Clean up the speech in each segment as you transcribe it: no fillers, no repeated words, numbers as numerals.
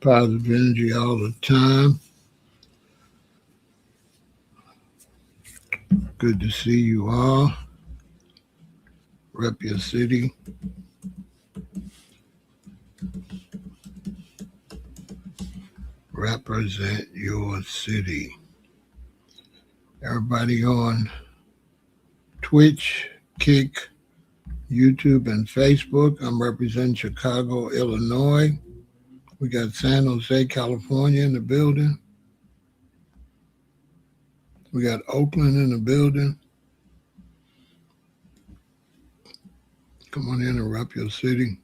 Positive energy all the time. Good to see you all. Rep your city. Represent your city. Everybody on Twitch, Kick, YouTube, and Facebook. I'm representing Chicago, Illinois. We got San Jose, California in the building. We got Oakland in the building. Come on in and rep your city.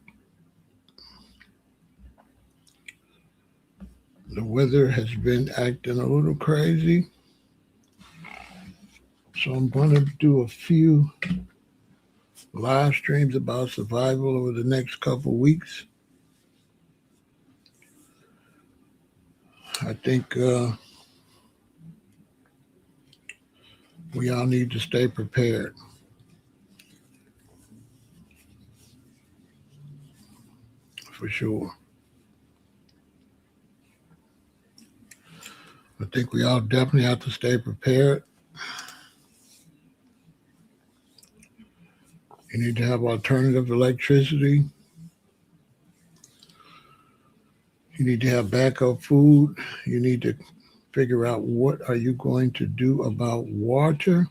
The weather has been acting a little crazy. So I'm going to do a few live streams about survival over the next couple weeks. I think we all need to stay prepared. For sure. I think we all definitely have to stay prepared. You need to have alternative electricity. You need to have backup food. You need to figure out what are you going to do about water.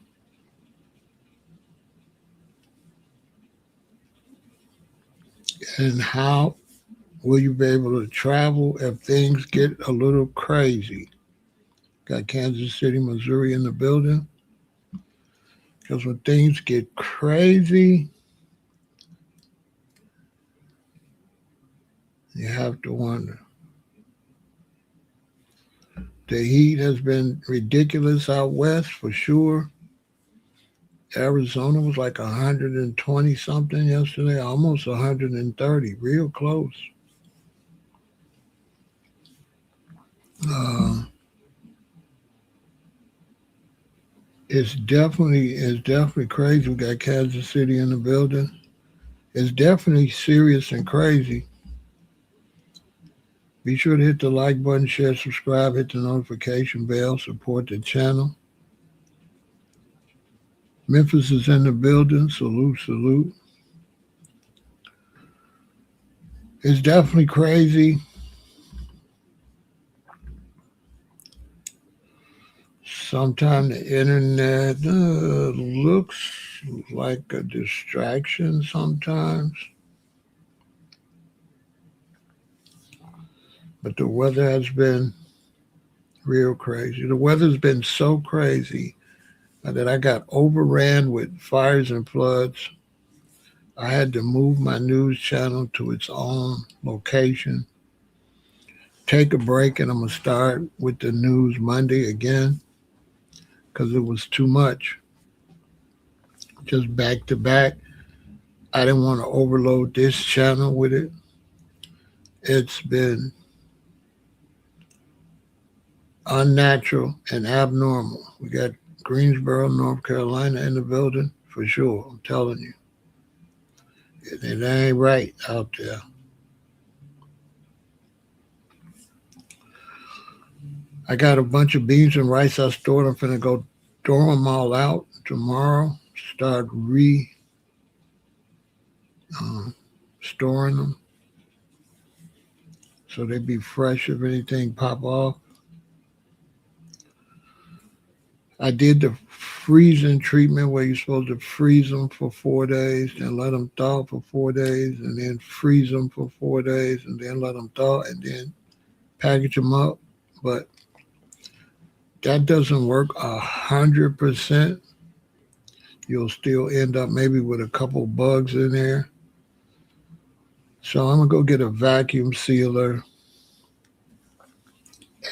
And how will you be able to travel if things get a little crazy? Got Kansas City, Missouri in the building. Because when things get crazy, you have to wonder. The heat has been ridiculous out west for sure. Arizona was like 120 something yesterday, almost 130, real close. It's definitely crazy. We got Kansas City in the building. It's definitely serious and crazy. Be sure to hit the like button, share, subscribe, hit the notification bell, support the channel. Memphis is in the building. Salute, salute. It's definitely crazy. Sometimes the internet looks like a distraction sometimes. But the weather has been real crazy. The weather's been so crazy that I got overran with fires and floods. I had to move my news channel to its own location. Take a break, and I'm going to start with the news Monday again because it was too much. Just back to back. I didn't want to overload this channel with it. It's been unnatural and abnormal. We got Greensboro, North Carolina in the building for sure. I'm telling you. It ain't right out there. I got a bunch of beans and rice I stored. I'm finna go throw them all out tomorrow. Start storing them so they be fresh if anything pop off. I did the freezing treatment where you're supposed to freeze them for 4 days, then let them thaw for 4 days, and then freeze them for 4 days, and then let them thaw, and then package them up. But that doesn't work 100%. You'll still end up maybe with a couple bugs in there. So I'm going to go get a vacuum sealer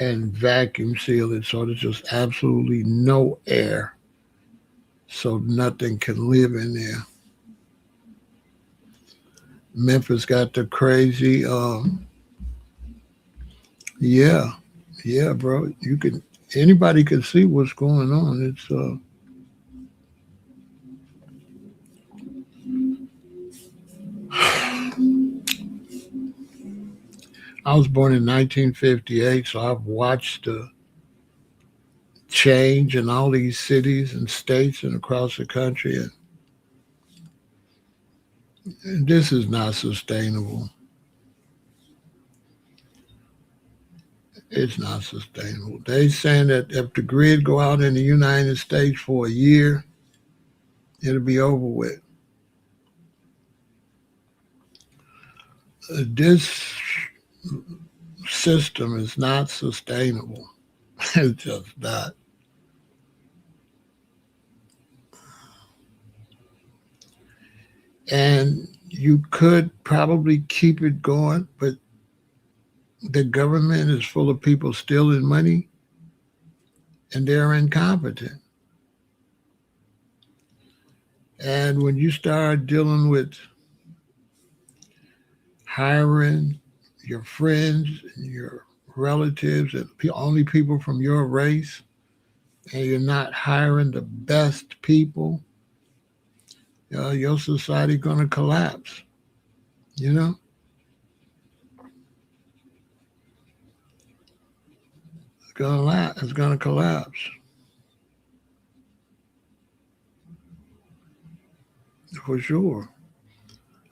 and vacuum seal it so there's just absolutely no air so nothing can live in there. Memphis got the crazy, yeah, bro. Anybody can see what's going on. It's I was born in 1958, so I've watched the change in all these cities and states and across the country, and this is not sustainable. It's not sustainable. They saying that if the grid go out in the United States for a year, it'll be over with. This system is not sustainable. It's just not. And you could probably keep it going, but the government is full of people stealing money and they're incompetent. And when you start dealing with hiring your friends and your relatives and only people from your race, and you're not hiring the best people, your society going to collapse. You know, it's going to collapse for sure.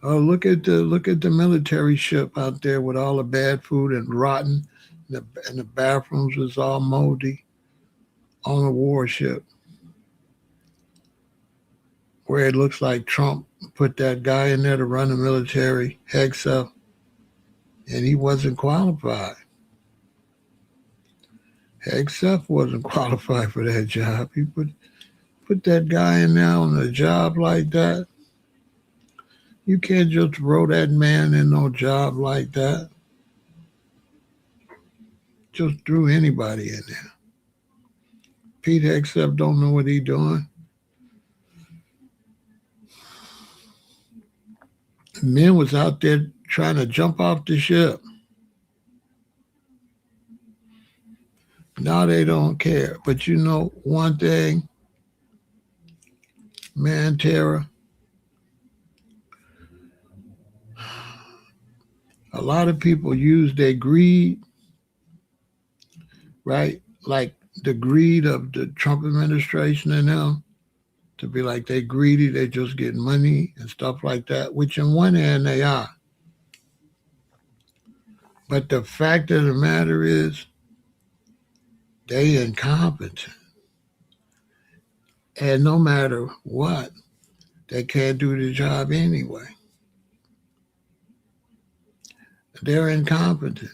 Oh, look at the military ship out there with all the bad food and rotten, and the bathrooms is all moldy on a warship, where it looks like Trump put that guy in there to run the military, Hegseth, and he wasn't qualified. Hegseth wasn't qualified for that job. He put that guy in there on a job like that. You can't just throw that man in no job like that. Just threw anybody in there. Pete Hegseth don't know what he doing. Men was out there trying to jump off the ship. Now they don't care. But you know one thing, man, Tara, a lot of people use their greed, right? Like the greed of the Trump administration and them, to be like they greedy, they just get money and stuff like that, which in one hand they are. But the fact of the matter is, they incompetent. And no matter what, they can't do the job anyway. They're incompetent.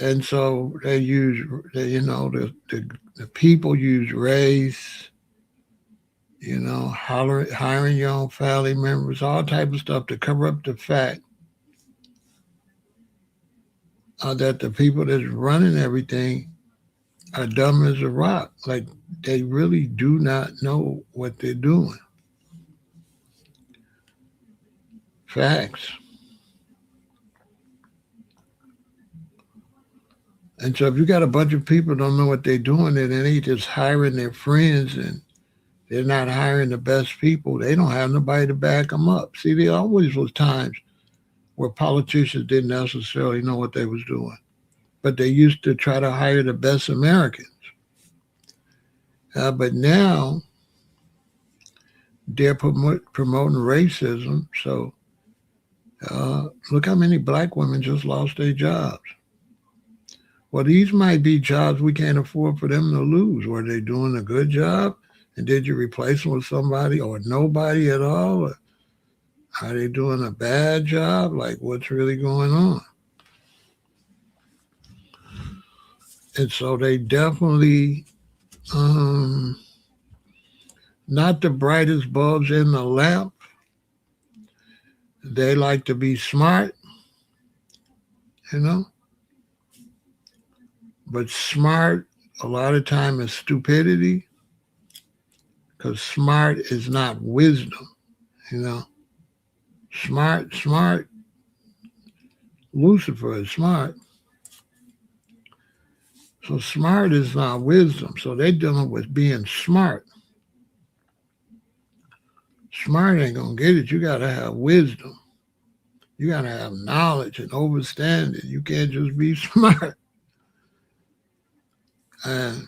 And so the people use race, hiring your own family members, all type of stuff to cover up the fact that the people that's running everything are dumb as a rock. Like they really do not know what they're doing. Facts. And so if you got a bunch of people don't know what they're doing, and they just hiring their friends and they're not hiring the best people, they don't have nobody to back them up. See, there always was times where politicians didn't necessarily know what they was doing, but they used to try to hire the best Americans. But now they're promoting racism. So look how many black women just lost their jobs. Well, these might be jobs we can't afford for them to lose. Were they doing a good job? And did you replace them with somebody or nobody at all? Or are they doing a bad job? Like, what's really going on? And so they definitely not the brightest bulbs in the lamp. They like to be smart, but smart a lot of time is stupidity, because smart is not wisdom. Smart. Lucifer is smart. So smart is not wisdom. So they're dealing with being smart. Smart ain't gonna get it. You gotta have wisdom. You got to have knowledge and understanding. You can't just be smart. And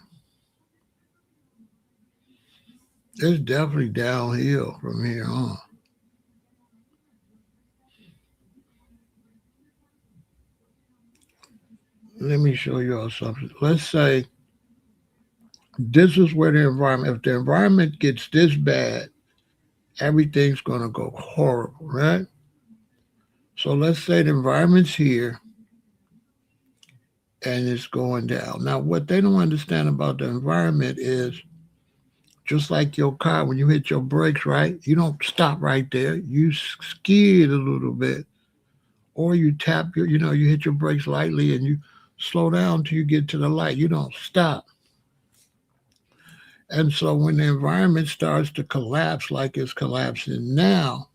it's definitely downhill from here on. Let me show you all something. Let's say this is where the environment, if the environment gets this bad, everything's going to go horrible, right? So let's say the environment's here and it's going down. Now, what they don't understand about the environment is just like your car, when you hit your brakes, right? You don't stop right there. You skid a little bit, or you tap you hit your brakes lightly and you slow down till you get to the light. You don't stop. And so when the environment starts to collapse like it's collapsing now,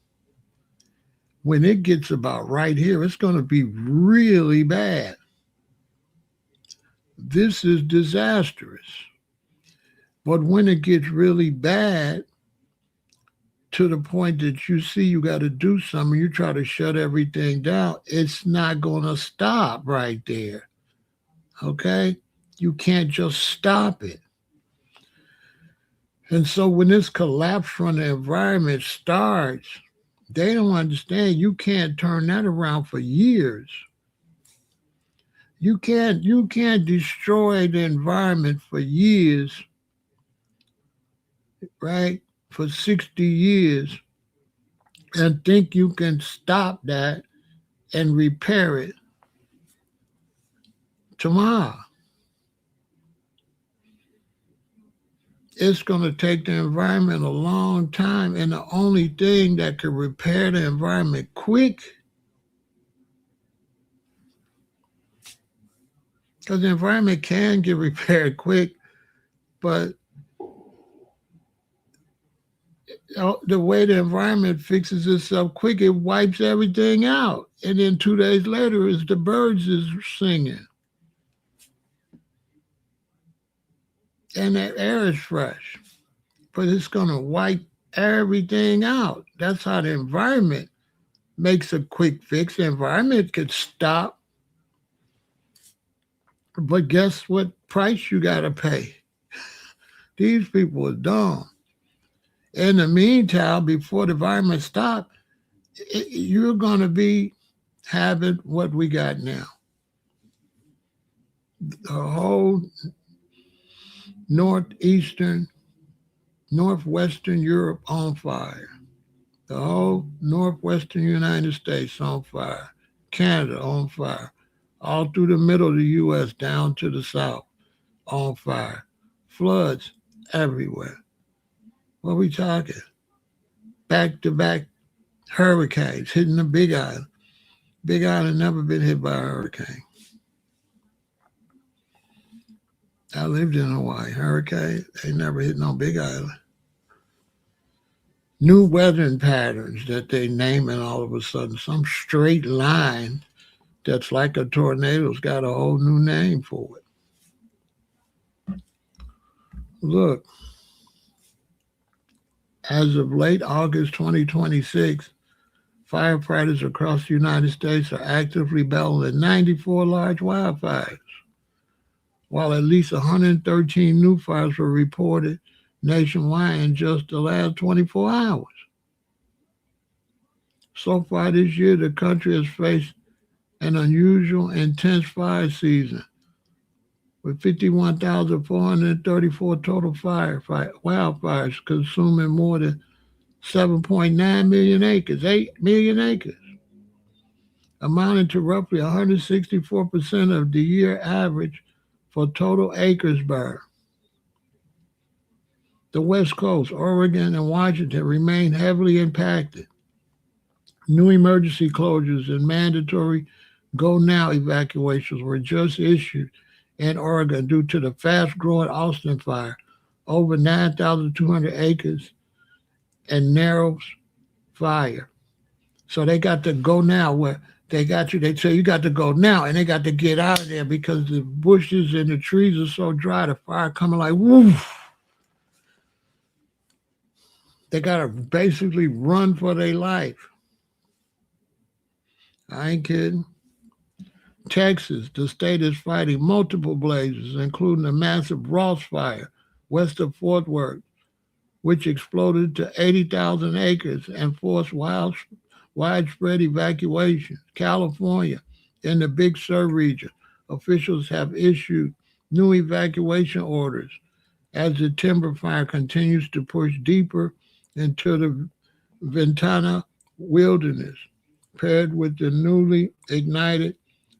when it gets about right here, it's going to be really bad. This is disastrous. But when it gets really bad to the point that you see you got to do something, you try to shut everything down, it's not going to stop right there. Okay? You can't just stop it. And so when this collapse from the environment starts, they don't understand you can't turn that around for years. You can't destroy the environment for years, right? For 60 years and think you can stop that and repair it tomorrow. It's going to take the environment a long time, and the only thing that can repair the environment quick, because the environment can get repaired quick, but the way the environment fixes itself quick, it wipes everything out. And then 2 days later, is the birds is singing. And that air is fresh. But it's going to wipe everything out. That's how the environment makes a quick fix. The environment could stop. But guess what price you got to pay? These people are dumb. In the meantime, before the environment stops, you're going to be having what we got now. The whole northwestern Europe on fire. The whole northwestern United States on fire. Canada on fire. All through the middle of the U.S. down to the south on fire. Floods everywhere. What are we talking? Back-to-back hurricanes hitting the Big Island. Big Island never been hit by a hurricane. I lived in Hawaii. Hurricane, they never hit no Big Island. New weathering patterns that they name, and all of a sudden some straight line that's like a tornado's got a whole new name for it. Look, as of late August 2026, firefighters across the United States are actively battling 94 large wildfires, while at least 113 new fires were reported nationwide in just the last 24 hours. So far this year, the country has faced an unusual intense fire season, with 51,434 total wildfires consuming more than 7.9 million acres, 8 million acres, amounting to roughly 164% of the year average for total acres burned. The West Coast, Oregon, and Washington remain heavily impacted. New emergency closures and mandatory go now evacuations were just issued in Oregon due to the fast growing Austin fire, over 9,200 acres, and Narrows fire. So they got to go now where they say you got to go now, and they got to get out of there because the bushes and the trees are so dry, the fire coming like woof. They got to basically run for their life. I ain't kidding. Texas, the state is fighting multiple blazes, including a massive Ross fire west of Fort Worth, which exploded to 80,000 acres and forced widespread evacuation. California, in the Big Sur region, officials have issued new evacuation orders as the timber fire continues to push deeper into the Ventana wilderness, paired with the newly ignited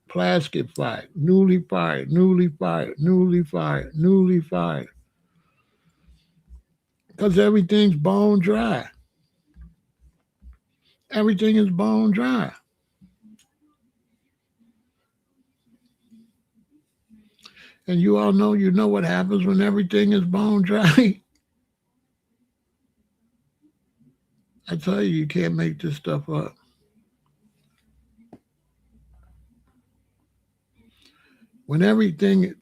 Plaskett fire, newly fired, newly fired, newly fired, newly fired, because everything's bone dry. Everything is bone dry. And you know what happens when everything is bone dry. I tell you, you can't make this stuff up. When everything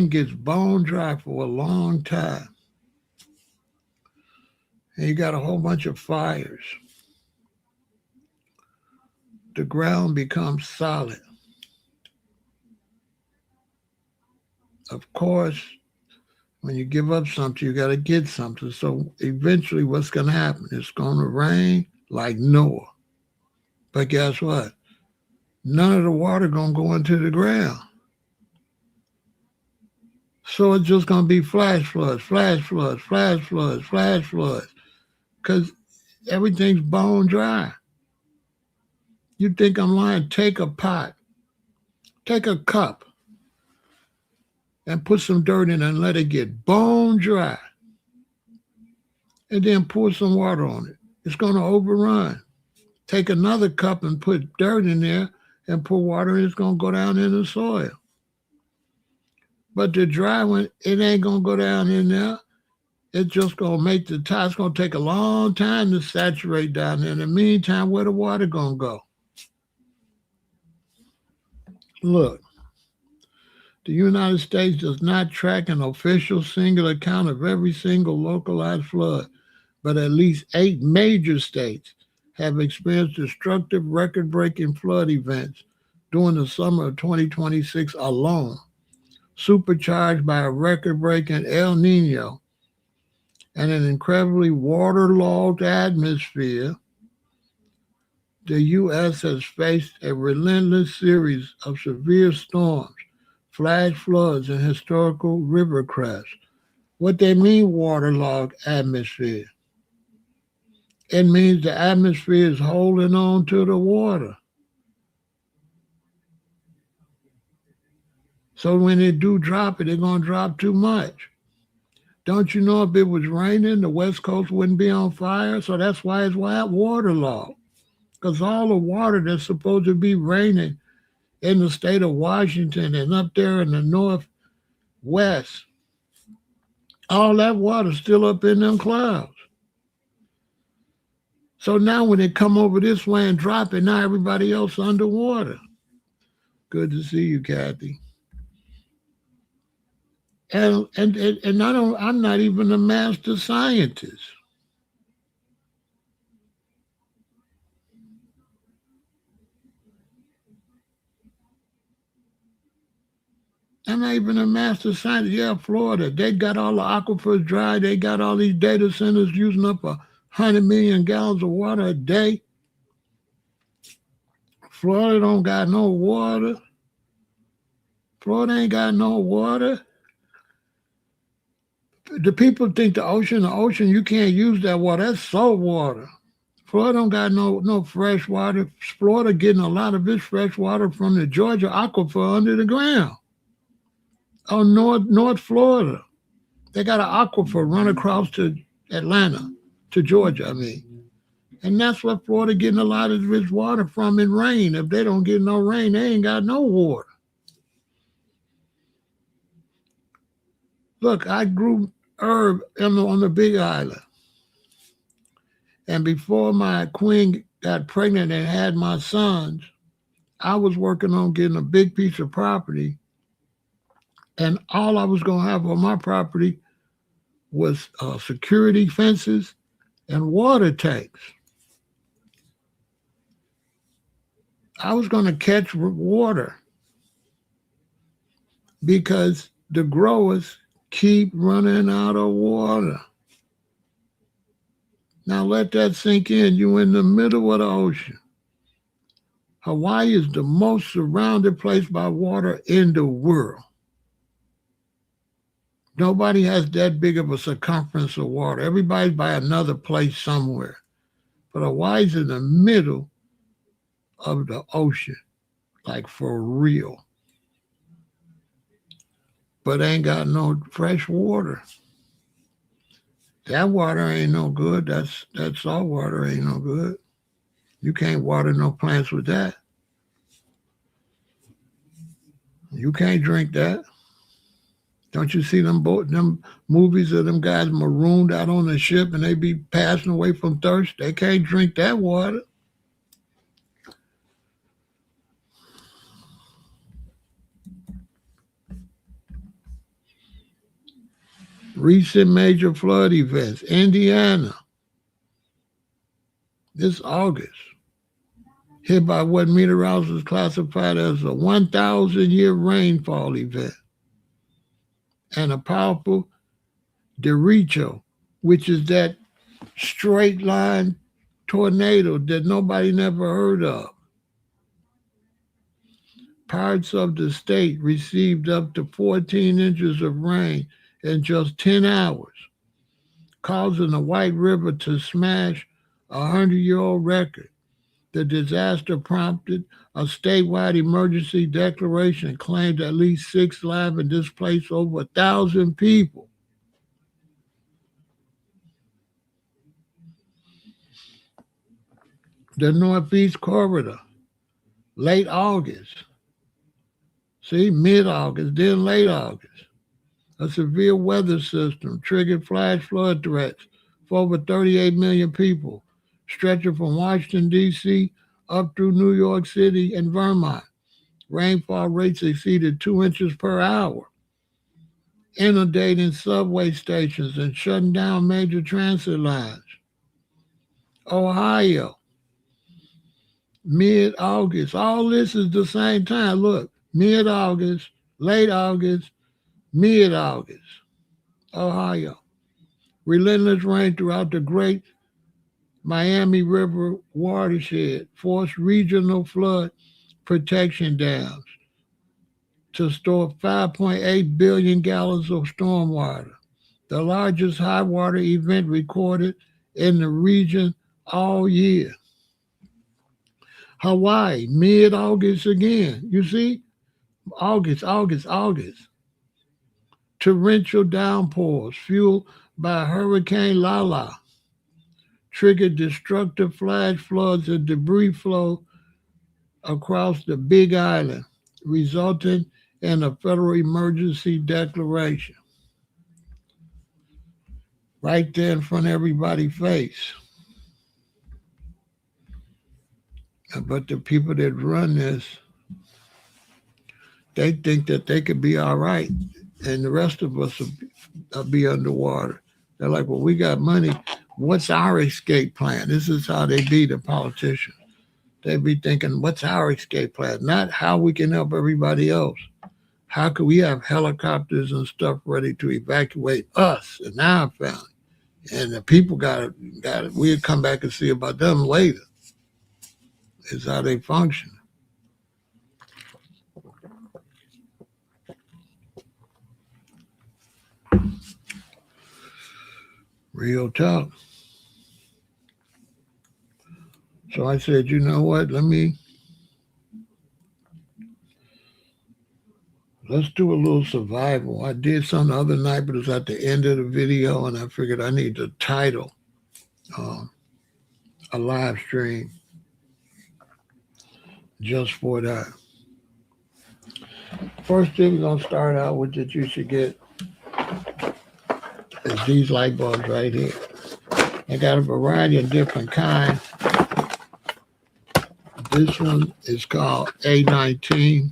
gets bone dry for a long time, and you got a whole bunch of fires, the ground becomes solid. Of course, when you give up something, you got to get something. So eventually, what's going to happen? It's going to rain like Noah. But guess what? None of the water going to go into the ground. So it's just going to be flash floods, flash floods, flash floods, flash floods, because everything's bone dry. You think I'm lying? Take a pot, take a cup, and put some dirt in it and let it get bone dry. And then pour some water on it. It's going to overrun. Take another cup and put dirt in there and pour water in, it's going to go down in the soil. But the dry one, it ain't going to go down in there. It's just going to make the top. It's going to take a long time to saturate down there. In the meantime, where the water going to go? Look, the United States does not track an official single account of every single localized flood, but at least 8 major states have experienced destructive record-breaking flood events during the summer of 2026 alone, supercharged by a record-breaking El Nino and an incredibly waterlogged atmosphere. The U.S. has faced a relentless series of severe storms, flash floods, and historical river crests. What they mean, waterlogged atmosphere? It means the atmosphere is holding on to the water. So when they do drop it, they're going to drop too much. Don't you know if it was raining, the West Coast wouldn't be on fire? So that's why it's waterlogged. Because all the water that's supposed to be raining in the state of Washington and up there in the northwest, all that water's still up in them clouds. So now when they come over this way and drop it, now everybody else underwater. Good to see you, Kathy. And I'm not even a master scientist. I'm not even a master scientist. Yeah, Florida, they got all the aquifers dry. They got all these data centers using up 100 million gallons of water a day. Florida don't got no water. Florida ain't got no water. The people think the ocean, you can't use that water. That's salt water. Florida don't got no fresh water. Florida getting a lot of its fresh water from the Georgia aquifer under the ground. Oh, North Florida. They got an aquifer run across to Atlanta, to Georgia, I mean. And that's what Florida getting a lot of its water from in rain. If they don't get no rain, they ain't got no water. Look, I grew herb on the Big Island. And before my queen got pregnant and had my sons, I was working on getting a big piece of property. And all I was going to have on my property was security fences and water tanks. I was going to catch water because the growers keep running out of water. Now let that sink in. You're in the middle of the ocean. Hawaii is the most surrounded place by water in the world. Nobody has that big of a circumference of water. Everybody's by another place somewhere. But Hawaii's in the middle of the ocean, like for real. But ain't got no fresh water. That water ain't no good. That salt water ain't no good. You can't water no plants with that. You can't drink that. Don't you see them movies of them guys marooned out on the ship and they be passing away from thirst? They can't drink that water. Recent major flood events. Indiana, this August, hit by what meteorologists classified as a 1,000-year rainfall event and a powerful derecho, which is that straight line tornado that nobody never heard of. Parts of the state received up to 14 inches of rain in just 10 hours, causing the White River to smash a 100-year-old record. The disaster prompted a statewide emergency declaration, claimed at least 6 lives and displaced over 1,000 people. The Northeast Corridor, late August. See, mid-August, then late August. A severe weather system triggered flash flood threats for over 38 million people, stretching from Washington, D.C. up through New York City and Vermont. Rainfall rates exceeded 2 inches per hour, inundating subway stations and shutting down major transit lines. Ohio, mid-August. All this is the same time. Look, mid-August, late August, mid-August. Ohio. Relentless rain throughout the great Miami River watershed forced regional flood protection dams to store 5.8 billion gallons of stormwater, the largest high water event recorded in the region all year. Hawaii, mid-August again. You see? August. Torrential downpours fueled by Hurricane Lala triggered destructive flash floods and debris flow across the Big Island, resulting in a federal emergency declaration. Right there in front of everybody's face. But the people that run this, they think that they could be all right, and the rest of us will be underwater. They're like, well, we got money. What's our escape plan? This is how they be, the politicians. They be thinking, what's our escape plan? Not how we can help everybody else. How can we have helicopters and stuff ready to evacuate us and our family? And the people got it. We'll come back and see about them later. Is how they function. Real talk. So I said, you know what? Let's do a little survival. I did some the other night, but it was at the end of the video, and I figured I need to title a live stream just for that. First thing we're going to start out with that you should get is these light bulbs right here. I got a variety of different kinds. This one is called A19.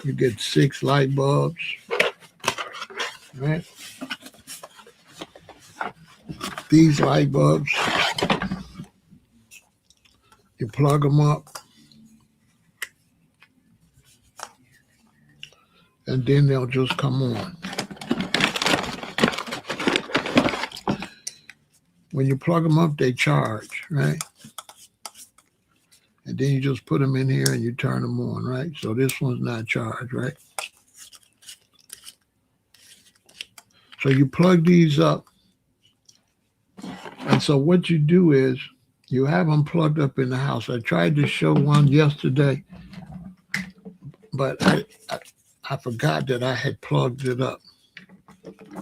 You get 6 light bulbs, right? These light bulbs, you plug them up and then they'll just come on. When you plug them up, they charge, right? And then you just put them in here and you turn them on, right? So this one's not charged, right? So you plug these up. And so what you do is you have them plugged up in the house. I tried to show one yesterday, but I forgot that I had plugged it up.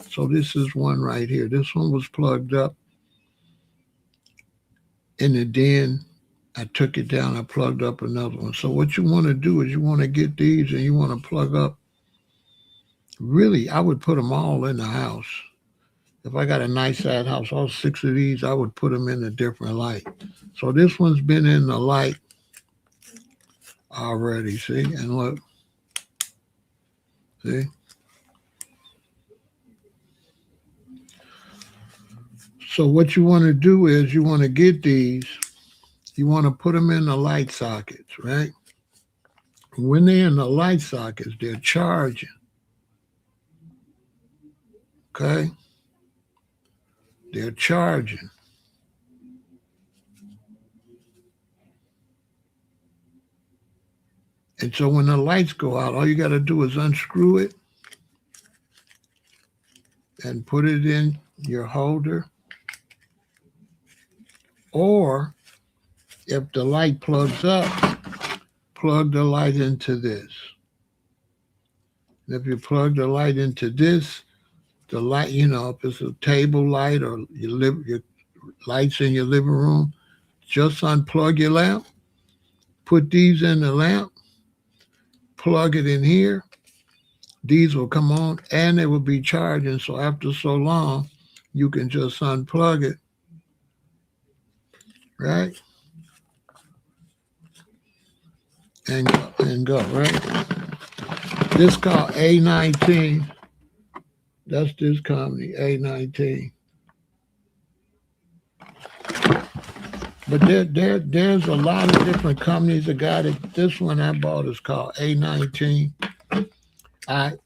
So this is one right here. This one was plugged up. And then I took it down. I plugged up another one. So what you want to do is you want to get these and you want to plug up. Really, I would put them all in the house. If I got a nice size house, all 6 of these, I would put them in a different light. So this one's been in the light already, see? And look, see? So what you want to do is you want to get these, you want to put them in the light sockets, right? When they're in the light sockets, they're charging, okay? They're charging. And so when the lights go out, all you got to do is unscrew it and put it in your holder. Or if the light plugs up, plug the light into this. And if you plug the light into this, the light, if it's a table light or your lights in your living room, just unplug your lamp, put these in the lamp, plug it in here. These will come on and they will be charging. So after so long, you can just unplug it, right? And go, right? This called A19. That's this company, A19. But there's a lot of different companies that got it. This one I bought is called A19. I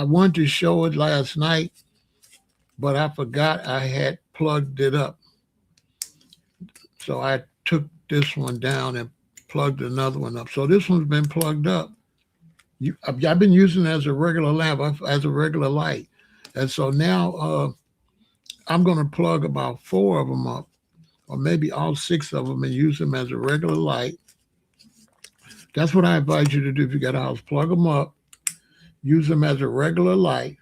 wanted to show it last night, but I forgot I had plugged it up. So I took this one down and plugged another one up. So this one's been plugged up. I've been using it as a regular lamp, as a regular light. And so now I'm going to plug about 4 of them up, or maybe all 6 of them, and use them as a regular light. That's what I advise you to do if you got a house. Plug them up, use them as a regular light.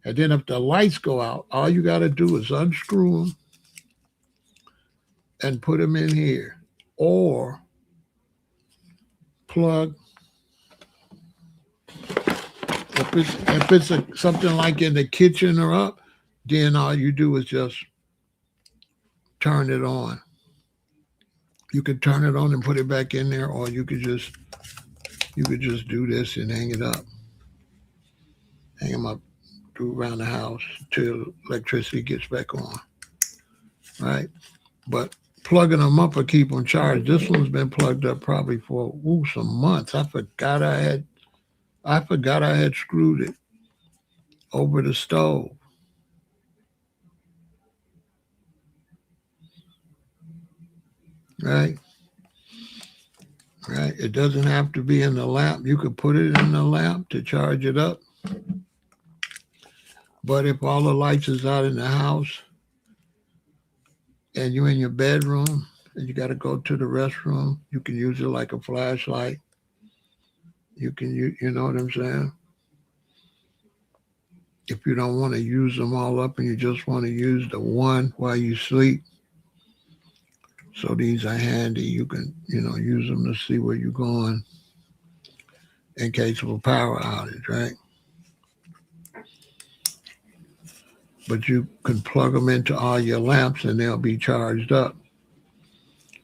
And then if the lights go out, all you got to do is unscrew them and put them in here. Or plug, if it's something like in the kitchen or up, then all you do is just turn it on. You could turn it on and put it back in there, or you could just do this and hang it up. Hang them up, do around the house till electricity gets back on. Right? But plugging them up will keep them charged. This one's been plugged up probably for some months. I forgot I had screwed it over the stove. Right? Right? It doesn't have to be in the lamp. You could put it in the lamp to charge it up. But if all the lights is out in the house and you're in your bedroom and you got to go to the restroom, you can use it like a flashlight. You know what I'm saying? If you don't want to use them all up and you just want to use the one while you sleep, so these are handy. You can, use them to see where you're going in case of a power outage, right? But you can plug them into all your lamps and they'll be charged up.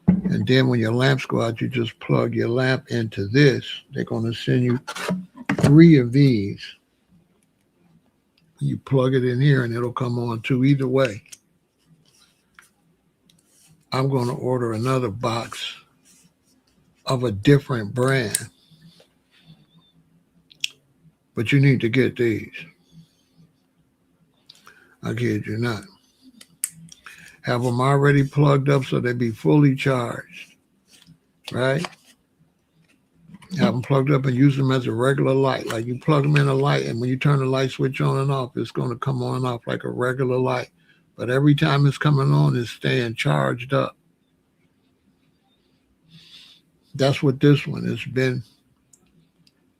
And then when your lamps go out, you just plug your lamp into this. They're going to send you 3 of these. You plug it in here and it'll come on too. Either way, I'm going to order another box of a different brand. But you need to get these. I kid you not. Have them already plugged up so they be fully charged, right? Have them plugged up and use them as a regular light. Like you plug them in a light, and when you turn the light switch on and off, it's going to come on and off like a regular light. But every time it's coming on, it's staying charged up. That's what this one has been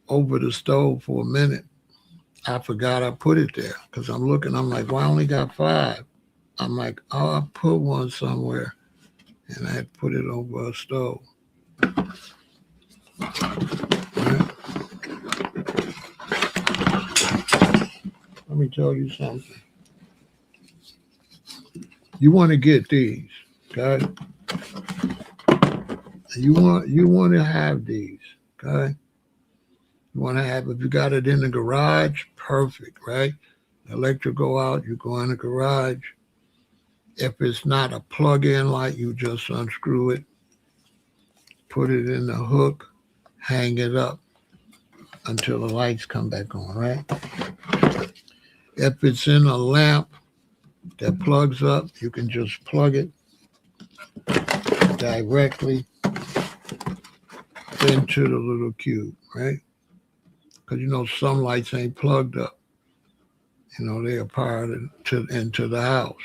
over the stove for a minute. I forgot I put it there because I'm looking. I'm like, well, I only got 5. I'm like, oh, I put one somewhere, and I had put it over a stove. Right. Let me tell you something. You want to get these, okay? You want to have these, okay? You want to have, if you got it in the garage, perfect, right? The electric go out, you go in the garage. If it's not a plug-in light, you just unscrew it, put it in the hook, hang it up until the lights come back on, right? If it's in a lamp that plugs up, you can just plug it directly into the little cube, right? Because you know some lights ain't plugged up. You know, they are part into the house.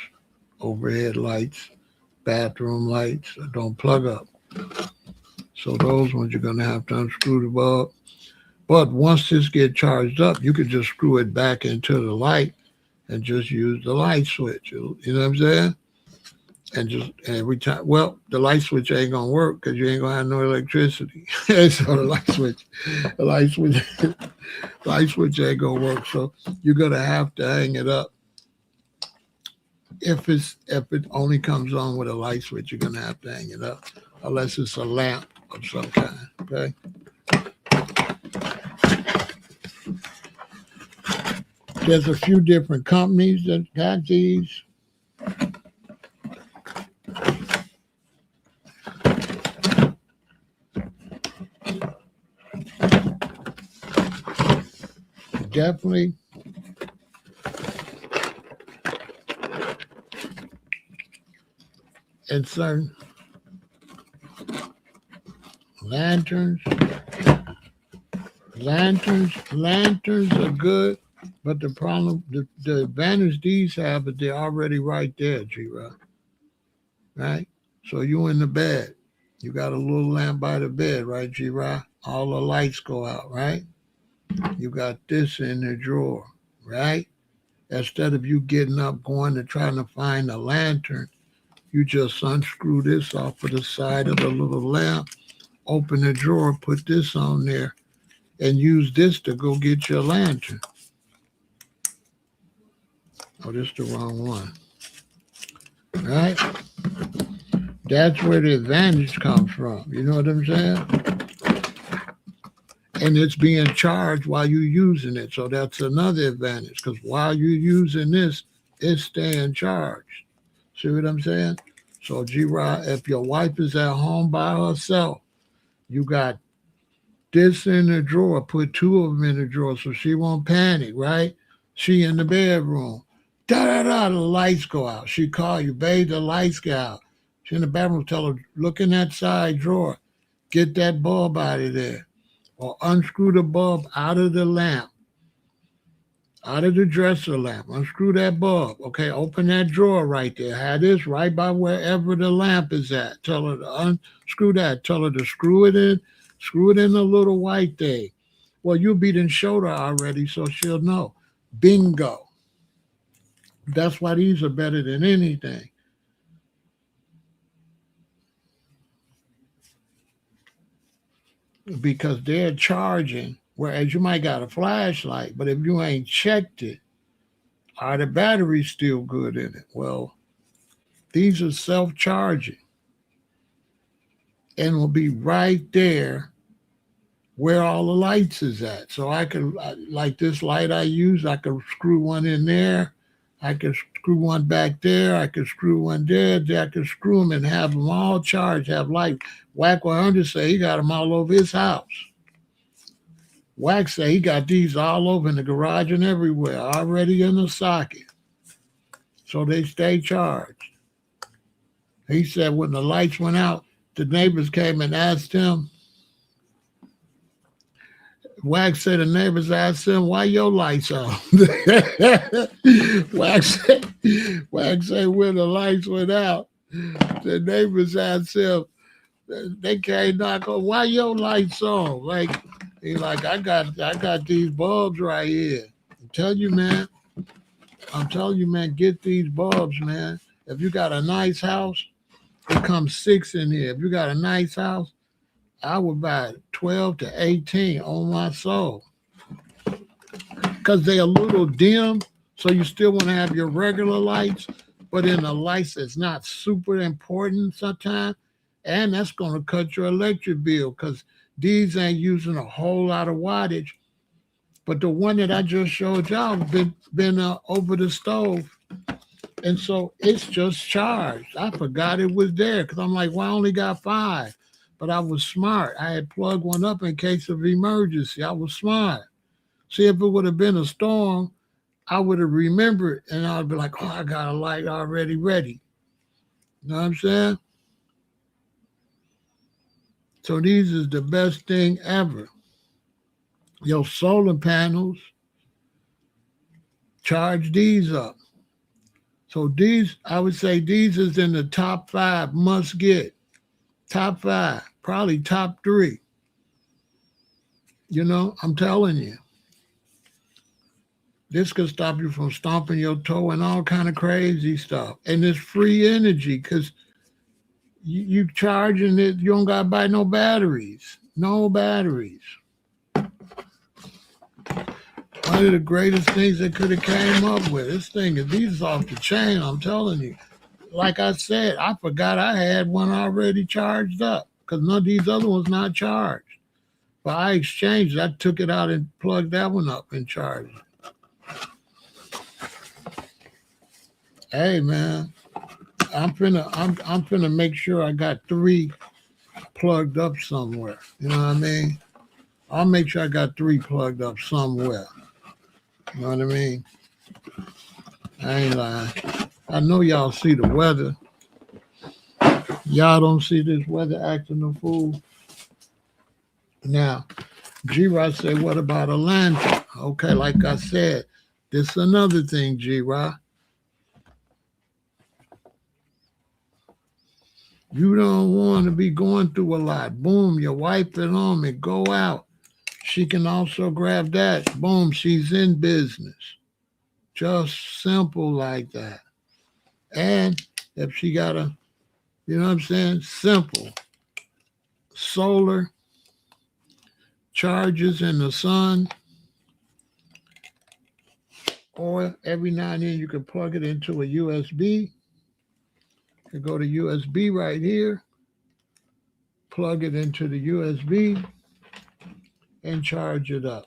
Overhead lights, bathroom lights don't plug up. So those ones you're going to have to unscrew the bulb. But once this gets charged up, you can just screw it back into the light and just use the light switch. You know what I'm saying? And just every time, well, the light switch ain't gonna work because you ain't gonna have no electricity. So the light switch ain't gonna work. So you're gonna have to hang it up. If it only comes on with a light switch, you're gonna have to hang it up, unless it's a lamp of some kind. Okay. There's a few different companies that got these. Definitely in certain lanterns are good, but the problem, the advantage these have is they're already right there, G-Rock, right? So you in the bed, you got a little lamp by the bed, right, G-Rock? All the lights go out, right? You got this in the drawer, right? Instead of you getting up, going to trying to find a lantern, you just unscrew this off of the side of the little lamp, open the drawer, put this on there, and use this to go get your lantern. Oh, this is the wrong one. Right? That's where the advantage comes from. You know what I'm saying? And it's being charged while you're using it. So that's another advantage, because while you're using this, it's staying charged. See what I'm saying? So G-Rod, if your wife is at home by herself, you got this in the drawer, put 2 of them in the drawer so she won't panic, right? She in the bedroom. Da-da-da, the lights go out. She call you, babe, the lights go out. She in the bedroom, tell her, look in that side drawer. Get that bulb out of there. Or unscrew the bulb out of the lamp, out of the dresser lamp. Unscrew that bulb. Okay, open that drawer right there. Have this right by wherever the lamp is at. Tell her to unscrew that. Tell her to screw it in the little white thing. Well, you beat and showed her already, so she'll know. Bingo. That's why these are better than anything. Because they're charging, whereas you might got a flashlight, but if you ain't checked it, are the batteries still good in it? Well, these are self-charging and will be right there where all the lights is at. So I could, like this light I use, I could screw one in there. I could screw one back there. I could screw one there. I could screw them and have them all charged, have light. Whack 100 say he got them all over his house. Wax say he got these all over in the garage and everywhere, already in the socket. So they stay charged. He said when the lights went out, the neighbors came and asked him. Wax said the neighbors asked him, why your lights on? Wax said when the lights went out, the neighbors asked him, they came knock on, why your lights on? Like, he like, I got these bulbs right here. I'm telling you, man, get these bulbs, man. If you got a nice house, it comes 6 in here. If you got a nice house, I would buy 12 to 18 on my soul. Because they're a little dim, so you still want to have your regular lights, but in a lights that's not super important sometimes. And that's going to cut your electric bill because these ain't using a whole lot of wattage. But the one that I just showed y'all been over the stove. And so it's just charged. I forgot it was there because I'm like, well, I only got 5. But I was smart. I had plugged one up in case of emergency. I was smart. See, if it would have been a storm, I would have remembered and I'd be like, oh, I got a light already ready. You know what I'm saying? So these is the best thing ever. Your solar panels, charge these up. So these, I would say these is in the top 5 must get. Top 5, probably top 3. You know, I'm telling you. This could stop you from stomping your toe and all kind of crazy stuff. And it's free energy because you charging it, you don't got to buy no batteries. No batteries. One of the greatest things they could have came up with. This thing is, these is off the chain, I'm telling you. Like I said, I forgot I had one already charged up because none of these other ones not charged. But I exchanged it. I took it out and plugged that one up and charged it. Hey man, I'm finna make sure I got 3 plugged up somewhere. You know what I mean? I'll make sure I got 3 plugged up somewhere. You know what I mean? I ain't lying. I know y'all see the weather. Y'all don't see this weather acting a fool. Now, G-Rod said, what about Atlanta? Okay, like I said, this is another thing, G-Rod. You don't want to be going through a lot. Boom, your wife is home and go out. She can also grab that. Boom, she's in business. Just simple like that. And if she got a, you know what I'm saying? Simple. Solar, charges in the sun, or every now and then you can plug it into a USB. You go to USB right here, plug it into the USB, and charge it up.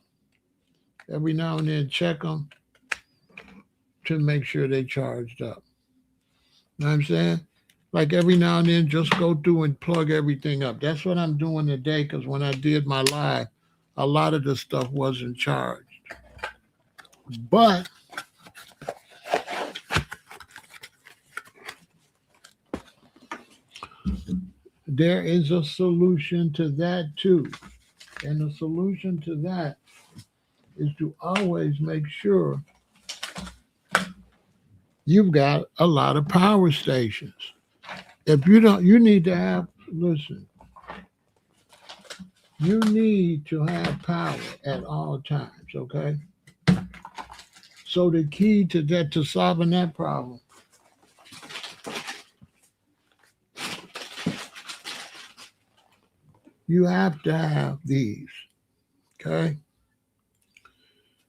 Every now and then check them to make sure they charged up. You know what I'm saying? Like every now and then just go through and plug everything up. That's what I'm doing today because when I did my live, a lot of the stuff wasn't charged. But there is a solution to that too. And the solution to that is to always make sure you've got a lot of power stations. If you don't, you need to have, listen, you need to have power at all times, okay? So the key to that, to solving that problem, you have to have these, okay?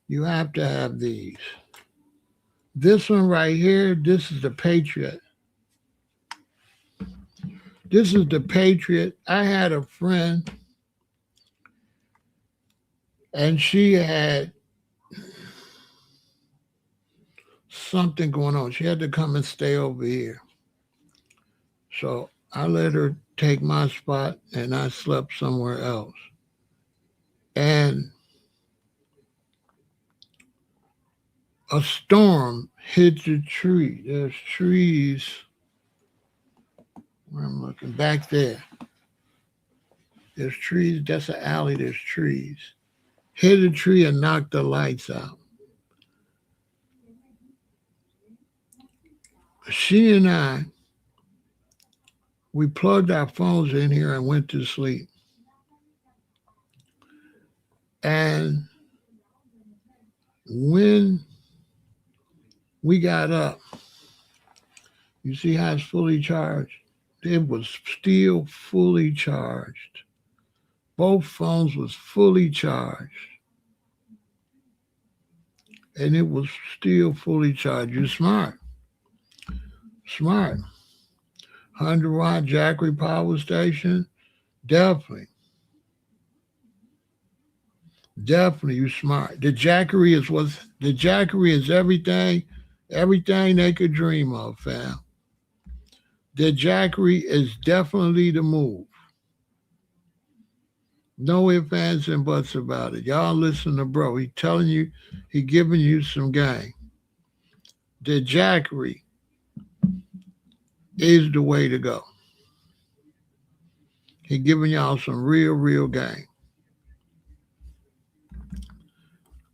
You have to have these. This one right here, this is the Patriot. This is the Patriot. I had a friend, and she had something going on. She had to come and stay over here. So I let her take my spot, and I slept somewhere else. And a storm hit the tree. There's trees. Where I'm looking back there. There's trees. That's an alley. There's trees. Hit a tree and knocked the lights out. She and I, we plugged our phones in here and went to sleep. And when we got up, you see how it's fully charged? It was still fully charged. Both phones was fully charged. And it was still fully charged. You're smart. Smart. 100-watt Jackery power station? Definitely. Definitely, you smart. The Jackery is everything they could dream of, fam. The Jackery is definitely the move. No ifs, ands, and buts about it. Y'all listen to bro. He telling you, he giving you some game. The Jackery is the way to go. He giving y'all some real game.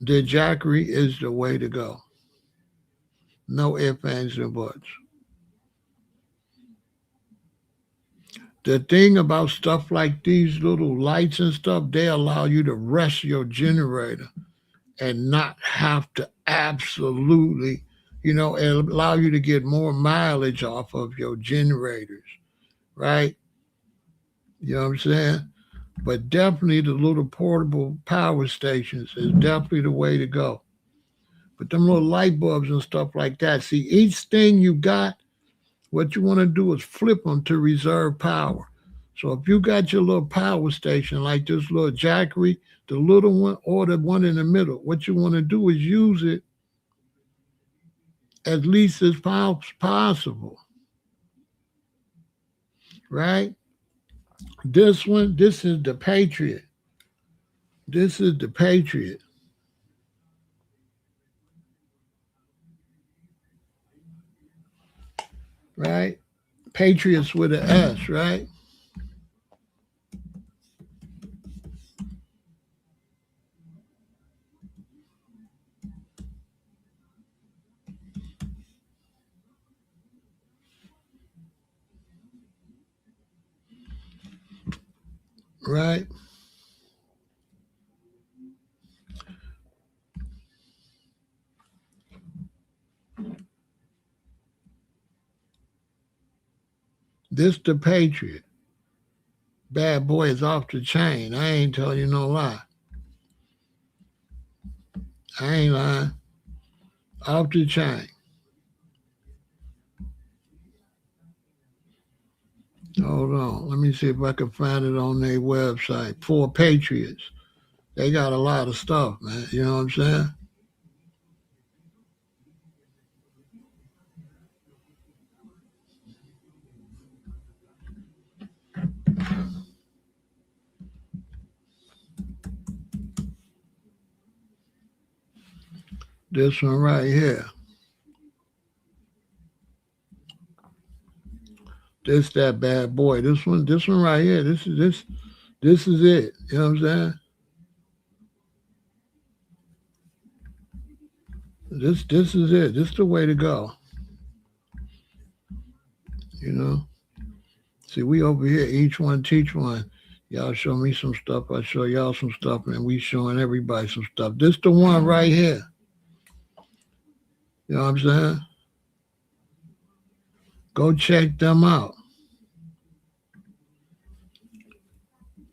The Jackery is the way to go. No ifs, ands, and buts. The thing about stuff like these little lights and stuff, they allow you to rest your generator and not have to absolutely, it allow you to get more mileage off of your generators, right? You know what I'm saying? But definitely the little portable power stations is definitely the way to go. But them little light bulbs and stuff like that, see, each thing you got, what you want to do is flip them to reserve power. So if you got your little power station like this little Jackery, the little one or the one in the middle, what you want to do is use it as least as possible. Right? This one, this is the Patriot. This is the Patriot. Right? Patriots with an S, right? Right? This the Patriot. Bad boy is off the chain. I ain't telling you no lie. I ain't lying. Off the chain. Hold on. Let me see if I can find it on their website. For Patriots. They got a lot of stuff, man. You know what I'm saying? This one right here. This that bad boy. This one right here. This is it. You know what I'm saying? This is it. This is the way to go. You know? See, we over here, each one teach one. Y'all show me some stuff, I show y'all some stuff, and we showing everybody some stuff. This the one right here. You know what I'm saying? Go check them out.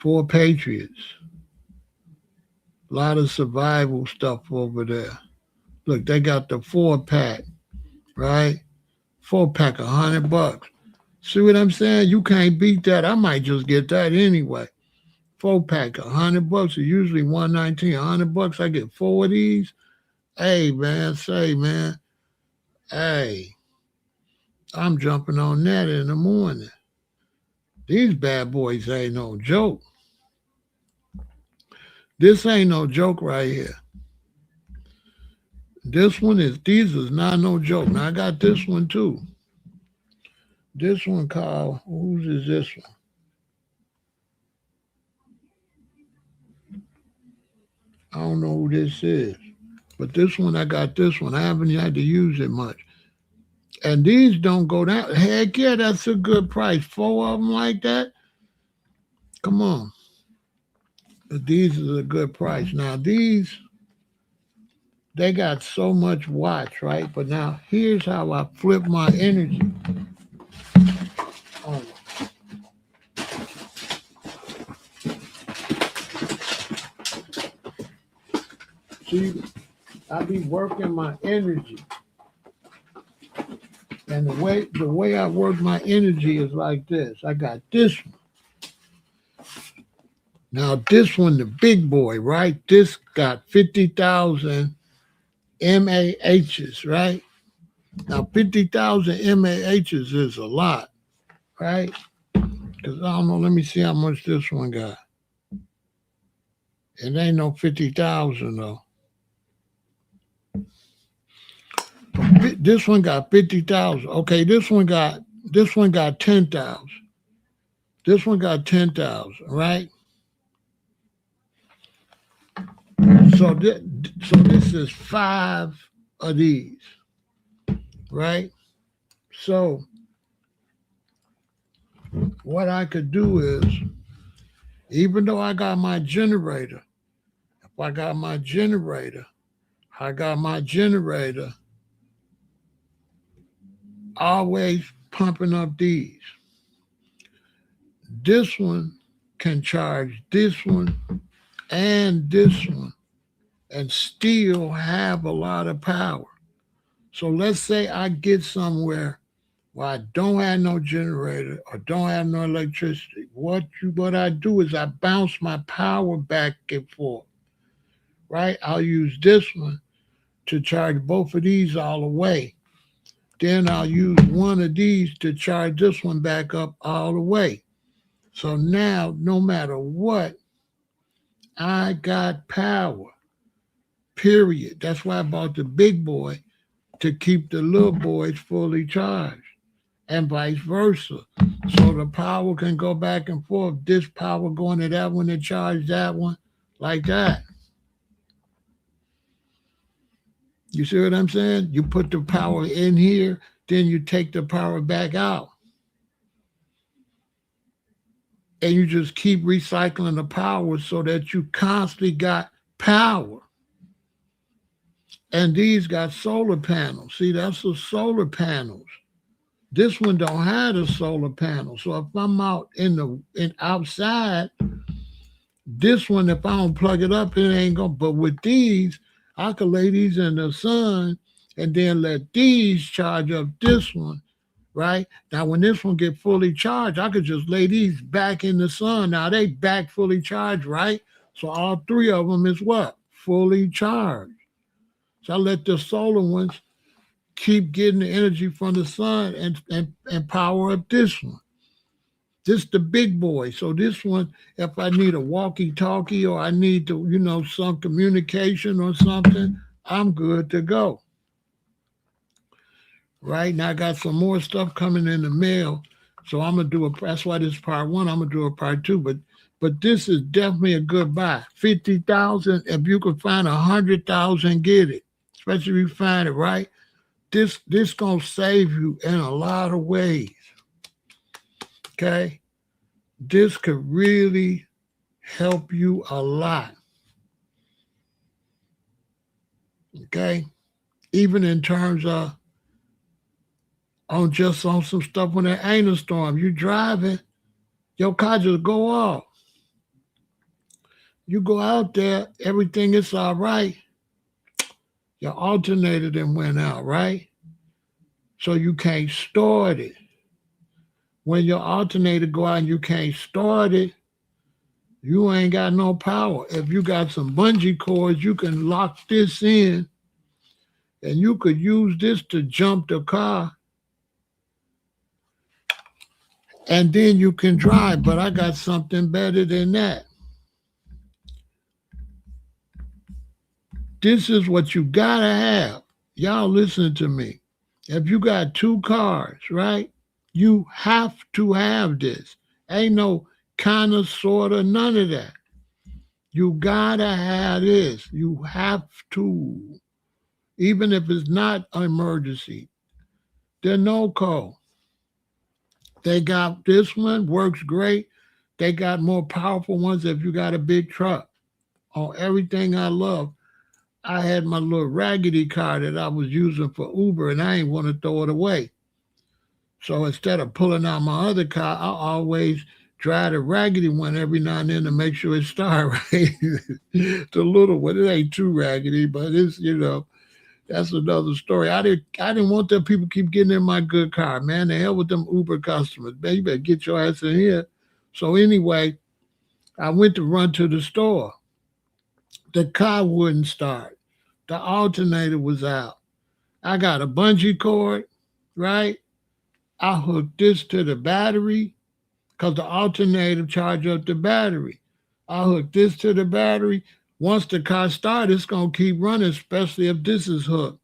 For Patriots. A lot of survival stuff over there. Look, they got the 4-pack, right? 4-pack, $100. See what I'm saying? You can't beat that. I might just get that anyway. 4-pack, $100. It's usually $119. $100. I get 4 of these. Hey man, hey, I'm jumping on that in the morning. These bad boys ain't no joke. This ain't no joke right here. These is not no joke. Now I got this one too. This one called, whose is this one? I don't know who this is. But this one, I got this one. I haven't had to use it much. And these don't go down. Heck yeah, that's a good price. Four of them like that. Come on. But these is a good price. Now these, they got so much watts, right? But now here's how I flip my energy. Oh, see, I be working my energy. And the way I work my energy is like this. I got this one. Now this one, the big boy, right? This got 50,000 MAHs, right? Now 50,000 MAHs is a lot, right? Because I don't know, let me see how much this one got. It ain't no 50,000 though. This one got 50,000. Okay, this one got 10,000. This one got 10,000, right? So this is 5 of these, right? So what I could do is, even though I got my generator, if I got my generator, always pumping up these. This one can charge this one and this one and still have a lot of power. So let's say I get somewhere where I don't have no generator or don't have no electricity. What I do is I bounce my power back and forth. Right? I'll use this one to charge both of these all the way. Then I'll use one of these to charge this one back up all the way. So now, no matter what, I got power. Period. That's why I bought the big boy, to keep the little boys fully charged, and vice versa. So the power can go back and forth. This power going to that one to charge that one, like that. You see what I'm saying? You put the power in here, then you take the power back out. And you just keep recycling the power so that you constantly got power. And these got solar panels. See, that's the solar panels. This one don't have a solar panel. So if I'm out outside, this one, if I don't plug it up, it ain't gonna. But with these, I could lay these in the sun and then let these charge up this one, right? Now, when this one get fully charged, I could just lay these back in the sun. Now they back fully charged, right? So all three of them is what? Fully charged. So I let the solar ones keep getting the energy from the sun and power up this one. This the big boy. So this one, if I need a walkie-talkie or I need to, some communication or something, I'm good to go. Right now, I got some more stuff coming in the mail, so I'm gonna that's why this is part one. I'm gonna do a part two, but this is definitely a good buy. 50,000. If you could find 100,000, get it. Especially if you find it right. This gonna save you in a lot of ways. Okay, this could really help you a lot. Okay, even in terms of on some stuff when there ain't a storm, you driving, your car just go off. You go out there, everything is all right. Your alternator then went out, right? So you can't start it. When your alternator go out and you can't start it, you ain't got no power. If you got some bungee cords, you can lock this in and you could use this to jump the car and then you can drive. But I got something better than that. This is what you gotta have. Y'all listen to me. If you got two cars, right? You have to have this. Ain't no kind of, sort of, none of that. You gotta have this. You have to. Even if it's not an emergency. They're no code. They got this one, works great. They got more powerful ones if you got a big truck. On everything I love, I had my little raggedy car that I was using for Uber and I ain't want to throw it away. So instead of pulling out my other car, I always drive the raggedy one every now and then to make sure it start right. The little one, it ain't too raggedy, but it's. That's another story. I didn't want them people keep getting in my good car, man. The hell with them Uber customers. Man, you better get your ass in here. So anyway, I went to run to the store. The car wouldn't start. The alternator was out. I got a bungee cord, right? I hooked this to the battery because the alternator charge up the battery. I hooked this to the battery. Once the car starts, it's gonna keep running, especially if this is hooked,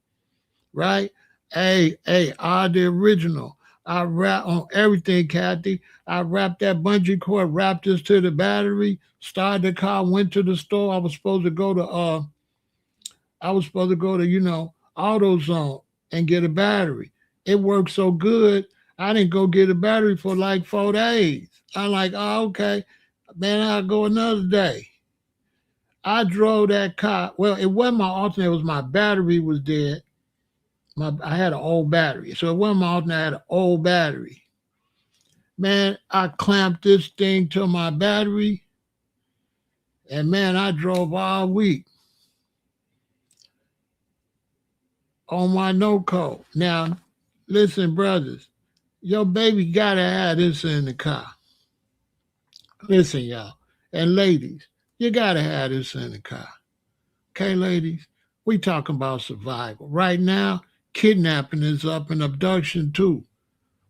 right? Hey, the original. I wrap on everything, Kathy. I wrapped that bungee cord, wrapped this to the battery, started the car, went to the store. I was supposed to go to AutoZone and get a battery. It worked so good, I didn't go get a battery for like 4 days. I'm like, oh, okay, man, I'll go another day. I drove that car. Well, it wasn't my alternator, it was my battery was dead. I had an old battery. So it wasn't my alternator, I had an old battery. Man, I clamped this thing to my battery, and man, I drove all week on my no code. Now, listen, brothers, your baby gotta have this in the car. Listen, y'all. And ladies, you gotta have this in the car. Okay, ladies? We talking about survival. Right now, kidnapping is up and abduction too.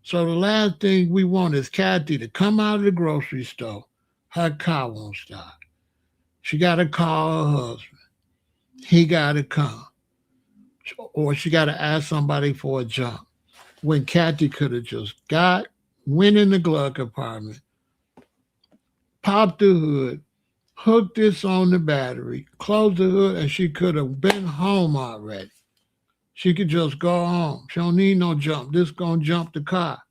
So the last thing we want is Kathy to come out of the grocery store. Her car won't start. She gotta call her husband. He gotta come. Or she gotta ask somebody for a jump. When Kathy could have just went in the glove compartment, popped the hood, hooked this on the battery, closed the hood, and she could have been home already. She could just go home. She don't need no jump. This gonna jump the car.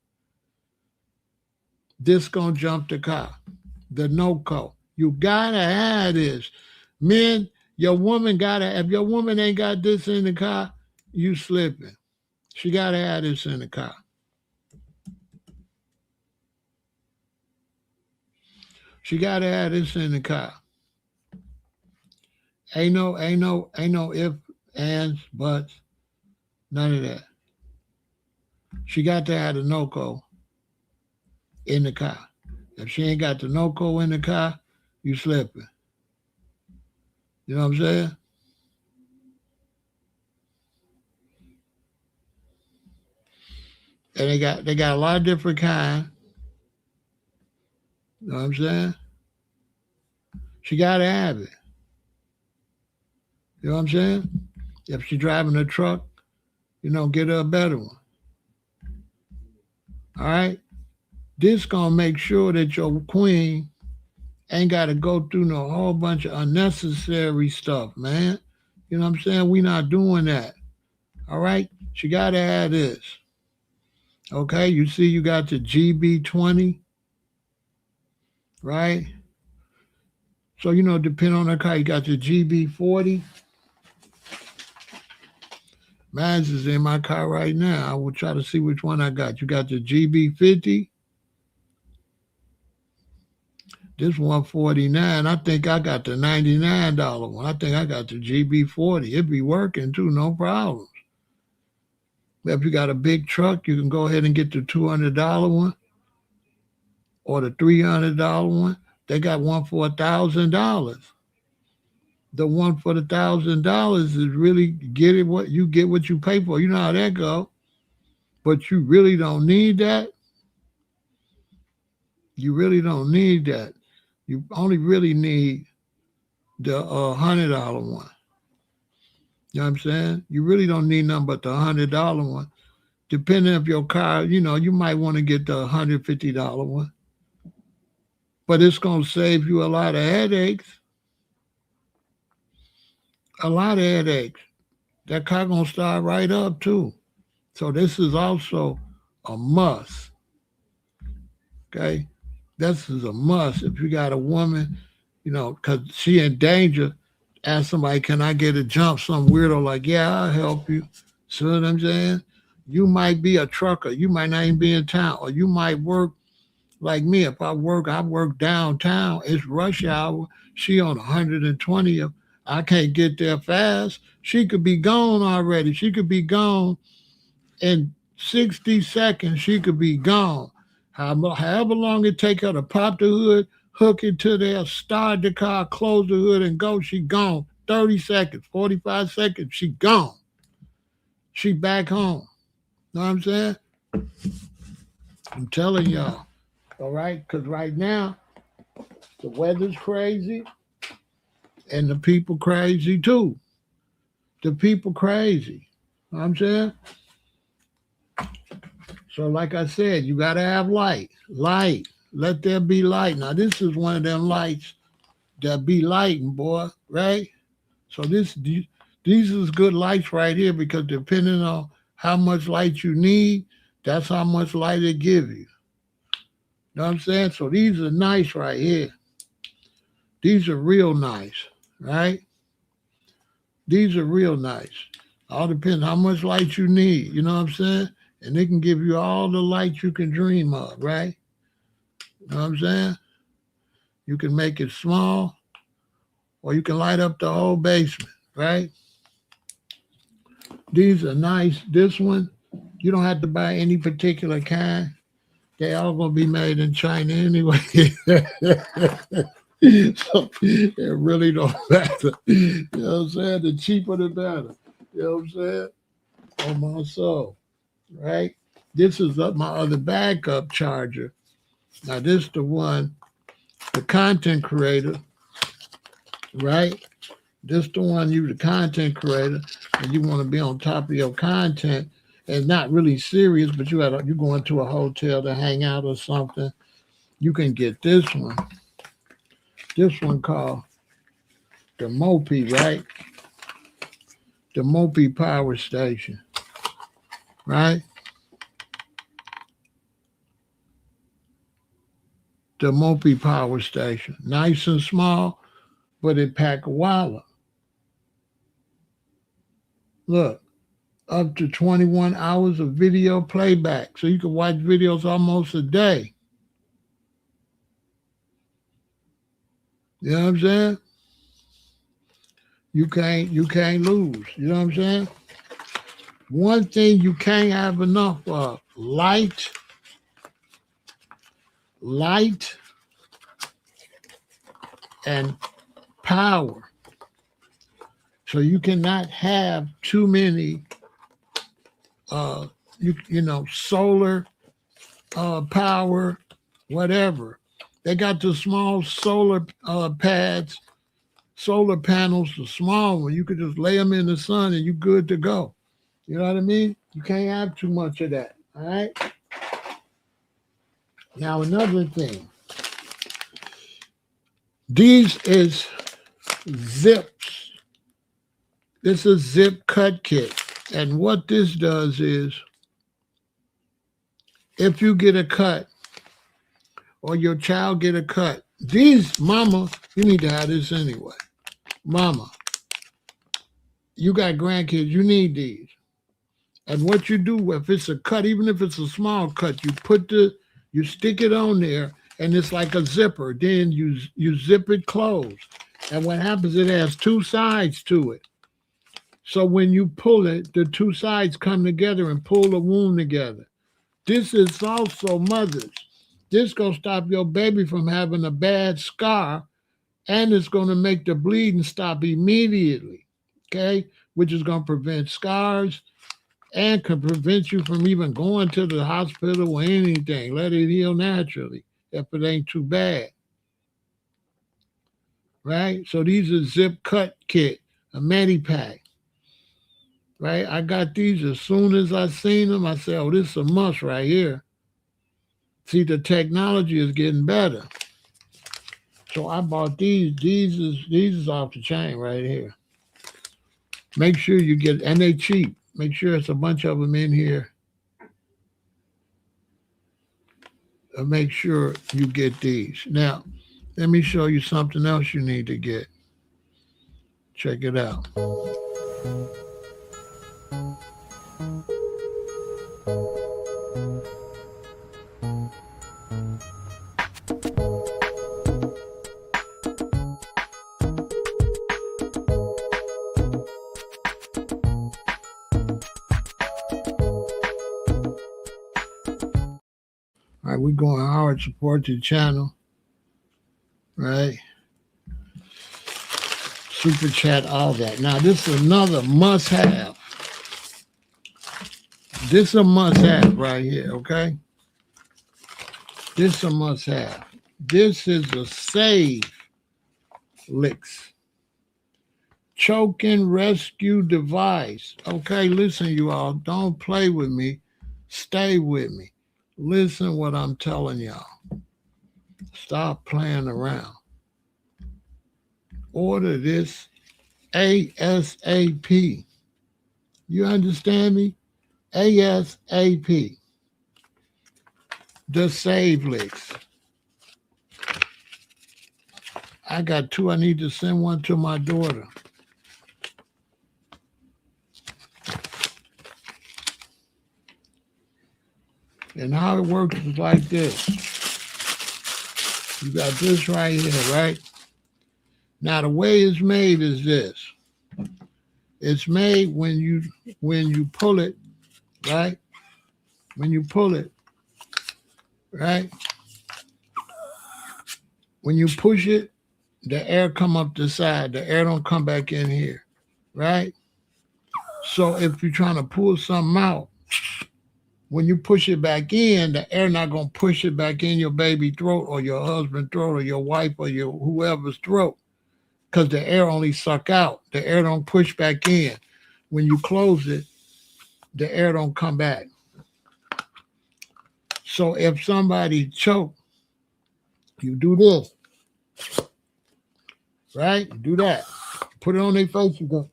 This gonna jump the car. The no-co. You gotta have this. Men, if your woman ain't got this in the car, you slipping. She gotta have this in the car. She gotta have this in the car. Ain't no if, ands, buts, none of that. She got to have the no-co in the car. If she ain't got the no-co in the car, you slipping. You know what I'm saying? And they got a lot of different kinds. You know what I'm saying? She gotta have it. You know what I'm saying? If she's driving a truck, get her a better one. All right? This gonna make sure that your queen ain't gotta go through no whole bunch of unnecessary stuff, man. You know what I'm saying? We not doing that. All right? She gotta have this. Okay, you see you got the GB20, right? So, depending on the car, you got the GB40. Mine's is in my car right now. I will try to see which one I got. You got the GB50. This 149. I think I got the $99 one. I think I got the GB40. It be working too, no problems. If you got a big truck, you can go ahead and get the $200 one or the $300 one. They got one for $1,000. The one for $1,000 is really what you pay for. You know how that go. But you really don't need that. You really don't need that. You only really need the $100 one. You know what I'm saying? You really don't need nothing but the $100 one. Depending if your car, you might want to get the $150 one. But it's gonna save you a lot of headaches. A lot of headaches. That car gonna start right up too. So this is also a must. Okay, this is a must. If you got a woman, because she in danger, ask somebody, can I get a jump? Some weirdo like, yeah, I'll help you. See what I'm saying? You might be a trucker. You might not even be in town, or you might work like me. If I work downtown. It's rush hour. She on 120th. I can't get there fast. She could be gone already. She could be gone in 60 seconds. She could be gone. However long it take her to pop the hood, hook it to there, start the car, close the hood, and go. She gone. 30 seconds, 45 seconds. She gone. She back home. Know what I'm saying? I'm telling y'all. All right? Because right now, the weather's crazy and the people crazy too. The people crazy. Know what I'm saying? So, like I said, you got to have light. Light. Let there be light. Now, this is one of them lights that be lighting, boy, right? So, these is good lights right here because depending on how much light you need, that's how much light it give you. Know what I'm saying? So, these are nice right here. These are real nice, right? These are real nice. All depends how much light you need. You know what I'm saying? And they can give you all the light you can dream of, right? You know what I'm saying? You can make it small or you can light up the whole basement, right? These are nice. This one, you don't have to buy any particular kind. They all gonna be made in China anyway. So it really don't matter. You know what I'm saying? The cheaper the better. You know what I'm saying? On my soul. Right? This is my other backup charger. Now this the one, the content creator, right? This the one you the content creator, and you want to be on top of your content and not really serious, but you going to a hotel to hang out or something. You can get this one. This one called the Mopi, right? The Mopi power station, right? The Mopi power station. Nice and small, but it pack a wallop. Look, up to 21 hours of video playback. So you can watch videos almost a day. You know what I'm saying? You can't lose. You know what I'm saying? One thing you can't have enough of, light, and power. So you cannot have too many solar power, whatever. They got the small solar pads, solar panels, the small one. You could just lay them in the sun and you're good to go. You know what I mean? You can't have too much of that. All right. Now another thing. These is zips. This is zip cut kit. And what this does is if you get a cut or your child get a cut, these, mama, you need to have this anyway. Mama, you got grandkids, you need these. And what you do, if it's a cut, even if it's a small cut, you stick it on there and it's like a zipper. Then you zip it closed. And what happens, it has two sides to it. So when you pull it, the two sides come together and pull the wound together. This is also mothers. This going to stop your baby from having a bad scar, and it's going to make the bleeding stop immediately, okay? Which is going to prevent scars and can prevent you from even going to the hospital or anything. Let it heal naturally if it ain't too bad, right? So these are zip cut kit, a Medipack. right? I got these as soon as I seen them. I said, oh, this is a must right here. See, the technology is getting better. So I bought these. These is off the chain right here. Make sure you get, and they cheap. Make sure it's a bunch of them in here. Make sure you get these. Now, let me show you something else you need to get. Check it out. All right, we're going hard. Support the channel, right? Super chat, all that. Now, this is another must-have. This is a must-have right here, okay? This is a must-have. This is a Save Licks choking rescue device. Okay, listen, you all. Don't play with me. Stay with me. Listen what I'm telling y'all. Stop playing around. Order this ASAP. You understand me? ASAP. The Save Licks. I got two. I need to send one to my daughter. And how it works is like this. You got this right here, right? Now the way it's made is this. It's made when you pull it, right? When you pull it, right? When you push it, the air come up the side. The air don't come back in here, right? So if you're trying to pull something out, when you push it back in, the air not going to push it back in your baby throat or your husband's throat or your wife or your whoever's throat, because the air only suck out. The air don't push back in. When you close it, the air don't come back. So if somebody choke, you do this, right? You do that. Put it on their face, you go.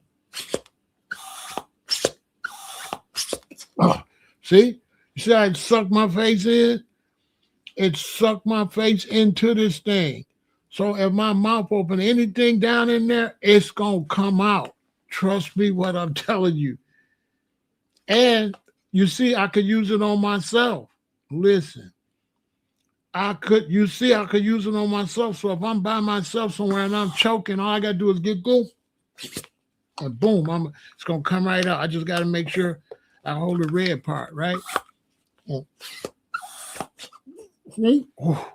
Oh, see? You see how it sucked my face in? It sucked my face into this thing. So if my mouth open, anything down in there, it's going to come out. Trust me what I'm telling you. And you see, I could use it on myself. Listen, I could use it on myself. So if I'm by myself somewhere and I'm choking, all I got to do is get this, and boom, it's going to come right out. I just got to make sure I hold the red part, right? See? Oh.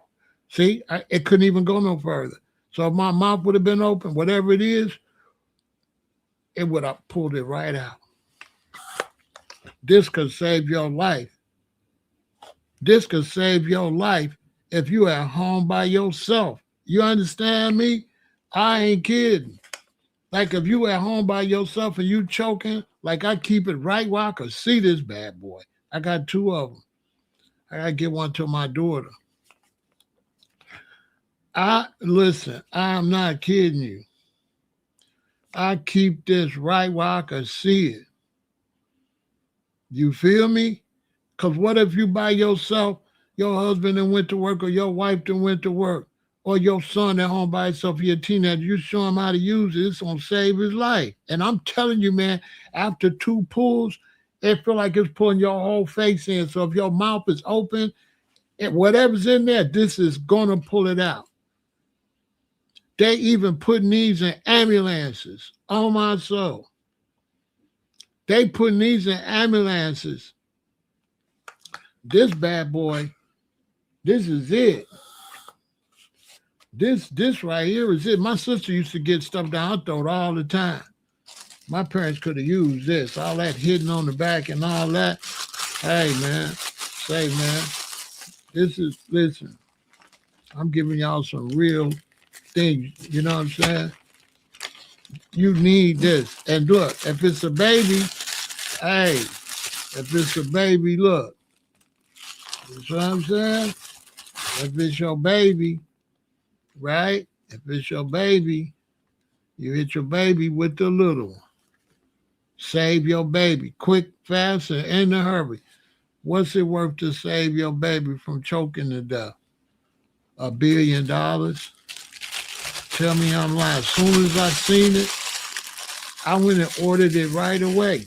See, it couldn't even go no further. So if my mouth would have been open, whatever it is, it would have pulled it right out. This could save your life. This could save your life if you at home by yourself. You understand me? I ain't kidding. Like if you at home by yourself and you choking, like I keep it right where I could see this bad boy. I got two of them. I got to get one to my daughter. Listen, I'm not kidding you. I keep this right where I can see it. You feel me? Because what if you by yourself, your husband then went to work, or your wife then went to work, or your son at home by himself, your teenager, you show him how to use it, it's going to save his life. And I'm telling you, man, after two pulls, it feel like it's pulling your whole face in. So if your mouth is open, whatever's in there, this is going to pull it out. They even putting these in ambulances. Oh, my soul. They putting these in ambulances. This bad boy, this is it. This right here is it. My sister used to get stuff down her throat all the time. My parents could have used this. All that hidden on the back and all that. Hey, man. Say, man. Listen. I'm giving y'all some real things. You know what I'm saying? You need this. And look, if it's a baby, Hey, if it's a baby, look. You know what I'm saying? If it's your baby, right? If it's your baby, you hit your baby with the little one. Save your baby. Quick, fast, and in a hurry. What's it worth to save your baby from choking to death? $1 billion? Tell me I'm lying. As soon as I seen it, I went and ordered it right away.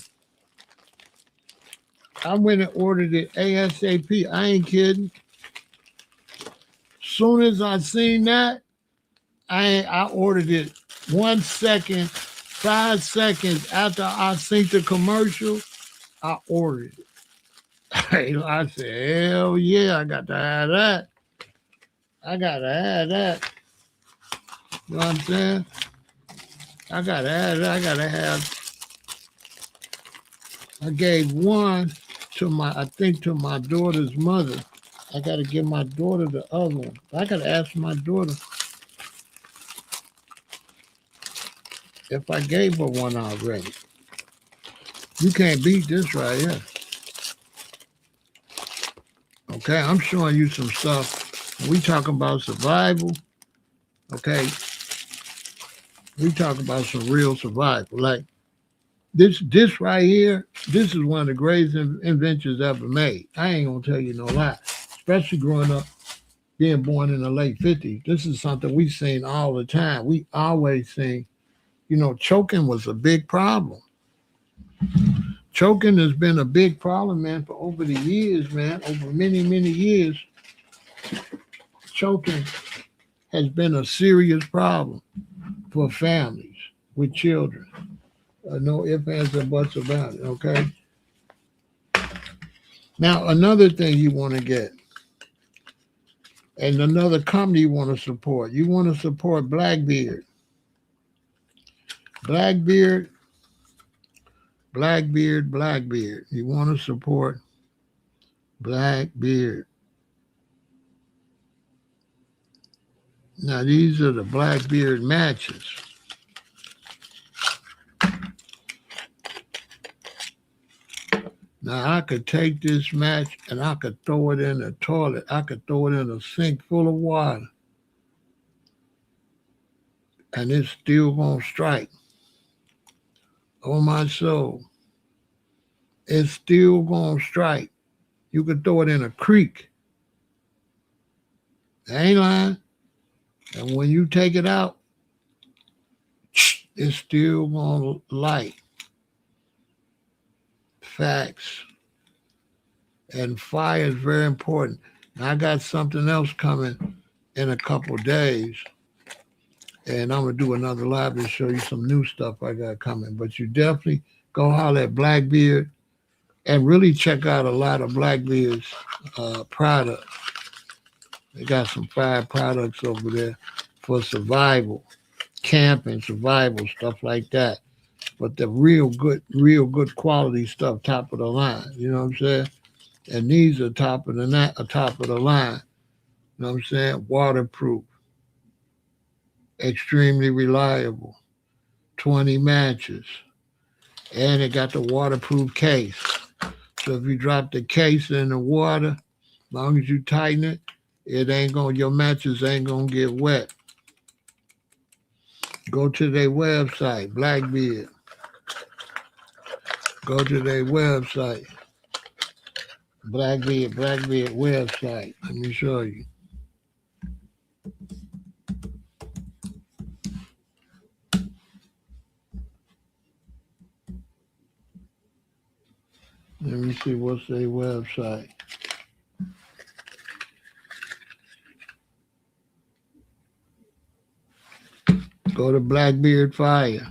I went and ordered it ASAP. I ain't kidding. Soon as I seen that, I ordered it 1 second, 5 seconds after I seen the commercial. I ordered it. I said, hell yeah, I got to have that. I got to have that. You know what I'm saying? I got to have that. I got to have. I gave one to I think to my daughter's mother. I got to give my daughter the other one. I got to ask my daughter if I gave her one already. You can't beat this right here. Okay, I'm showing you some stuff. We talking about survival. Okay, we talk about some real survival. Like this right here, this is one of the greatest inventions ever made. I ain't gonna tell you no lie. Especially growing up, being born in the late 50s. This is something we've seen all the time. We always seen, choking was a big problem. Choking has been a big problem, man, for over the years, man. Over many, many years, choking has been a serious problem for families with children. No ifs, ands, or buts about it, okay? Now, another thing you want to get, and another company you want to support Blackbeard. Blackbeard. You want to support Blackbeard. Now, these are the Blackbeard matches. Now, I could take this match and I could throw it in the toilet. I could throw it in a sink full of water. And it's still going to strike. Oh, my soul. It's still going to strike. You could throw it in a creek. I ain't lying. And when you take it out, it's still going to light. Facts. And fire is very important. Now, I got something else coming in a couple days. And I'm going to do another live and show you some new stuff I got coming. But you definitely go holler at Blackbeard and really check out a lot of Blackbeard's products. They got some fire products over there for survival, camping, survival, stuff like that. But the real good quality stuff, top of the line. You know what I'm saying? And these are top of the line. You know what I'm saying? Waterproof, extremely reliable, 20 matches, and it got the waterproof case. So if you drop the case in the water, as long as you tighten it, your matches ain't gonna get wet. Go to their website, Blackbeard. Go to their website, Blackbeard website. Let me show you. Let me see what's their website. Go to Blackbeard Fire.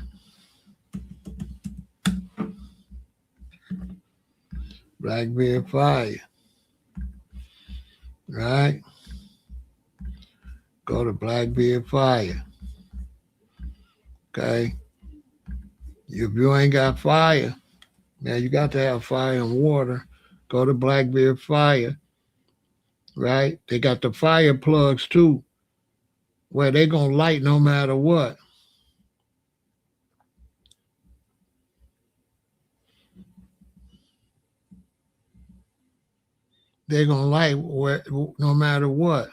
Blackbeard Fire. Right? Go to Blackbeard Fire. Okay? If you ain't got fire, man, you got to have fire and water. Go to Blackbeard Fire. Right? They got the fire plugs too, where they gonna light no matter what. they're gonna like no matter what.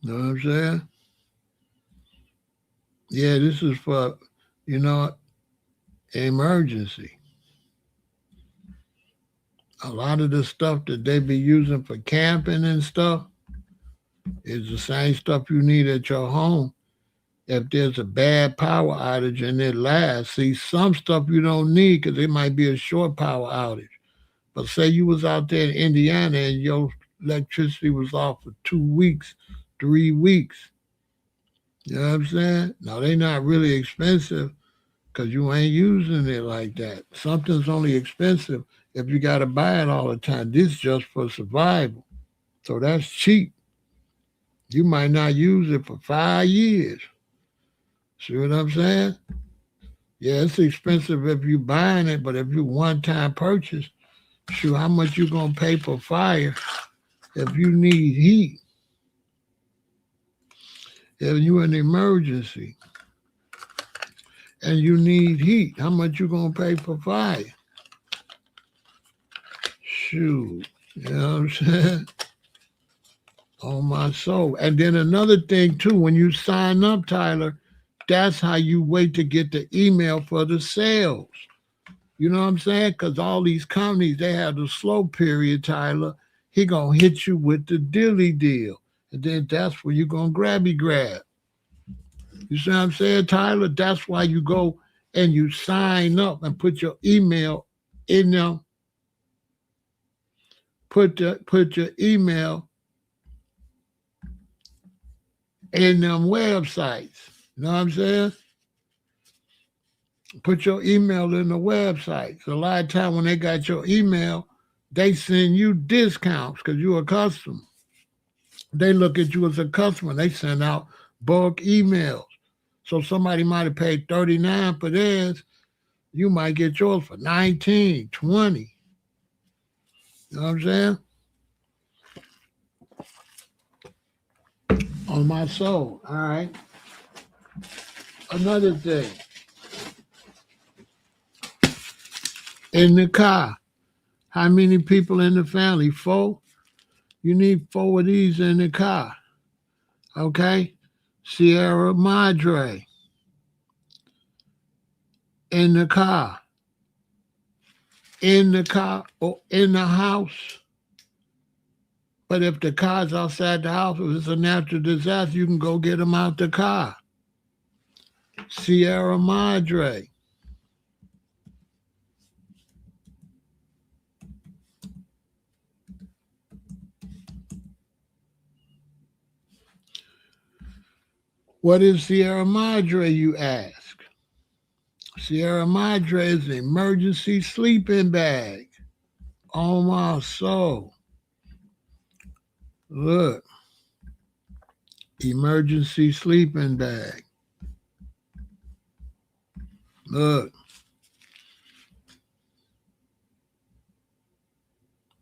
You know what I'm saying? Yeah, this is for, you know, emergency. A lot of the stuff that they be using for camping and stuff is the same stuff you need at your home. If there's a bad power outage and it lasts, see, some stuff you don't need because it might be a short power outage. But say you was out there in Indiana and your electricity was off for 2 weeks, 3 weeks. You know what I'm saying? Now they not really expensive because you ain't using it like that. Something's only expensive if you got to buy it all the time. This just for survival. So that's cheap. You might not use it for 5 years. See what I'm saying? Yeah, it's expensive if you buying it, but if you one time purchase, shoot, how much you gonna pay for fire if you need heat? If you in an emergency and you need heat, how much you gonna pay for fire? Shoot, you know what I'm saying? On my soul. And then another thing too, when you sign up, Tyler, that's how you wait to get the email for the sales. You know what I'm saying? Because all these companies, they have the slow period, Tyler. He gonna hit you with the dilly deal. And then that's where you're gonna grab. You see what I'm saying, Tyler? That's why you go and you sign up and put your email in them. Put your email in them websites. You know what I'm saying? Put your email in the websites. A lot of time when they got your email, they send you discounts because you're a customer. They look at you as a customer. They send out bulk emails. So somebody might have paid 39 for theirs. You might get yours for 19, 20. You know what I'm saying? On my soul. All right. Another thing. In the car. How many people in the family? 4? You need 4 of these in the car. Okay? Sierra Madre. In the car. In the car or in the house. But if the car's outside the house, if it's a natural disaster, you can go get them out the car. Sierra Madre. What is Sierra Madre, you ask? Sierra Madre is an emergency sleeping bag. Oh my soul. Look. Emergency sleeping bag. Look.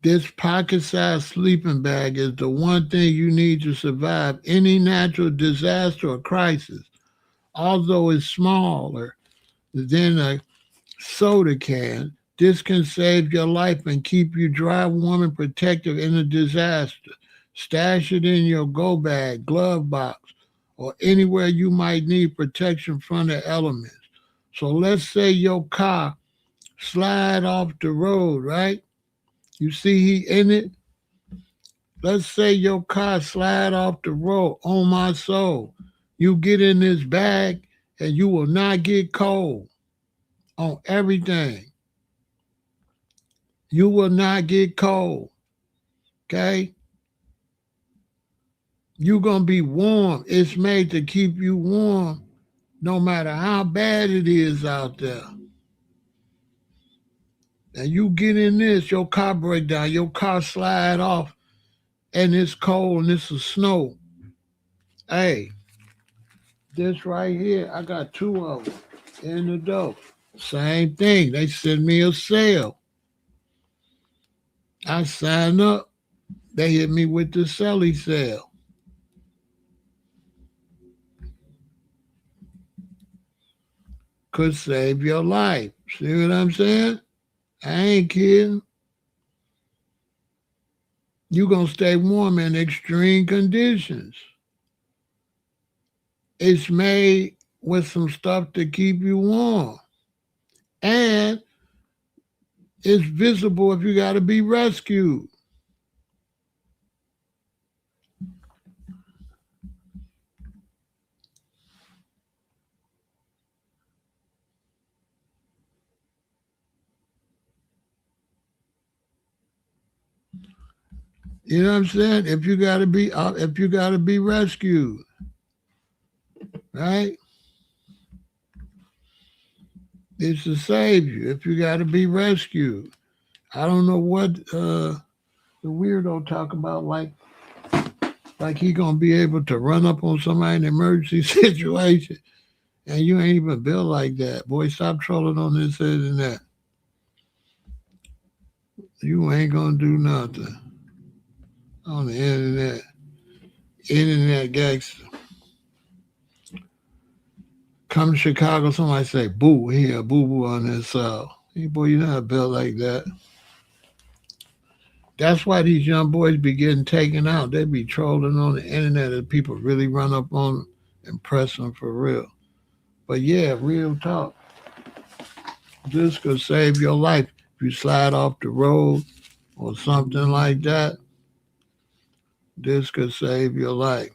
This pocket-sized sleeping bag is the one thing you need to survive any natural disaster or crisis. Although it's smaller than a soda can, this can save your life and keep you dry, warm, and protected in a disaster. Stash it in your go bag, glove box, or anywhere you might need protection from the elements. So let's say your car slide off the road, right? You see he in it? Let's say your car slide off the road. On my soul. You get in this bag and you will not get cold on everything. You will not get cold. Okay? You're going to be warm. It's made to keep you warm no matter how bad it is out there. And you get in this, your car break down, your car slide off, and it's cold and it's a snow. Hey, this right here, I got 2 of them in the door. Same thing. They send me a sale. I sign up. They hit me with the Selly sale. Could save your life. See what I'm saying? I ain't kidding. You gonna stay warm in extreme conditions. It's made with some stuff to keep you warm. And it's visible if you gotta be rescued. You know what I'm saying? If you gotta be rescued, right? It's to save you. If you gotta be rescued. I don't know what the weirdo talk about like he gonna be able to run up on somebody in an emergency situation, and you ain't even built like that. Boy, stop trolling on this internet. You ain't gonna do nothing on the internet. Internet gangster. Come to Chicago, somebody say boo here, boo boo on this cell. Hey, boy, you're not built like that. That's why these young boys be getting taken out. They be trolling on the internet and people really run up on them and press them for real. But yeah, real talk. This could save your life. If you slide off the road or something like that, this could save your life.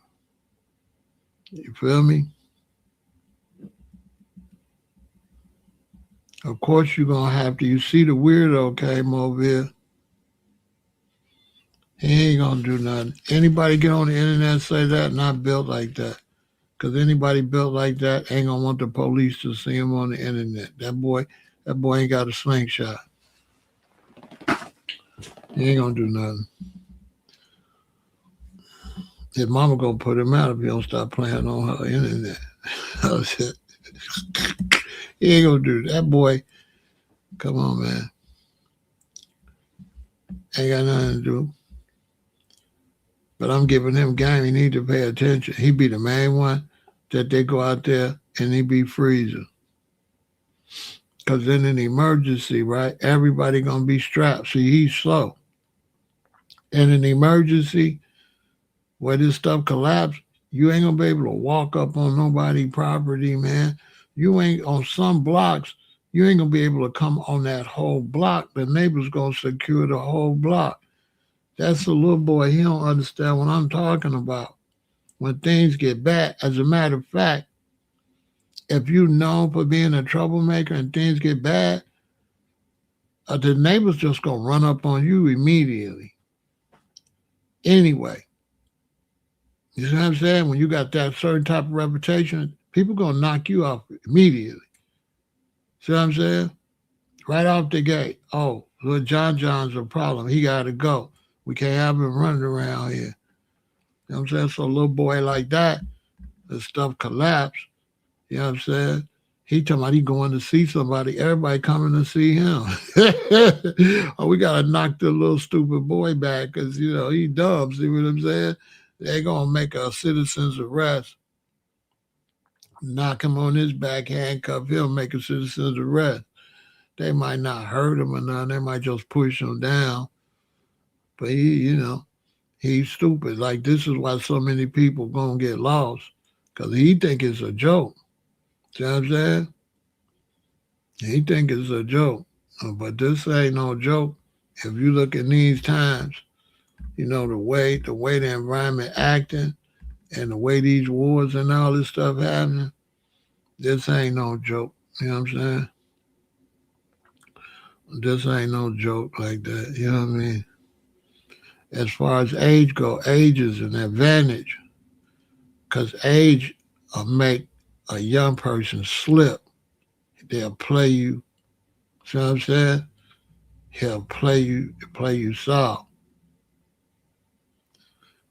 You feel me? Of course, you're going to have to. You see the weirdo came over here. He ain't going to do nothing. Anybody get on the internet and say that? Not built like that. Because anybody built like that ain't going to want the police to see him on the internet. That boy ain't got a slingshot. He ain't going to do nothing. His mama going to put him out if he don't stop playing on her internet. He ain't going to do that. Boy, come on, man. Ain't got nothing to do. But I'm giving him game. He need to pay attention. He be the main one that they go out there and he be freezing. Because in an emergency, right, everybody going to be strapped. See, he's slow. In an emergency, where this stuff collapse, you ain't going to be able to walk up on nobody property, man. You ain't on some blocks. You ain't going to be able to come on that whole block. The neighbor's going to secure the whole block. That's a little boy. He don't understand what I'm talking about. When things get bad, as a matter of fact, if you're known for being a troublemaker and things get bad, the neighbor's just going to run up on you immediately. Anyway, you see what I'm saying? When you got that certain type of reputation, people going to knock you off immediately. See what I'm saying? Right off the gate. Oh, little John's a problem. He got to go. We can't have him running around here. You know what I'm saying? So a little boy like that, the stuff collapse. You know what I'm saying? He talking about he going to see somebody. Everybody coming to see him. Oh, we got to knock the little stupid boy back because, you know, he dumb. See what I'm saying? They're going to make a citizen's arrest. Knock him on his back, handcuff him, make a citizen's arrest. They might not hurt him or nothing. They might just push him down. But he, you know, he's stupid. Like, this is why so many people going to get lost. Because he think it's a joke. See what I'm saying? He think it's a joke. But this ain't no joke. If you look at these times, you know, the way the environment acting and the way these wars and all this stuff happening, this ain't no joke. You know what I'm saying? This ain't no joke like that. You know what I mean? As far as age go, age is an advantage. Because age will make a young person slip. They'll play you. See what I'm saying? He'll play you soft.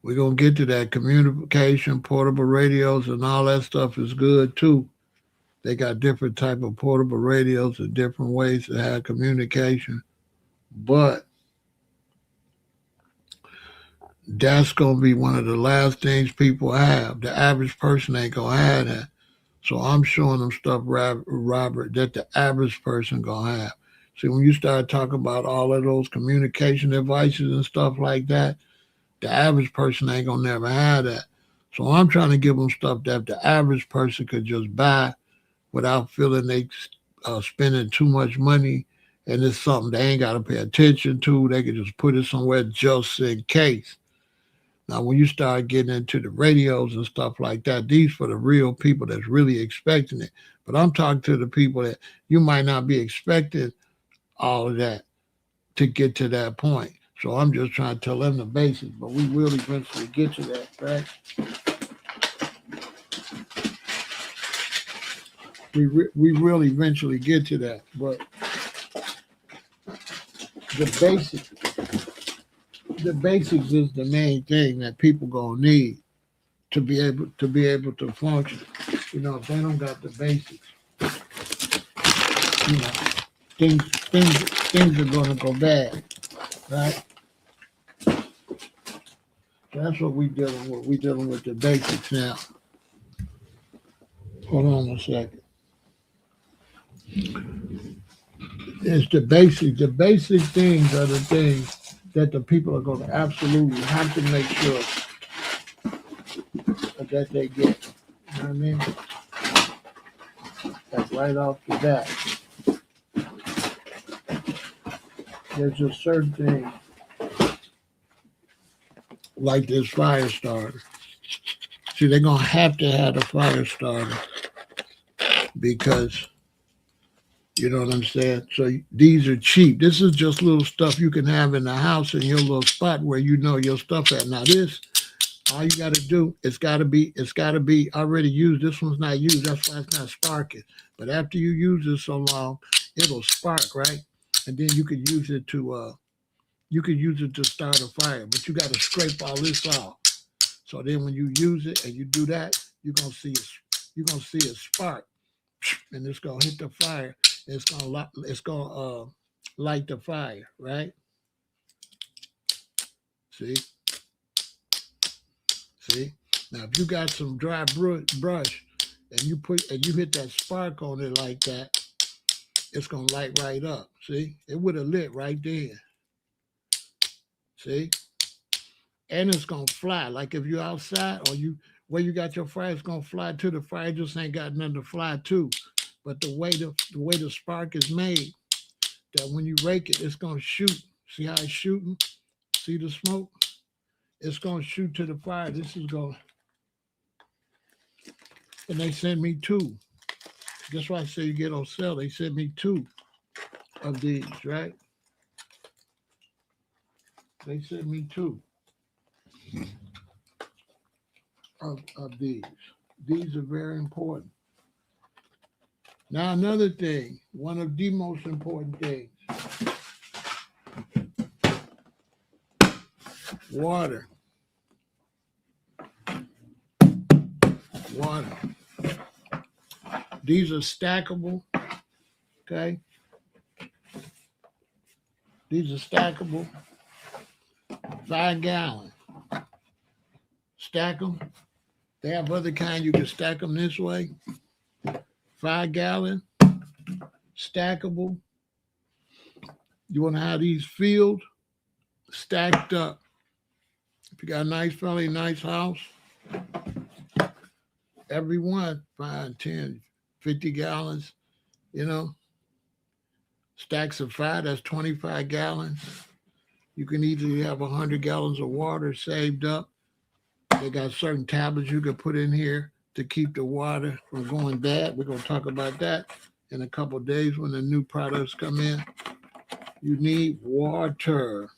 We're going to get to that. Communication, portable radios, and all that stuff is good too. They got different type of portable radios and different ways to have communication. But that's going to be one of the last things people have. The average person ain't going to have that. So I'm showing them stuff, Robert, that the average person going to have. See, when you start talking about all of those communication devices and stuff like that, the average person ain't gonna never have that. So I'm trying to give them stuff that the average person could just buy without feeling they spending too much money, and it's something they ain't got to pay attention to. They can just put it somewhere just in case. Now, when you start getting into the radios and stuff like that, these for the real people that's really expecting it. But I'm talking to the people that you might not be expecting all of that to get to that point. So I'm just trying to tell them the basics, but we will eventually get to that, right? We will eventually get to that, but the basics, the basics is the main thing that people gonna need to be able to function. If they don't got the basics, you know, things are gonna go bad, right? That's what we dealing with. We dealing with the basics now. Hold on a second. It's the basics. The basic things are the things that the people are going to absolutely have to make sure that they get. You know what I mean? Like right off the bat, there's just certain things like this fire starter. See, they're going to have a fire starter because you know what I'm saying? So these are cheap. This is just little stuff you can have in the house in your little spot where you know your stuff at. Now this, all you got to do, it's got to be already used. This one's not used. That's why it's not sparking. But after you use it so long, it'll spark, right? And then you could use it to start a fire. But you got to scrape all this off. So then when you use it and you do that, you're gonna see a spark, and it's gonna hit the fire. It's gonna light the fire, right? See, see. Now if you got some dry brush and you hit that spark on it like that, it's gonna light right up. See, it would have lit right there. See, and it's gonna fly. Like if you're outside or you where you got your fire, it's gonna fly to the fire. Just ain't got nothing to fly to. But the way the spark is made, that when you rake it, it's gonna shoot. See how it's shooting? See the smoke? It's gonna shoot to the fire. This is going, and they sent me two. That's why I say you get on sale. They sent me two of these, right? They sent me two of these. These are very important. Now another thing, one of the most important things, water. Water. These are stackable, okay? These are stackable, 5 gallon. Stack them. They have other kind you can stack them this way. 5 gallon, stackable. You want to have these filled, stacked up. If you got a nice family, nice house, every one, 5, 10, 50 gallons, you know, stacks of 5, that's 25 gallons. You can easily have 100 gallons of water saved up. They got certain tablets you can put in here to keep the water from going bad. We're going to talk about that in a couple of days when the new products come in. You need water.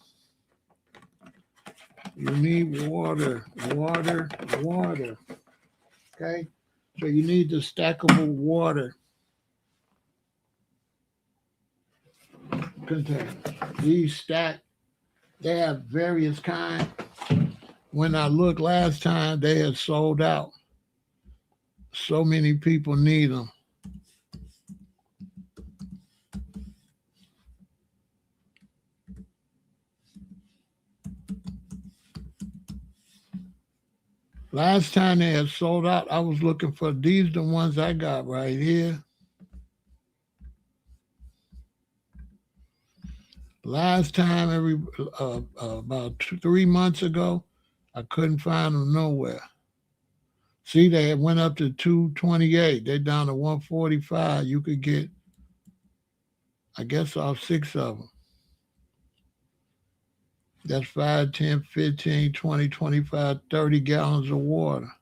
You need water, water. Okay? So you need the stackable water containers. These stack, they have various kinds. When I looked last time, they had sold out. So many people need them. Last time they had sold out, I was looking for these, the ones I got right here. Last time, about 3 months ago, I couldn't find them nowhere. See, they went up to 228. They're down to 145. You could get, I guess, off 6 of them. That's 5, 10, 15, 20, 25, 30 gallons of water.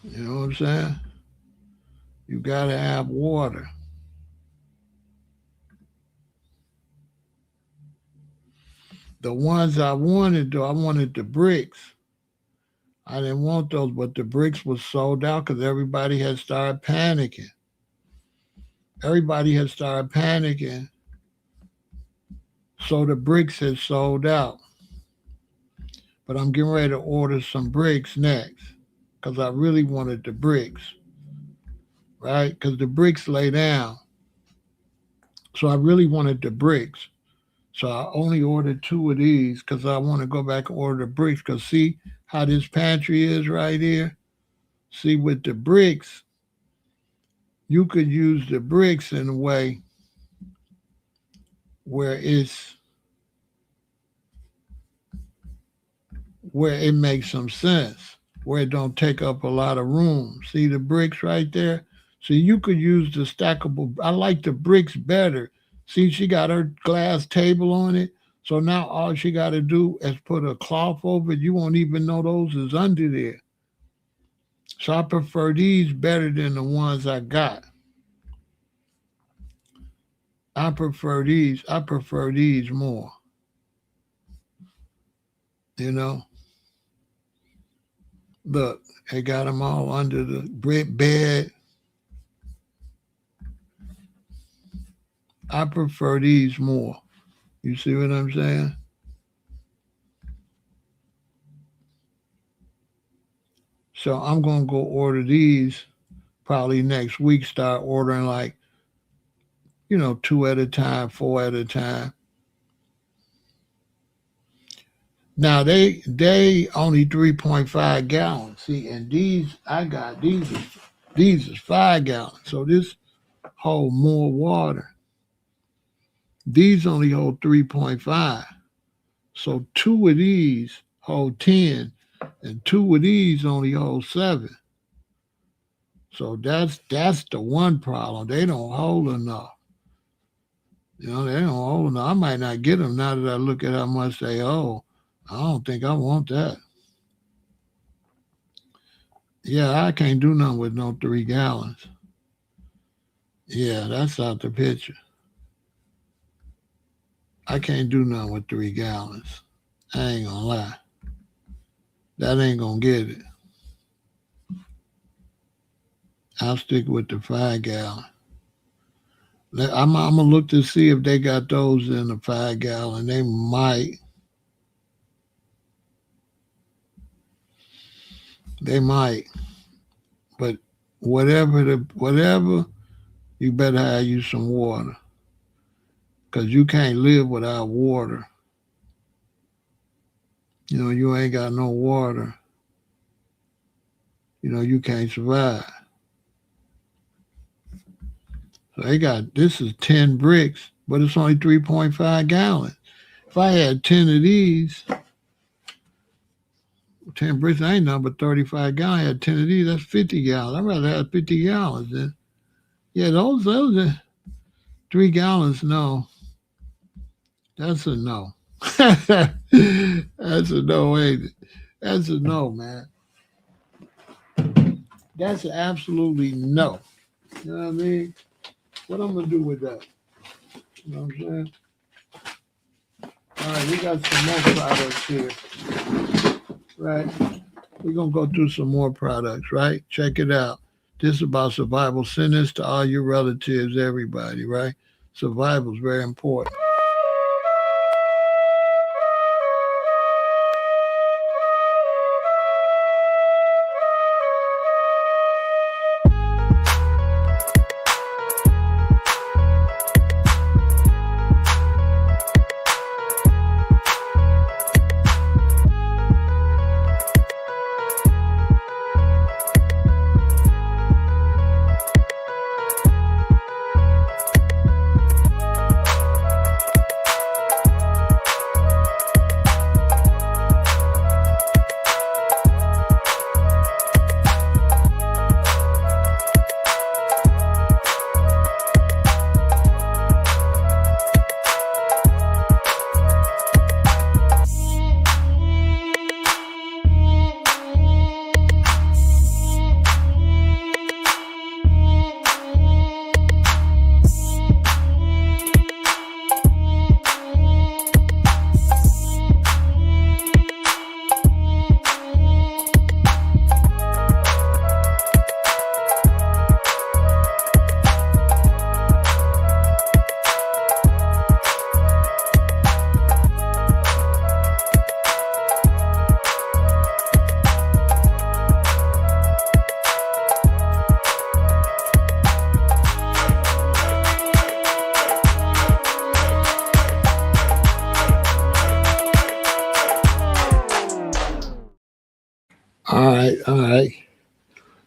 You know what I'm saying? You got to have water. The ones I wanted, though, I wanted the bricks. I didn't want those, but the bricks was sold out because everybody had started panicking. Everybody had started panicking. So the bricks had sold out. But I'm getting ready to order some bricks next because I really wanted the bricks, right? Because the bricks lay down. So I really wanted the bricks. So I only ordered 2 of these because I want to go back and order the bricks. Because see how this pantry is right here? See, with the bricks, you could use the bricks in a way where it makes some sense, where it don't take up a lot of room. See the bricks right there? So you could use the stackable. I like the bricks better. See, she got her glass table on it. So now all she got to do is put a cloth over it. You won't even know those is under there. So I prefer these better than the ones I got. I prefer these. I prefer these more. You know? Look, they got them all under the brick bed. I prefer these more. You see what I'm saying? So I'm going to go order these probably next week, start ordering like, 2 at a time, 4 at a time. Now they only 3.5 gallons. See, and these I got these is 5 gallons. So this hold more water. These only hold 3.5. So 2 of these hold 10, and 2 of these only hold 7. So that's the one problem. They don't hold enough. They don't hold enough. I might not get them now that I look at how much they hold. I don't think I want that. Yeah, I can't do nothing with no 3 gallons. Yeah, that's out the picture. I can't do nothing with 3 gallons. I ain't gonna lie. That ain't gonna get it. I'll stick with the 5 gallon. I'm gonna look to see if they got those in the 5 gallon. They might. They might. But whatever, you better have you some water. Because you can't live without water. You ain't got no water. You can't survive. So this is 10 bricks, but it's only 3.5 gallons. If I had 10 of these, 10 bricks, I ain't nothing but 35 gallons. I had 10 of these, that's 50 gallons. I'd rather have 50 gallons then. Yeah, those are 3 gallons, no. That's a no. That's a no, ain't it? That's a no, man. That's absolutely no. You know what I mean? What I'm going to do with that? You know what I'm saying? All right, we got some more products here. Right? We're going to go through some more products, right? Check it out. This is about survival. Send this to all your relatives, everybody, right? Survival is very important. All right, all right.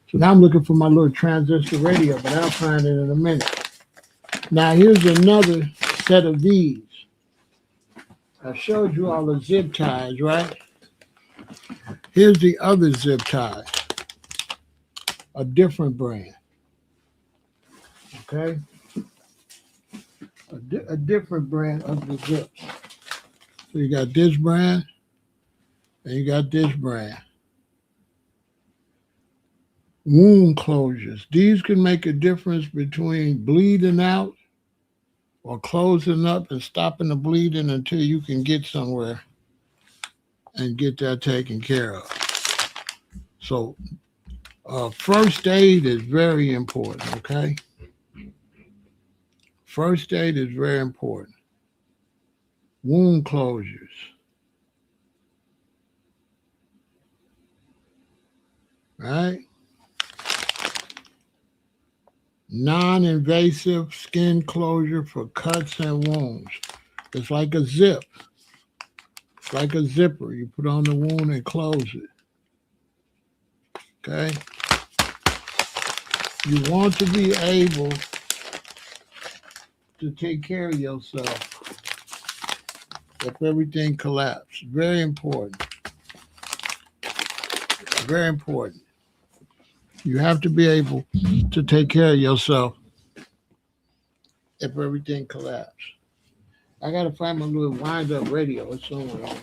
So now I'm looking for my little transistor radio, but I'll find it in a minute. Now here's another set of these. I showed you all the zip ties, right? Here's the other zip ties, a different brand, okay? A different brand of the zips. So you got this brand, and you got this brand. Wound closures. These can make a difference between bleeding out or closing up and stopping the bleeding until you can get somewhere and get that taken care of. So first aid is very important, okay? First aid is very important. Wound closures. Right? Non-invasive skin closure for cuts and wounds. It's like a zip. It's like a zipper. You put on the wound and close it. Okay? You want to be able to take care of yourself if everything collapses. Very important. Very important. You have to be able to take care of yourself if everything collapses. I got to find my little wind-up radio. It's somewhere.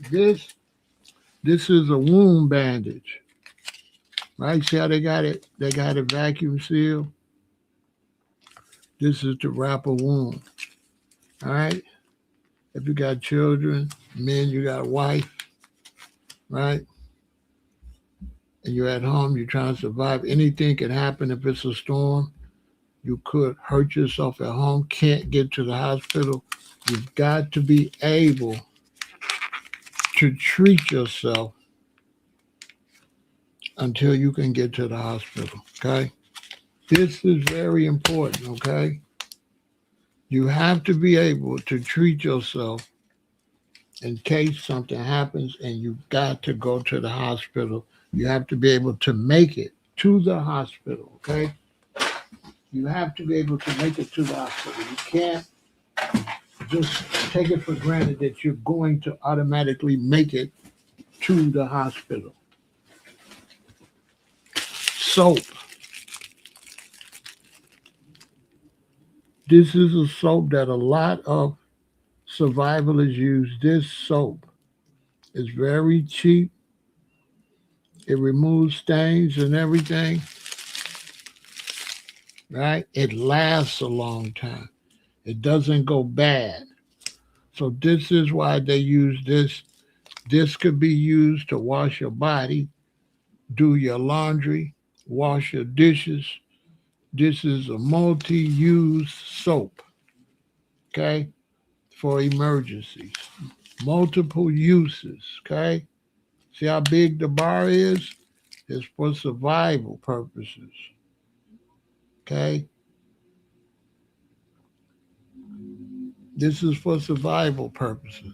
This is a wound bandage. Right? See how they got it? They got it vacuum sealed. This is to wrap a wound. All right? If you got children, men, you got a wife, right? And you're at home, you're trying to survive. Anything can happen if it's a storm. You could hurt yourself at home, can't get to the hospital. You've got to be able to treat yourself until you can get to the hospital, okay? This is very important, okay? You have to be able to treat yourself in case something happens and you've got to go to the hospital. You have to be able to make it to the hospital, okay? You have to be able to make it to the hospital. You can't just take it for granted that you're going to automatically make it to the hospital. Soap. This is a soap that a lot of survivalists use. This soap is very cheap. It removes stains and everything. Right? It lasts a long time. It doesn't go bad. So this is why they use this. This could be used to wash your body, do your laundry, wash your dishes. This is a multi-use soap, okay, for emergencies. Multiple uses, okay? See how big the bar is? It's for survival purposes, okay? This is for survival purposes.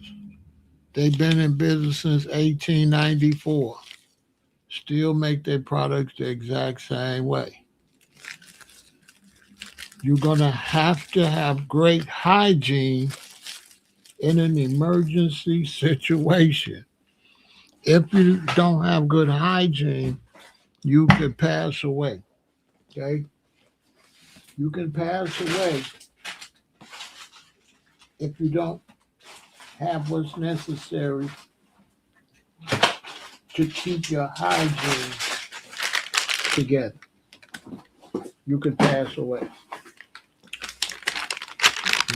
They've been in business since 1894. Still make their products the exact same way. You're going to have great hygiene in an emergency situation. If you don't have good hygiene, you could pass away. Okay? You can pass away if you don't have what's necessary to keep your hygiene together. You could pass away.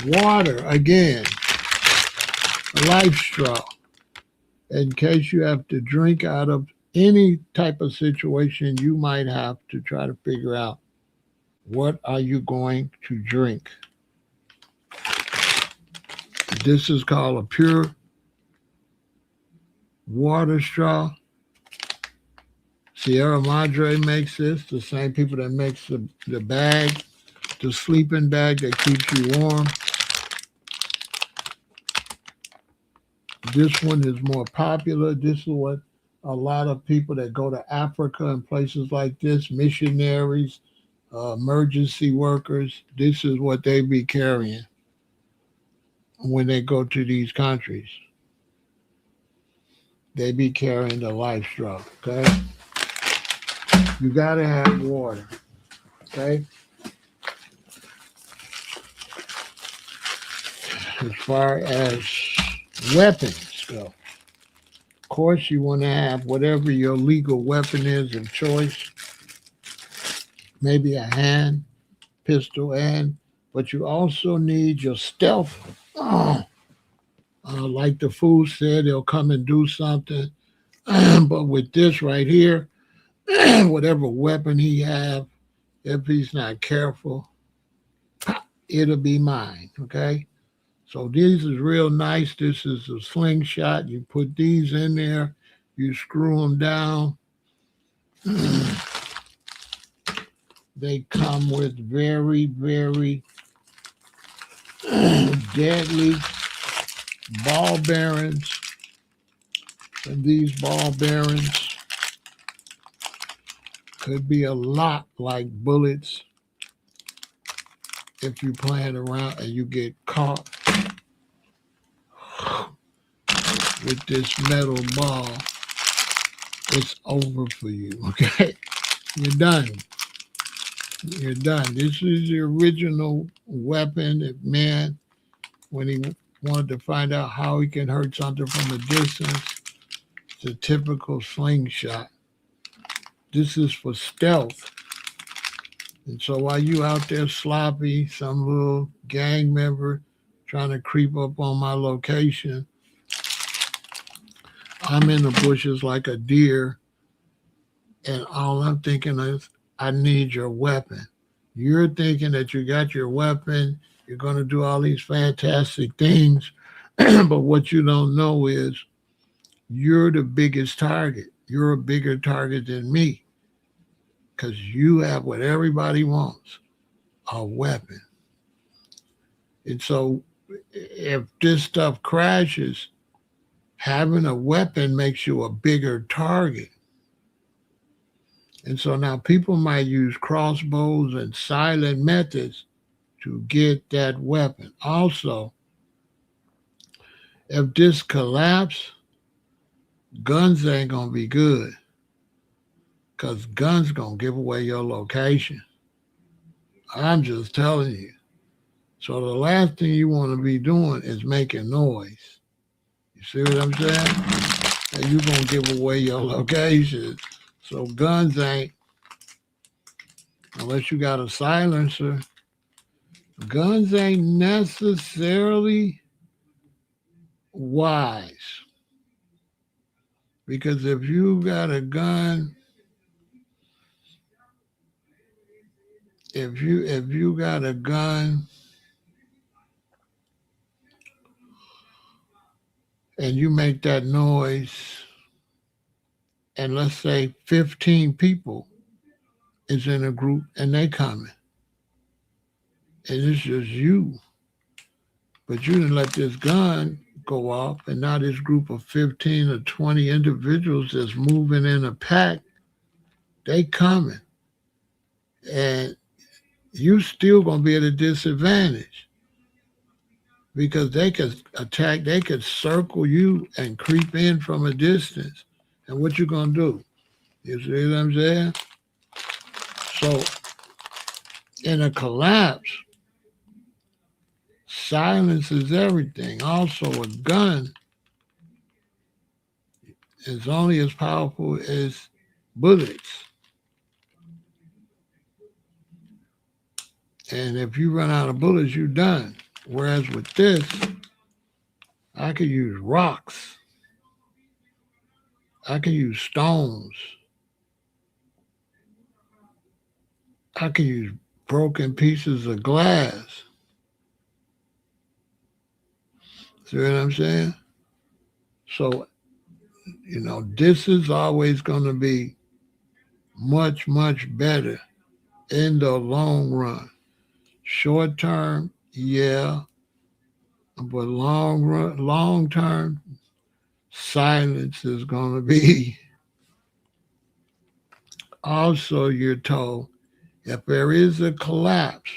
Water, again, a life straw. In case you have to drink out of any type of situation, you might have to try to figure out what are you going to drink. This is called a pure water straw. Sierra Madre makes this, the same people that makes the bag, the sleeping bag that keeps you warm. This one is more popular. This is what a lot of people that go to Africa and places like this, missionaries, emergency workers, this is what they be carrying when they go to these countries. They be carrying the life straw. Okay, you gotta have water. Okay, as far as weapons go, of course you want to have whatever your legal weapon is of choice. Maybe a hand pistol, and but you also need your stealth. Like the fool said, they'll come and do something. But with this right here, whatever weapon he have, if he's not careful, it'll be mine. Okay. So this is real nice. This is a slingshot. You put these in there, you screw them down. They come with very, very deadly ball bearings. And these ball bearings could be a lot like bullets if you're playing around and you get caught with this metal ball. It's over for you, okay? You're done. You're done. This is the original weapon that man, when he wanted to find out how he can hurt something from a distance, it's a typical slingshot. This is for stealth. And so while you out there sloppy, some little gang member trying to creep up on my location, I'm in the bushes like a deer, and all I'm thinking is, I need your weapon. You're thinking that you got your weapon, you're going to do all these fantastic things, but what you don't know is you're the biggest target. You're a bigger target than me because you have what everybody wants, a weapon. And so if this stuff crashes, having a weapon makes you a bigger target. And so now people might use crossbows and silent methods to get that weapon. Also, if this collapse, guns ain't gonna be good because guns gonna give away your location. I'm just telling you. So the last thing you want to be doing is making noise. You see what I'm saying? And you're gonna give away your location. So guns ain't, unless you got a silencer, guns ain't necessarily wise. Because if you got a gun, if you got a gun and you make that noise, and let's say 15 people is in a group and they coming, and it's just you, but you didn't let this gun go off, and now this group of 15 or 20 individuals that's moving in a pack, they coming, and you still gonna be at a disadvantage because they could attack, they could circle you and creep in from a distance. And what you gonna do? You see what I'm saying? So in a collapse, silence is everything. Also, a gun is only as powerful as bullets. And if you run out of bullets, you're done. Whereas with this, I could use rocks. I could use stones. I could use broken pieces of glass. See what I'm saying? So, this is always going to be much, much better in the long run. Short term, yeah, but long run, long term, Silence is going to be. Also, you're told if there is a collapse,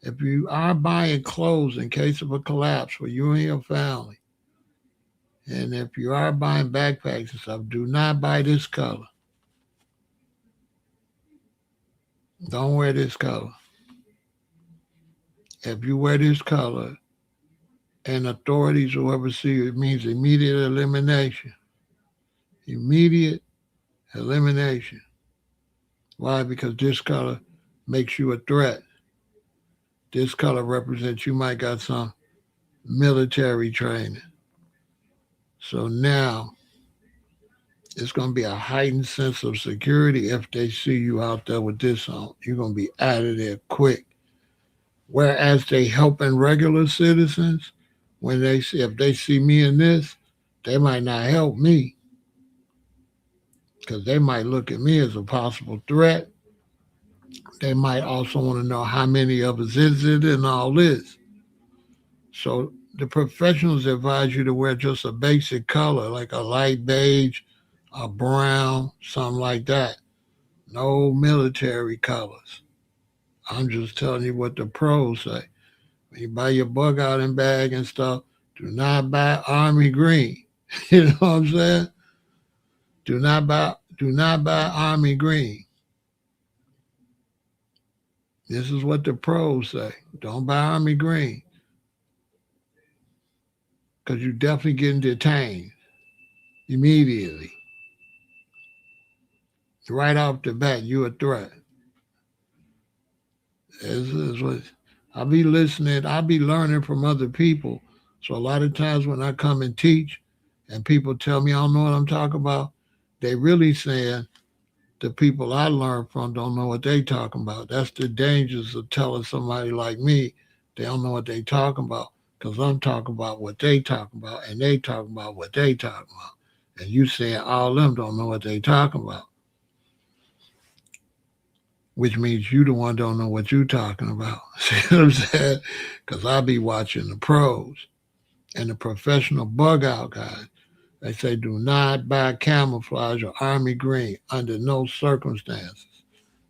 if you are buying clothes in case of a collapse for you and your family, and if you are buying backpacks and stuff, do not buy this color. Don't wear this color. If you wear this color and authorities, whoever see you, it means immediate elimination. Immediate elimination. Why? Because this color makes you a threat. This color represents you might got some military training. So now it's going to be a heightened sense of security if they see you out there with this on. You're going to be out of there quick. Whereas they helping regular citizens, when they see if they see me in this, they might not help me because they might look at me as a possible threat. They might also want to know how many of us is it and all this. So the professionals advise you to wear just a basic color, like a light beige, a brown, something like that. No military colors. I'm just telling you what the pros say. When you buy your bug outing bag and stuff, do not buy army green. You know what I'm saying? Do not buy army green. This is what the pros say. Don't buy army green. Because you're definitely getting detained immediately. Right off the bat, you're a threat. This is what I'll be listening, I'll be learning from other people. So a lot of times when I come and teach and people tell me I don't know what I'm talking about, they really saying the people I learn from don't know what they talking about. That's the dangers of telling somebody like me they don't know what they talking about because I'm talking about what they talking about and they talking about what they talking about. And you saying all of them don't know what they talking about, which means you the one don't know what you talking about. See what I'm saying? Because I be watching the pros and the professional bug out guys. They say do not buy camouflage or army green under no circumstances.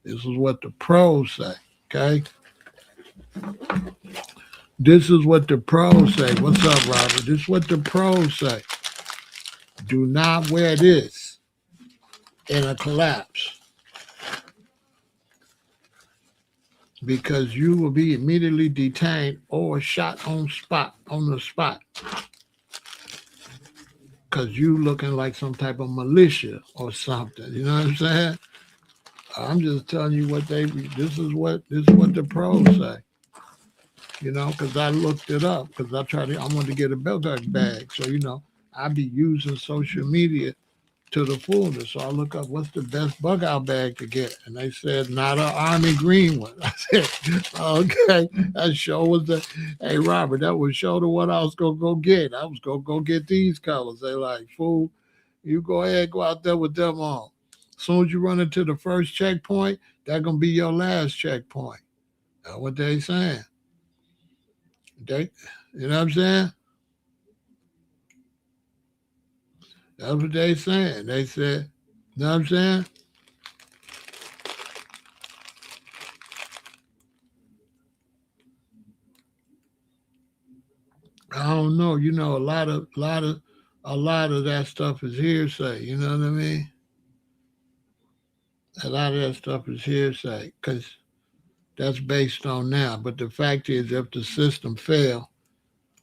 This is what the pros say. Okay? This is what the pros say. What's up, Robert? This is what the pros say. Do not wear this in a collapse because you will be immediately detained or shot on the spot. Because you looking like some type of militia or something. You know what I'm saying? I'm just telling you what this is what the pros say. You know, because I looked it up because I wanted to get a belt bag. So, I be using social media to the fullness. So I look up what's the best bug out bag to get. And they said, not an army green one. I said, okay, that show was hey, Robert, that was show to what I was going to go get. I was going to go get these colors. They like, fool, you go ahead, go out there with them on. As soon as you run into the first checkpoint, that's going to be your last checkpoint. That's what they saying. You know what I'm saying? That's what they saying. They said, you know what I'm saying? I don't know. A lot of that stuff is hearsay. You know what I mean? A lot of that stuff is hearsay because that's based on now. But the fact is, if the system fail,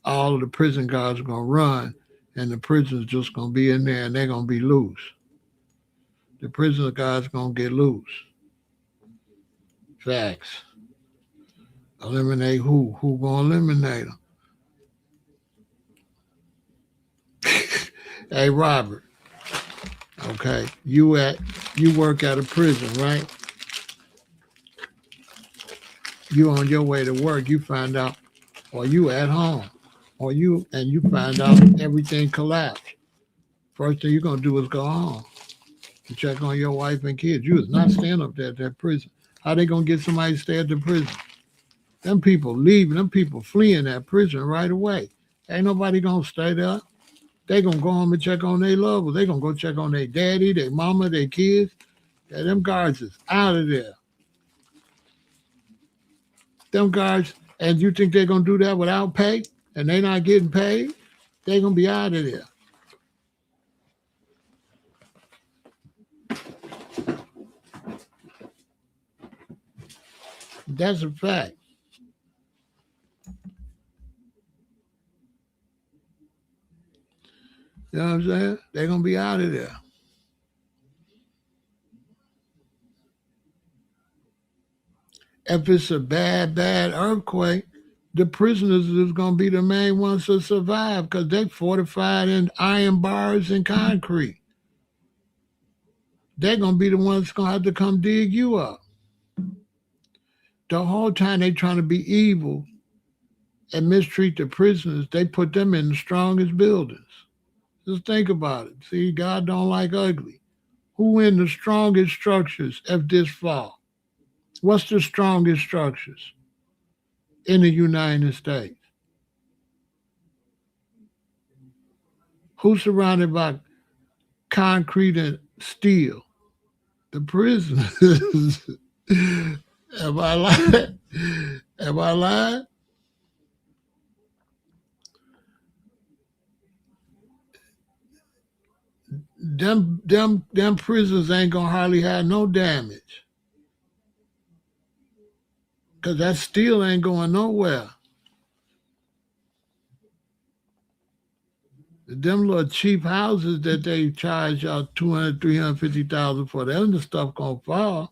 all of the prison guards are gonna run, and the prisoners just gonna be in there, and they're gonna be loose. The prison guards gonna get loose. Facts. Eliminate who? Who gonna eliminate them? Hey, Robert. Okay, you work at a prison, right? You on your way to work, you find out, or you at home, you find out everything collapsed. First thing you're gonna do is go home to check on your wife and kids. You is not staying up there at that prison. How they gonna get somebody to stay at the prison? Them people leaving, them people fleeing that prison right away. Ain't nobody gonna stay there. They gonna go home and check on their loved ones. They gonna go check on their daddy, their mama, their kids. Yeah, them guards is out of there. Them guards, and you think they're gonna do that without pay? And they not getting paid? They gonna be out of there. That's a fact. You know what I'm saying? They're gonna be out of there. If it's a bad, bad earthquake, the prisoners is gonna be the main ones to survive because they fortified in iron bars and concrete. They're gonna be the ones gonna have to come dig you up. The whole time they trying to be evil and mistreat the prisoners, they put them in the strongest buildings. Just think about it. See, God don't like ugly. Who in the strongest structures if this fall? What's the strongest structures in the United States? Who's surrounded by concrete and steel? The prisoners. Am I lying? Am I lying? Them prisons ain't gonna hardly have no damage. Cause that steel ain't going nowhere. Them little cheap houses that they charge y'all 200, 350,000 for, them the stuff gonna fall.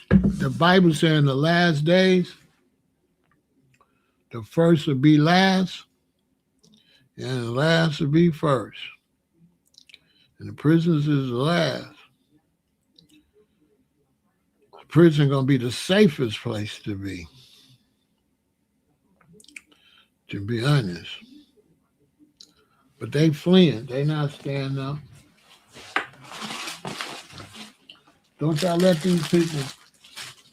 The Bible saying the last days, the first will be last, and the last will be first. And the prisons is the last. The prison gonna be the safest place to be honest. But they fleeing. They not staying up. Don't y'all let these people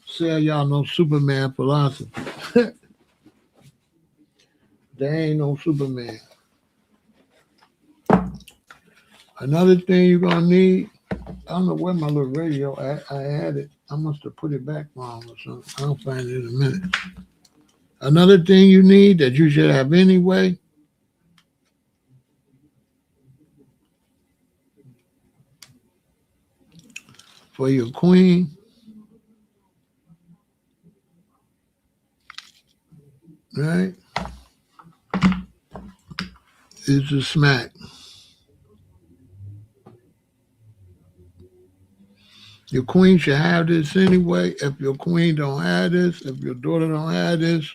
sell y'all no Superman philosophy. There ain't no Superman. Another thing you're gonna need, I don't know where my little radio at. I had it. I must have put it back wrong or something. I'll find it in a minute. Another thing you need that you should have anyway, for your queen, right, is a smack. Your queen should have this anyway. If your queen don't have this, if your daughter don't have this,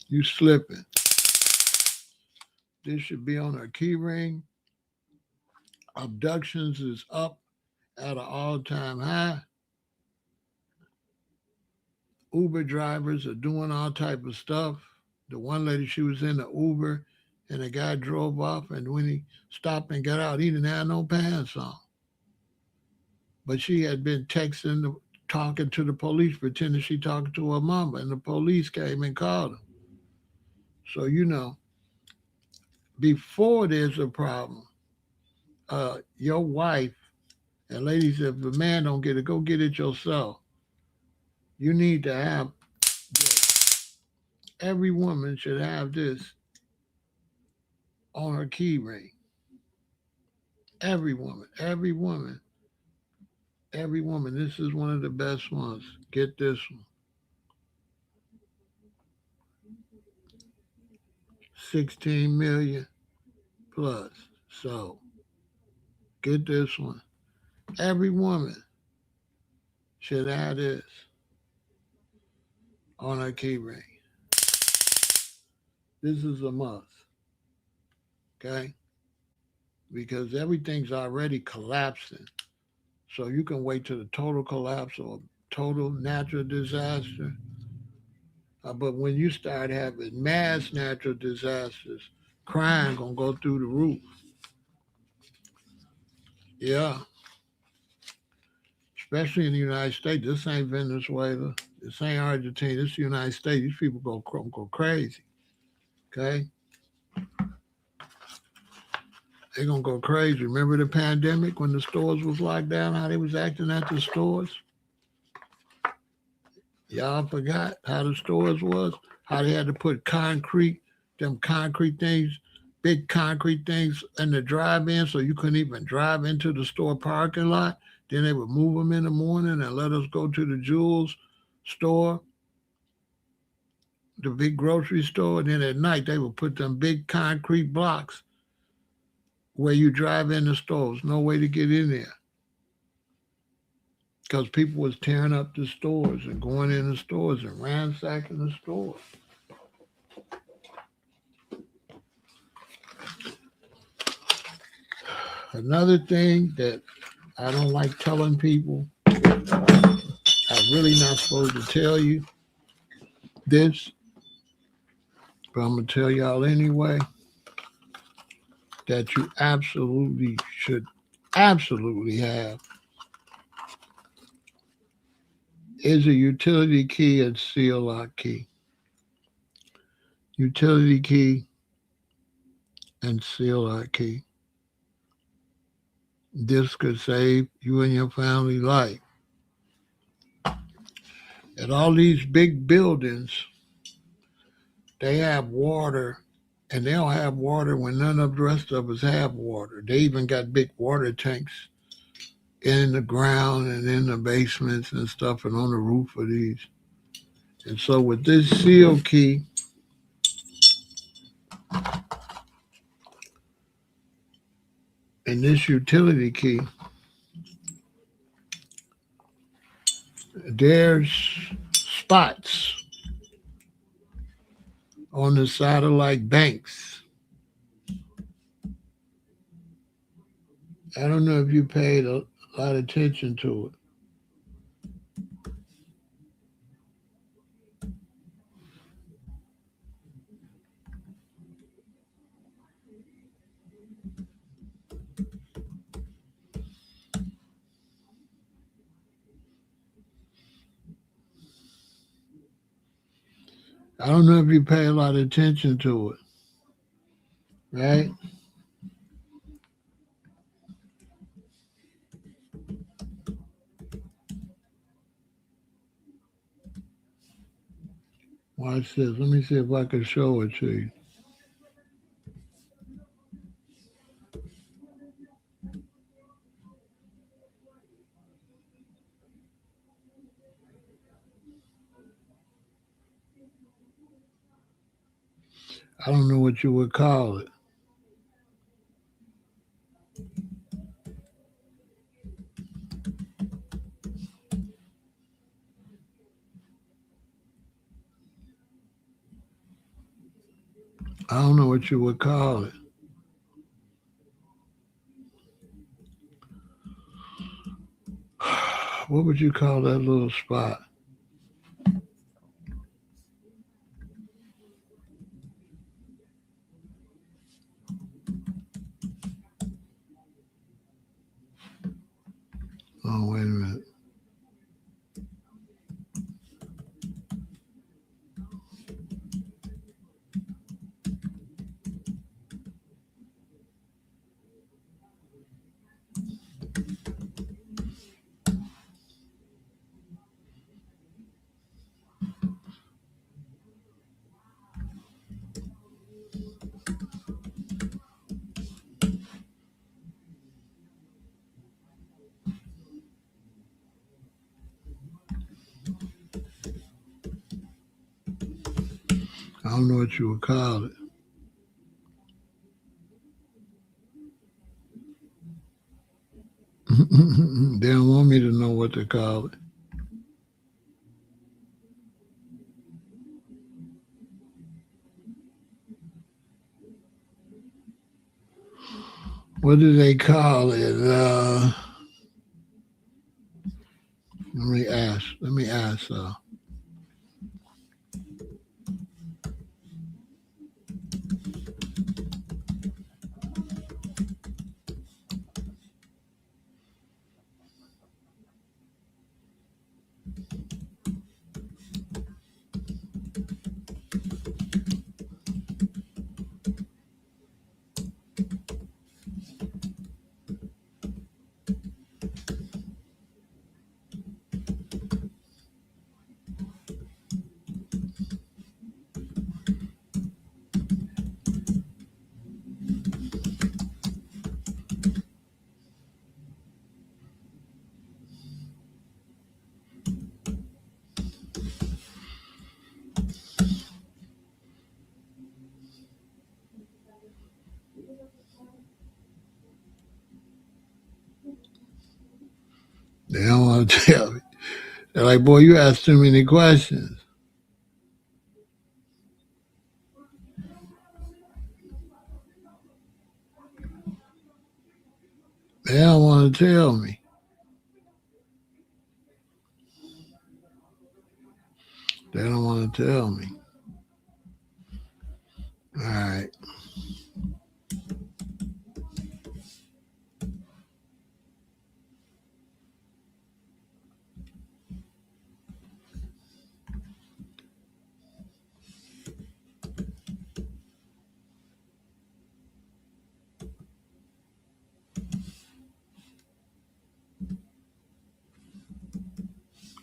you slipping. This should be on her key ring. Abductions is up at an all-time high. Uber drivers are doing all type of stuff. The one lady, she was in the Uber, and the guy drove off, and when he stopped and got out, he didn't have no pants on. But she had been texting, talking to the police, pretending she talking to her mama, and the police came and called her. So before there's a problem, your wife, and ladies, if the man don't get it, go get it yourself. You need to have this. Every woman should have this on her key ring. Every woman, every woman, every woman. This is one of the best ones. Get this one. 16 million plus. So get this one. Every woman should have this on her key ring. This is a must. Okay? Because everything's already collapsing. So you can wait till the total collapse or total natural disaster. But when you start having mass natural disasters, crime gonna go through the roof. Yeah, especially in the United States. This ain't Venezuela. This ain't Argentina. This is the United States. These people go crazy. Okay, they're gonna go crazy. Remember the pandemic when the stores was locked down? How they was acting at the stores? Y'all forgot how the stores was? How they had to put them concrete things, big concrete things in the drive-in so you couldn't even drive into the store parking lot. Then they would move them in the morning and let us go to the Jewels store, the big grocery store. And then at night they would put them big concrete blocks where you drive in the stores. No way to get in there because people was tearing up the stores and going in the stores and ransacking the stores. Another thing that I don't like telling people, I'm really not supposed to tell you this, but I'm going to tell y'all anyway, that you absolutely should absolutely have is a utility key and seal lock key. Utility key and seal lock key. This could save you and your family life. At all these big buildings, they have water, and they don't have water when none of the rest of us have water. They even got big water tanks in the ground and in the basements and stuff and on the roof of these. And so with this seal key, and this utility key, there's spots on the side of like banks. I don't know if you paid a lot of attention to it. I don't know if you pay a lot of attention to it, right? Watch this. Let me see if I can show it to you. I don't know what you would call it. I don't know what you would call it. What would you call that little spot? Oh, wait a minute. I don't know what you would call it. They don't want me to know what to call it. What do they call it? Let me ask. Let me ask. They don't want to tell me. They're like, boy, you ask too many questions. They don't want to tell me. They don't want to tell me. All right.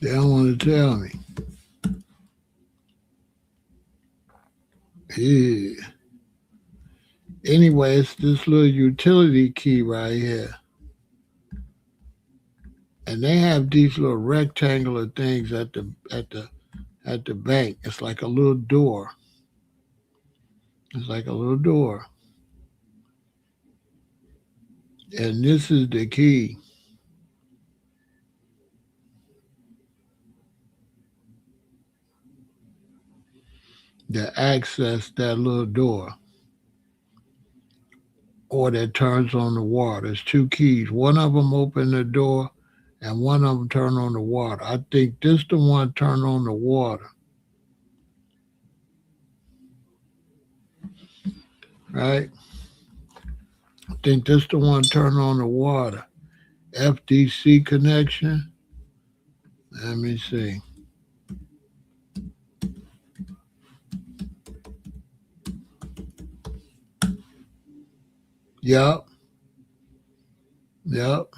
They don't want to tell me. Yeah. Anyway, it's this little utility key right here. And they have these little rectangular things at the bank. It's like a little door. It's like a little door. And this is the key. To access that little door or that turns on the water. There's two keys. One of them open the door and one of them turn on the water. I think this the one turn on the water. Right? I think this the one turn on the water. FDC connection. Let me see. Yup. Yup.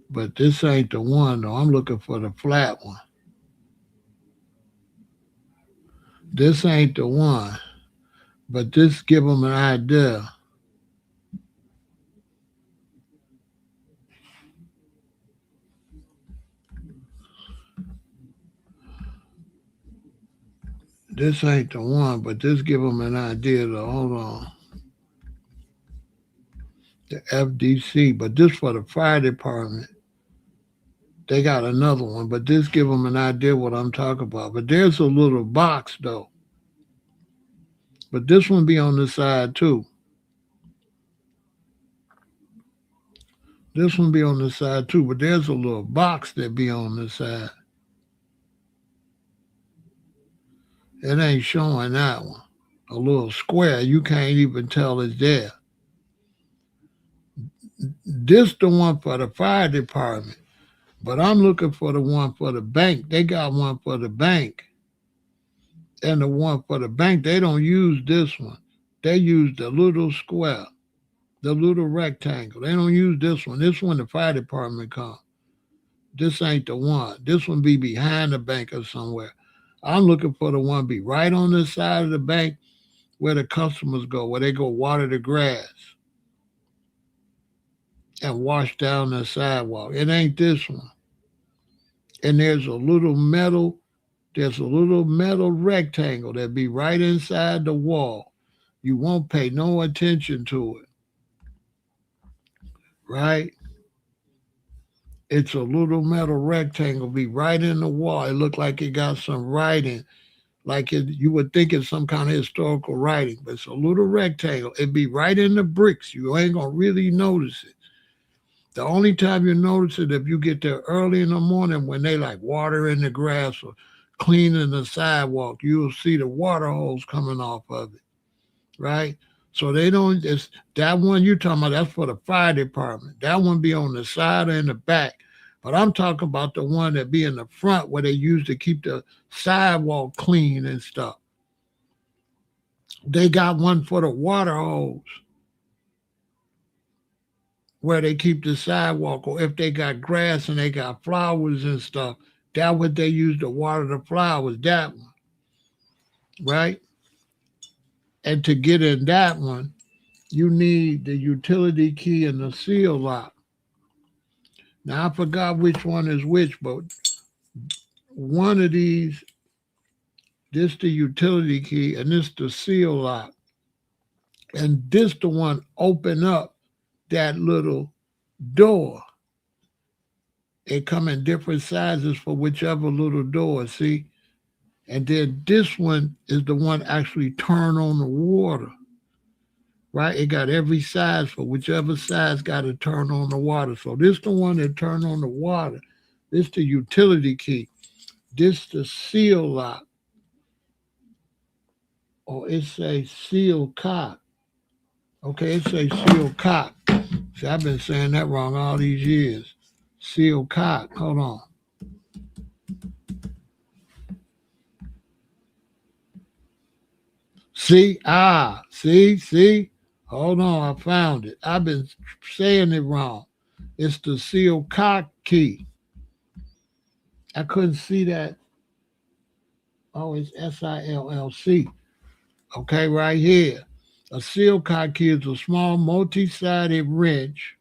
But this ain't the one though. I'm looking for the flat one. This ain't the one. But this give them an idea. This ain't the one, but this give them an idea to hold on. The FDC, but this for the fire department. They got another one, but this give them an idea what I'm talking about. But there's a little box though. But this one be on the side too. This one be on the side too, but there's a little box that be on the side. It ain't showing that one. A little square, you can't even tell it's there. This the one for the fire department, but I'm looking for the one for the bank. They got one for the bank. And the one for the bank, they don't use this one. They use the little square, the little rectangle. They don't use this one. This one the fire department comes. This ain't the one. This one be behind the bank or somewhere. I'm looking for the one be right on the side of the bank where the customers go, where they go water the grass and wash down the sidewalk. It ain't this one. And there's a little metal rectangle that be right inside the wall. You won't pay no attention to it. Right? It's a little metal rectangle be right in the wall. It look like it got some writing, like you would think it's some kind of historical writing, but it's a little rectangle. It be right in the bricks. You ain't gonna really notice it. The only time you notice it if you get there early in the morning when they like watering the grass or cleaning the sidewalk. You'll see the water hose coming off of it, right? So they don't. It's that one you talking about. That's for the fire department. That one be on the side and the back. But I'm talking about the one that be in the front where they use to keep the sidewalk clean and stuff. They got one for the water hose where they keep the sidewalk, or if they got grass and they got flowers and stuff, that what they use to water the flowers, that one, right? And to get in that one, you need the utility key and the seal lock. Now I forgot which one is which, but one of these, this the utility key and this the seal lock. And this the one open up that little door. It come in different sizes for whichever little door, see? And then this one is the one actually turn on the water, right? It got every size for whichever size got to turn on the water. So this the one that turn on the water. This the utility key. This the seal lock. Or it say seal cock. Okay, it say seal cock. See, I've been saying that wrong all these years. Seal cock. Hold on. See? See? Hold on, I found it. I've been saying it wrong. It's the seal cock key. I couldn't see that. Oh, it's SILLC. Okay, right here. A seal cock key is a small multi-sided wrench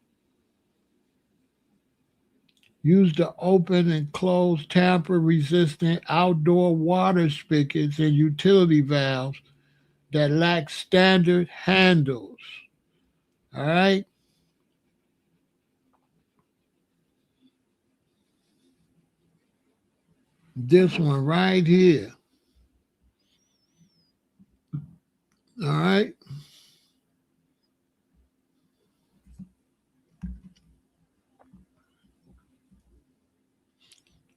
used to open and close tamper-resistant outdoor water spigots and utility valves that lack standard handles. All right? This one right here. All right?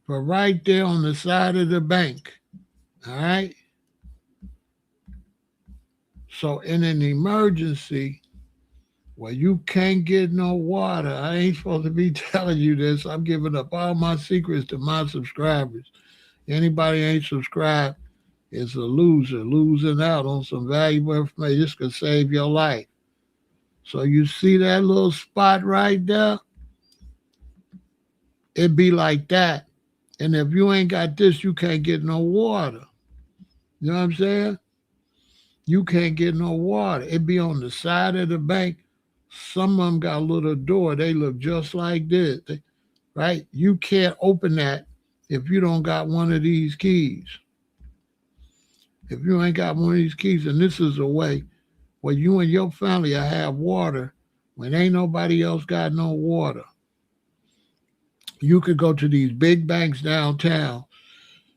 But right there on the side of the bank. All right? So in an emergency where you can't get no water, I ain't supposed to be telling you this. I'm giving up all my secrets to my subscribers. Anybody ain't subscribed is a loser, losing out on some valuable information. This could save your life. So you see that little spot right there? It be like that. And if you ain't got this, you can't get no water. You know what I'm saying? You can't get no water. It be on the side of the bank. Some of them got a little door. They look just like this, right? You can't open that if you don't got one of these keys. If you ain't got one of these keys, and this is a way where you and your family will have water when ain't nobody else got no water. You could go to these big banks downtown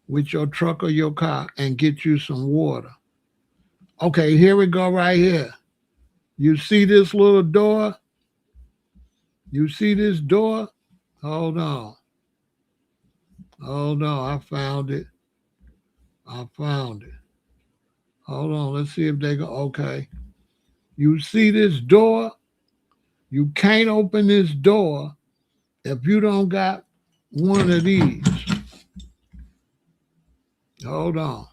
with your truck or your car and get you some water. Okay, here we go right here. You see this little door? You see this door? Hold on. Hold on. I found it. Hold on. Let's see if they go. Okay. You see this door? You can't open this door if you don't got one of these. Hold on.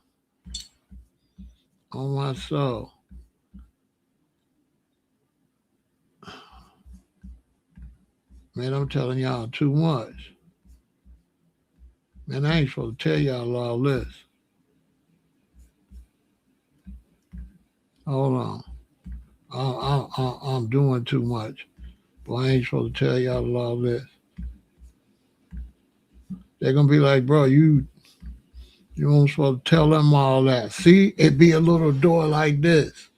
On my soul. Man, I'm telling y'all too much. Man, I ain't supposed to tell y'all all this. Hold on. I'm doing too much. But I ain't supposed to tell y'all all this. They're going to be like, bro, you weren't supposed to tell them all that. See, it be a little door like this.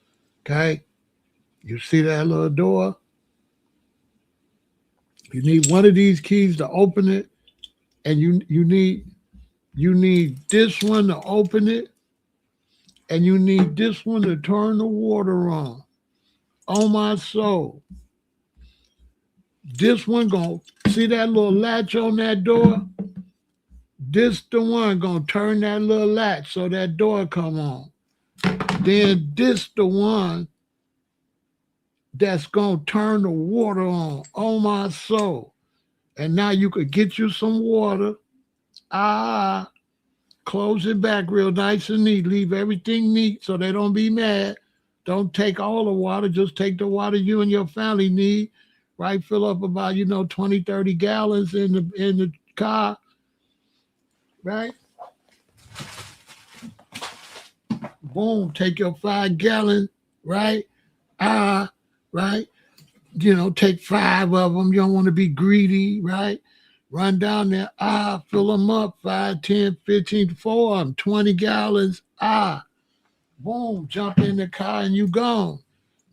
Okay? You see that little door? You need one of these keys to open it, and you need this one to open it, and you need this one to turn the water on. On my soul. This one gonna see that little latch on that door? This the one gonna turn that little latch so that door come on. Then this the one that's gonna turn the water on my soul. And now you could get you some water. Close it back real nice and neat. Leave everything neat so they don't be mad. Don't take all the water. Just take the water you and your family need. Right? Fill up about, 20, 30 gallons in the car. Right? Boom. Take your 5 gallon. Right? Right? Take 5 of them. You don't want to be greedy. Right? Run down there. Fill them up. 5, 10, 15, 4 of them. 20 gallons. Boom. Jump in the car and you gone.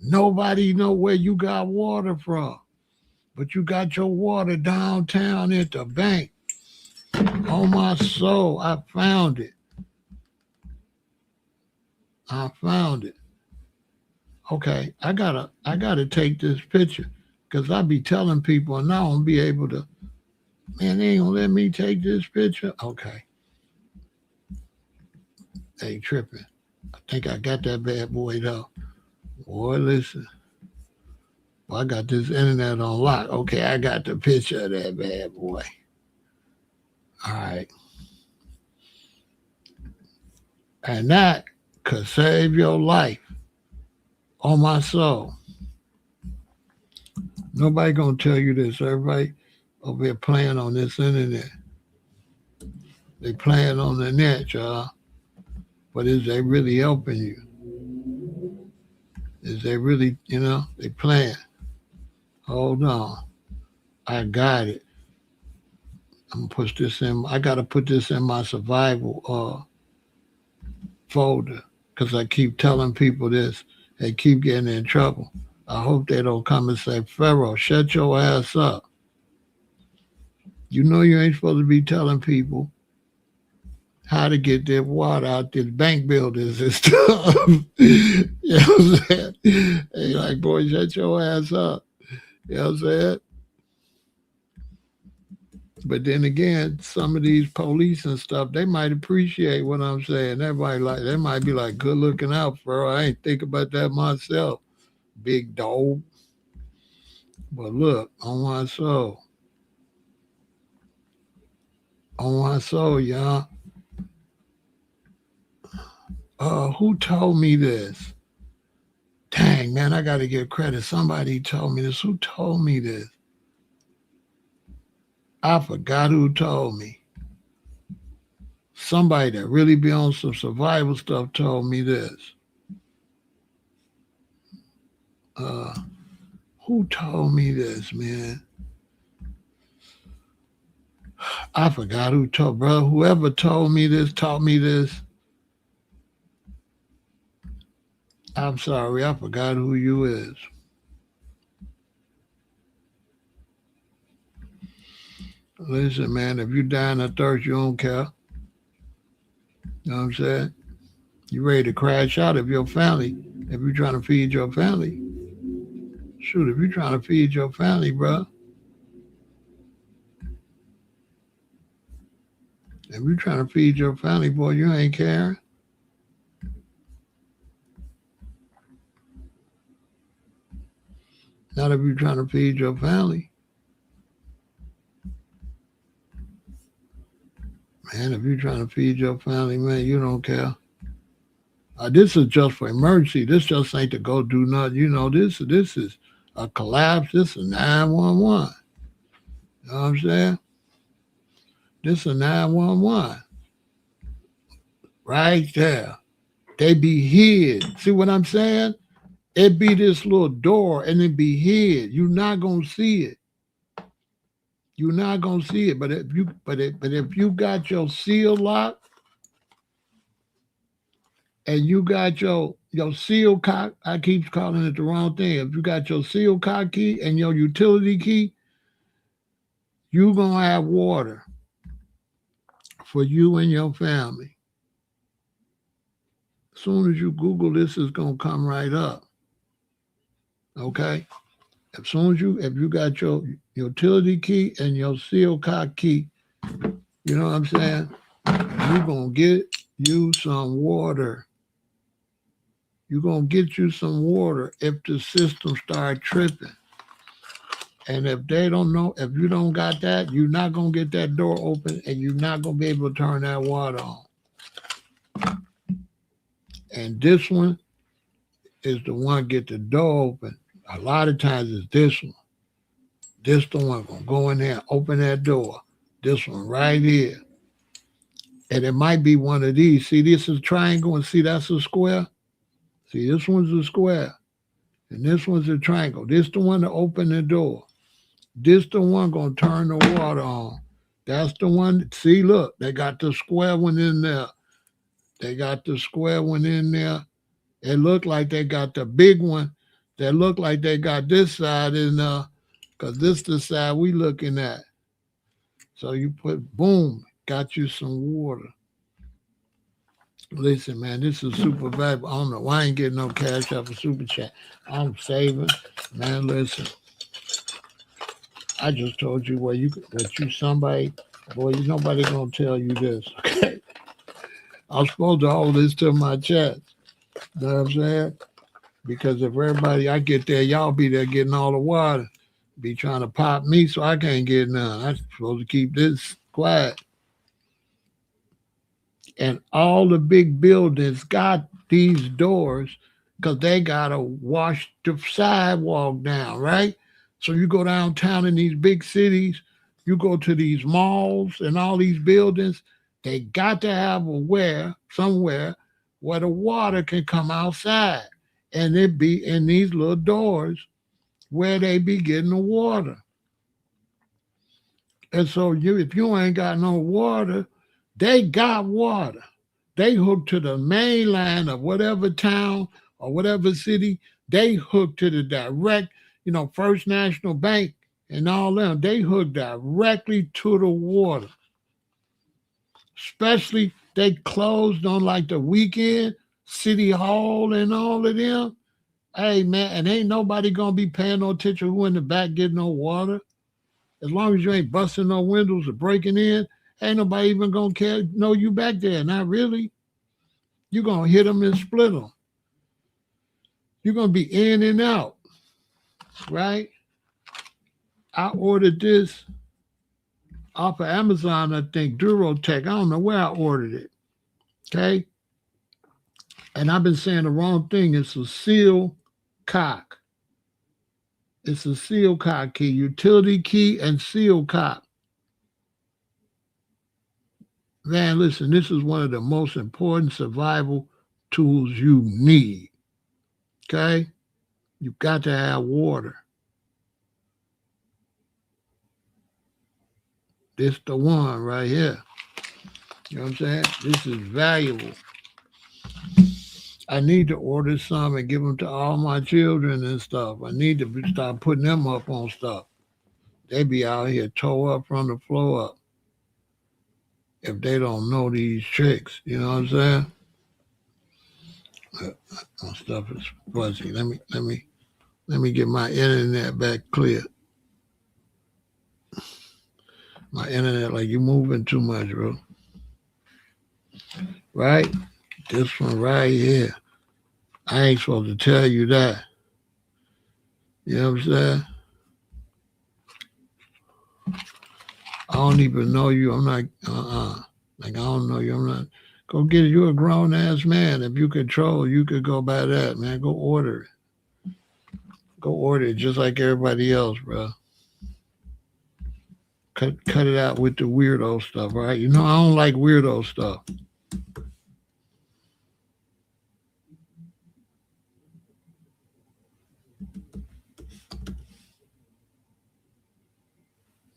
Nobody know where you got water from. but you got your water downtown at the bank. On my soul, I found it. I found it. Okay, I gotta take this picture because I be telling people and I don't be able to. Man, they ain't gonna let me take this picture. Okay, they tripping. I think I got that bad boy though. Boy, listen. Well, I got this internet on lock. Okay, I got the picture of that bad boy. All right, and that could save your life. On my soul. Nobody gonna tell you this. Everybody over here playing on this internet. They playing on the net, y'all. But is they really helping you? Is they really, they playing? Hold on. I got it. I'm gonna put this in. I gotta put this in my survival folder because I keep telling people this. They keep getting in trouble. I hope they don't come and say, Pharaoh, shut your ass up. You know you ain't supposed to be telling people how to get their water out their bank buildings and stuff. You know what I'm saying? They like, boy, shut your ass up. You know what I'm saying? But then again, some of these police and stuff, they might appreciate what I'm saying. They might be like, good looking out, bro. I ain't think about that myself, big dog. But look, on my soul, y'all. Who told me this? Dang, man, I got to give credit. Somebody told me this. Who told me this? I forgot who told me. Somebody that really be on some survival stuff told me this. Uh, who told me this, man? I forgot who told, bro. Whoever told me this, taught me this. I'm sorry, I forgot who you is. Listen, man, if you dying of thirst, you don't care. You know what I'm saying? You ready to crash out of your family if you're trying to feed your family. Shoot, if you're trying to feed your family, bro. If you're trying to feed your family, boy, you ain't caring. Not if you're trying to feed your family. Man, if you're trying to feed your family, man, you don't care. This is just for emergency. This just ain't to go do nothing. This is a collapse. This is 911. You know what I'm saying? This is 911. Right there. They be hid. See what I'm saying? It be this little door and it be hid. You're not gonna see it. You're not gonna see it. But if you got your seal lock and you got your seal cock, I keep calling it the wrong thing. If you got your seal cock key and your utility key, you're gonna have water for you and your family. As soon as you Google this, it's gonna come right up. Okay? As soon as if you got your utility key and your seal cock key, you know what I'm saying? You're gonna get you some water. You're gonna get you some water if the system start tripping. And if they don't know, if you don't got that, you're not gonna get that door open and you're not gonna be able to turn that water on. And this one is the one get the door open. A lot of times it's this one. This the one gonna go in there, open that door. This one right here. And it might be one of these. See, this is a triangle and see that's a square. See, this one's a square. And this one's a triangle. This the one to open the door. This the one gonna turn the water on. That's the one. See, look, they got the square one in there. They got the square one in there. It looked like they got the big one. That looked like they got this side in there. Because this the side we looking at. So you put, boom, got you some water. Listen, man, this is super valuable. I don't know why I ain't getting no cash off a super chat. I'm saving. Man, listen, I just told you what you somebody, boy, you nobody gonna tell you this, okay? I'm supposed to hold this to my chest. You know what I'm saying? Because if everybody I get there, y'all be there getting all the water. Be trying to pop me so I can't get none. I'm supposed to keep this quiet. And all the big buildings got these doors because they gotta wash the sidewalk down, right? So you go downtown in these big cities, you go to these malls and all these buildings, they got to have somewhere where the water can come outside. And it be in these little doors where they be getting the water. And so if you ain't got no water, they got water. They hook to the main line of whatever town or whatever city. They hook to the direct, First National Bank and all them. They hook directly to the water. Especially they closed on like the weekend, City Hall and all of them. Hey man, and ain't nobody gonna be paying no attention who in the back getting no water. As long as you ain't busting no windows or breaking in, ain't nobody even gonna care. No, you back there. Not really. You're gonna hit them and split them. You're gonna be in and out, right? I ordered this off of Amazon, I think, Durotech. I don't know where I ordered it. Okay. And I've been saying the wrong thing. It's a seal cock. It's a seal cock key, utility key and seal cock. Man, listen, this is one of the most important survival tools you need. Okay? You've got to have water. This the one right here. You know what I'm saying? This is valuable. I need to order some and give them to all my children and stuff. I need to start putting them up on stuff. They be out here tore up from the floor up if they don't know these tricks. You know what I'm saying? My stuff is fuzzy. Let me get my internet back clear. My internet, like you moving too much, bro. Right? This one right here. I ain't supposed to tell you that. You know what I'm saying? I don't even know you. I'm not, Like, I don't know you. I'm not. Go get it. You're a grown ass man. If you control, you could go buy that, man. Go order it. Go order it just like everybody else, bro. Cut it out with the weirdo stuff, right? You know, I don't like weirdo stuff.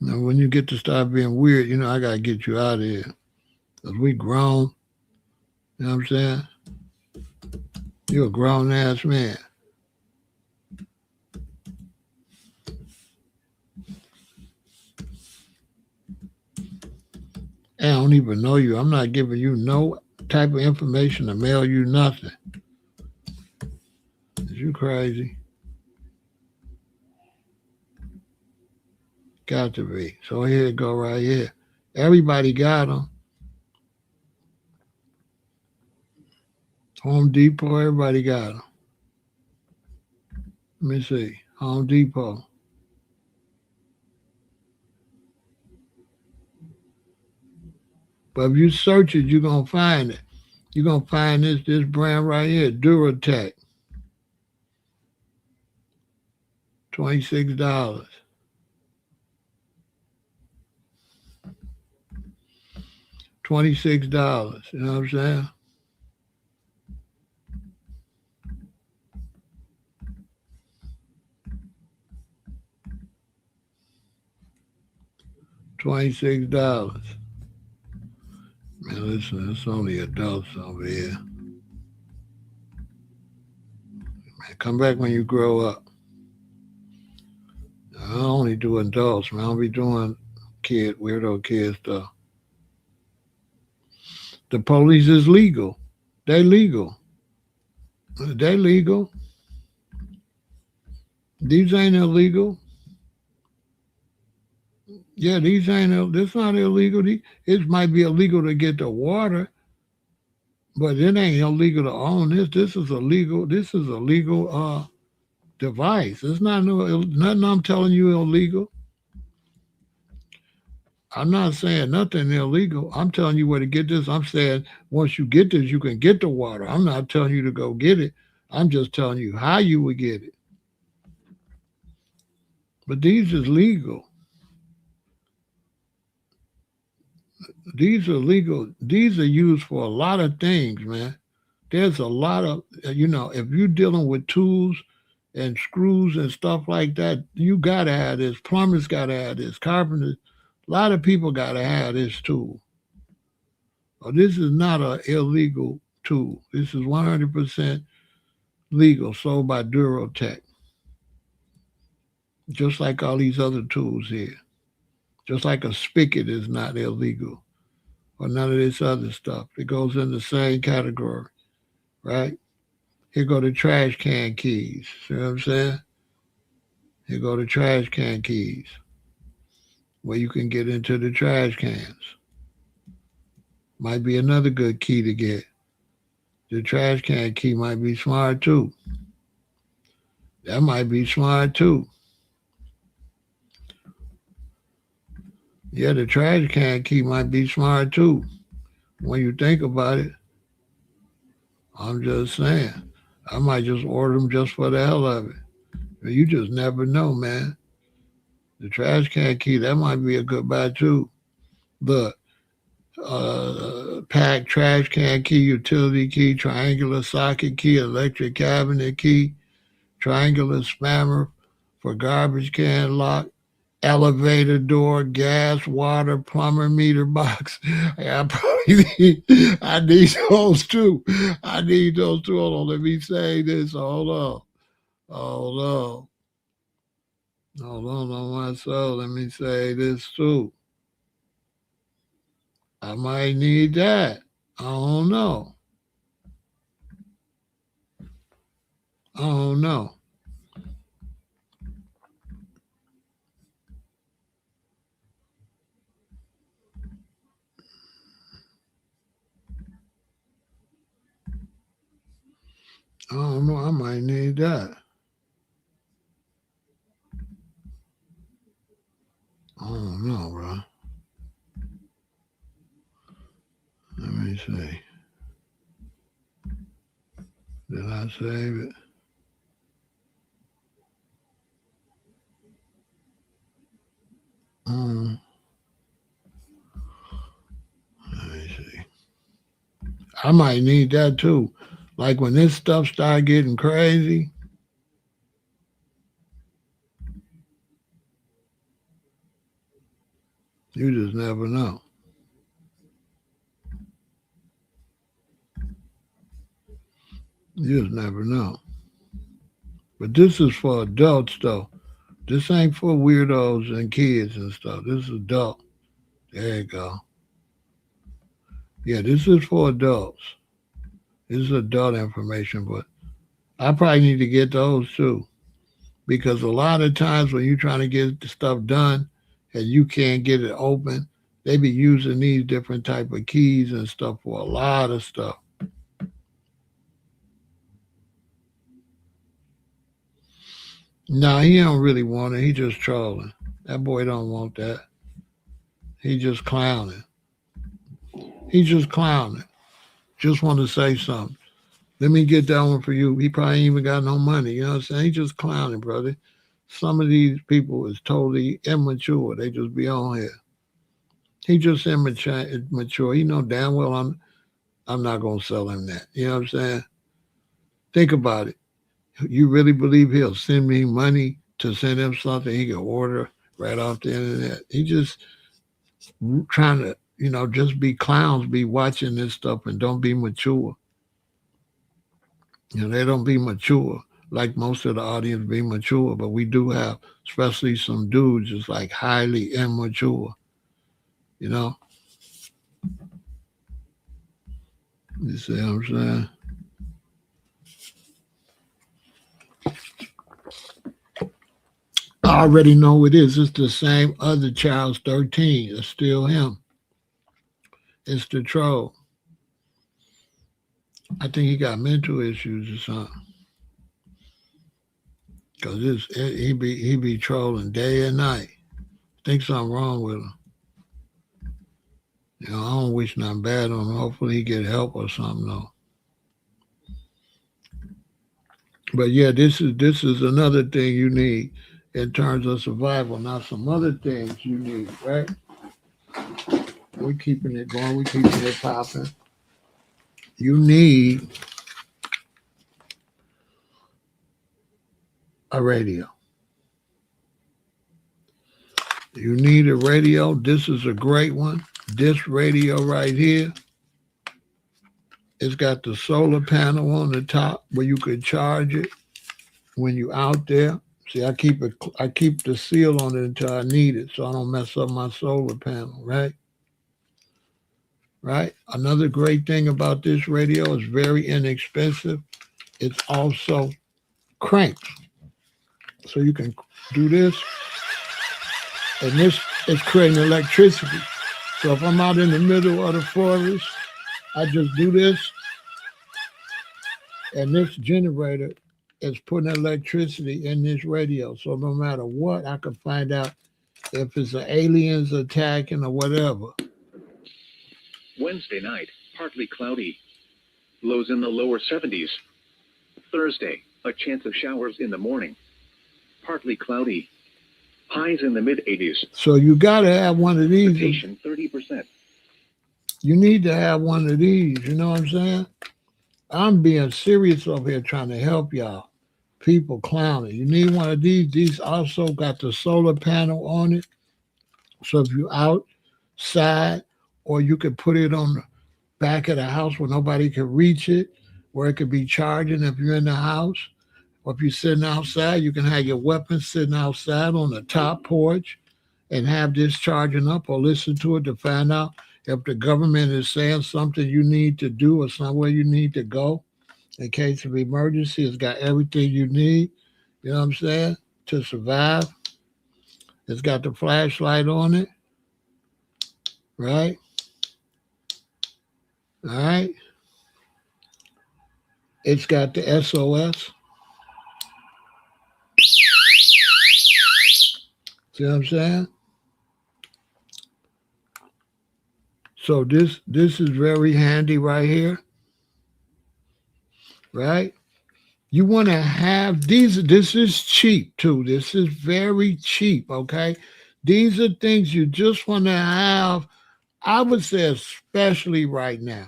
Now, when you get to start being weird, I got to get you out of here. Because we grown. You know what I'm saying? You're a grown ass man. I don't even know you. I'm not giving you no type of information to mail you nothing. Is you crazy? Got to be. So here it go right here. Everybody got them. Home Depot, everybody got them. Let me see. Home Depot. But if you search it, you're going to find it. You're going to find this brand right here, Duratech. $26. $26. You know what I'm saying? $26. Man, listen, it's only adults over here. Man, come back when you grow up. All I only do adults, man. I don't be doing weirdo kid stuff. The police is legal. They legal. They legal. These ain't illegal. Yeah, these ain't. This not illegal. It might be illegal to get the water, but it ain't illegal to own this. This is a legal. This is a legal device. It's not nothing. I'm telling you illegal. I'm not saying nothing illegal. I'm telling you where to get this. I'm saying once you get this, you can get the water. I'm not telling you to go get it. I'm just telling you how you would get it. But these is legal. These are legal. These are used for a lot of things, man. There's a lot of, if you're dealing with tools and screws and stuff like that, you got to have this. Plumbers got to have this. Carpenters, a lot of people got to have this tool. This is not an illegal tool. This is 100% legal, sold by Durotech, just like all these other tools here. Just like a spigot is not illegal or none of this other stuff. It goes in the same category, right? Here go the trash can keys. See what I'm saying? Here go the trash can keys, where you can get into the trash cans. Might be another good key to get. The trash can key might be smart too. That might be smart too. Yeah, the trash can key might be smart too. When you think about it, I'm just saying. I might just order them just for the hell of it. But you just never know, man. The trash can key, that might be a good buy too. The pack trash can key, utility key, triangular socket key, electric cabinet key, triangular spammer for garbage can lock, elevator door, gas, water, plumber, meter box. I need those too. I need those too. Hold on, let me say this. Hold on. Hold on. Hold on my soul. Let me say this too. I might need that. I don't know. I don't know. I don't know. I might need that. I don't know, bro. Let me see. Did I save it? Let me see. I might need that too. Like when this stuff start getting crazy, you just never know. You just never know. But this is for adults though. This ain't for weirdos and kids and stuff. This is adult. There you go. Yeah, this is for adults. This is adult information, but I probably need to get those too. Because a lot of times when you're trying to get the stuff done and you can't get it open, they be using these different type of keys and stuff for a lot of stuff. Nah, he don't really want it. He just trolling. That boy don't want that. He just clowning. He just clowning. Just want to say something. Let me get that one for you. He probably ain't even got no money. You know what I'm saying? He just clowning, brother. Some of these people is totally immature. They just be on here. He just immature. He know damn well I'm not gonna sell him that. You know what I'm saying? Think about it. You really believe he'll send me money to send him something he can order right off the internet? He just trying to, just be clowns, be watching this stuff and don't be mature. They don't be mature. like most of the audience be mature, but we do have, especially some dudes, is like highly immature. You know, you see what I'm saying? I already know it is. It's the same other child's 13. It's still him. It's the troll. I think he got mental issues or something. Cause he be trolling day and night. Think something wrong with him. You know, I don't wish nothing bad on him. Hopefully he get help or something though. But yeah, this is another thing you need in terms of survival. Now some other things you need, right? We're keeping it going, we're keeping it popping. You need a radio. You need a radio. This is a great one. This radio right here, it's got the solar panel on the top where you could charge it when you out there. See, I keep the seal on it until I need it, so I don't mess up my solar panel, right? Right. Another great thing about this radio is very inexpensive. It's also cranked, so you can do this, and this is creating electricity. So if I'm out in the middle of the forest, I just do this, and this generator is putting electricity in this radio. So no matter what, I can find out if it's an aliens attacking or whatever. Wednesday night, partly cloudy. Lows in the lower 70s. Thursday, a chance of showers in the morning. Partly cloudy. Highs in the mid-80s. So you got to have one of these. Precipitation 30%. You need to have one of these. You know what I'm saying? I'm being serious over here trying to help y'all. People clowning. You need one of these. These also got the solar panel on it. So if you're outside, or you could put it on the back of the house where nobody can reach it, where it could be charging if you're in the house. Or if you're sitting outside, you can have your weapons sitting outside on the top porch and have this charging up, or listen to it to find out if the government is saying something you need to do or somewhere you need to go in case of emergency. It's got everything you need, you know what I'm saying, to survive. It's got the flashlight on it, right? All right. It's got the SOS. See what I'm saying? So this is very handy right here, right? You want to have these. This is cheap too. This is very cheap, okay? These are things you just want to have. I would say especially right now.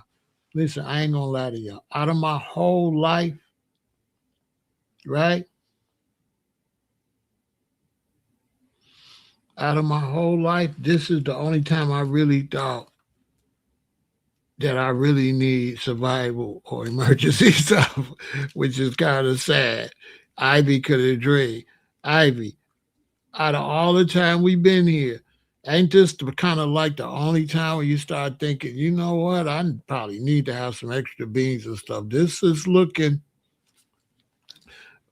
Listen, I ain't gonna lie to y'all. Out of my whole life, right? Out of my whole life, this is the only time I really thought that I really need survival or emergency stuff, which is kind of sad. Ivy could have dreamed. Ivy, out of all the time we've been here, ain't this kind of like the only time when you start thinking, you know what, I probably need to have some extra beans and stuff. This is looking,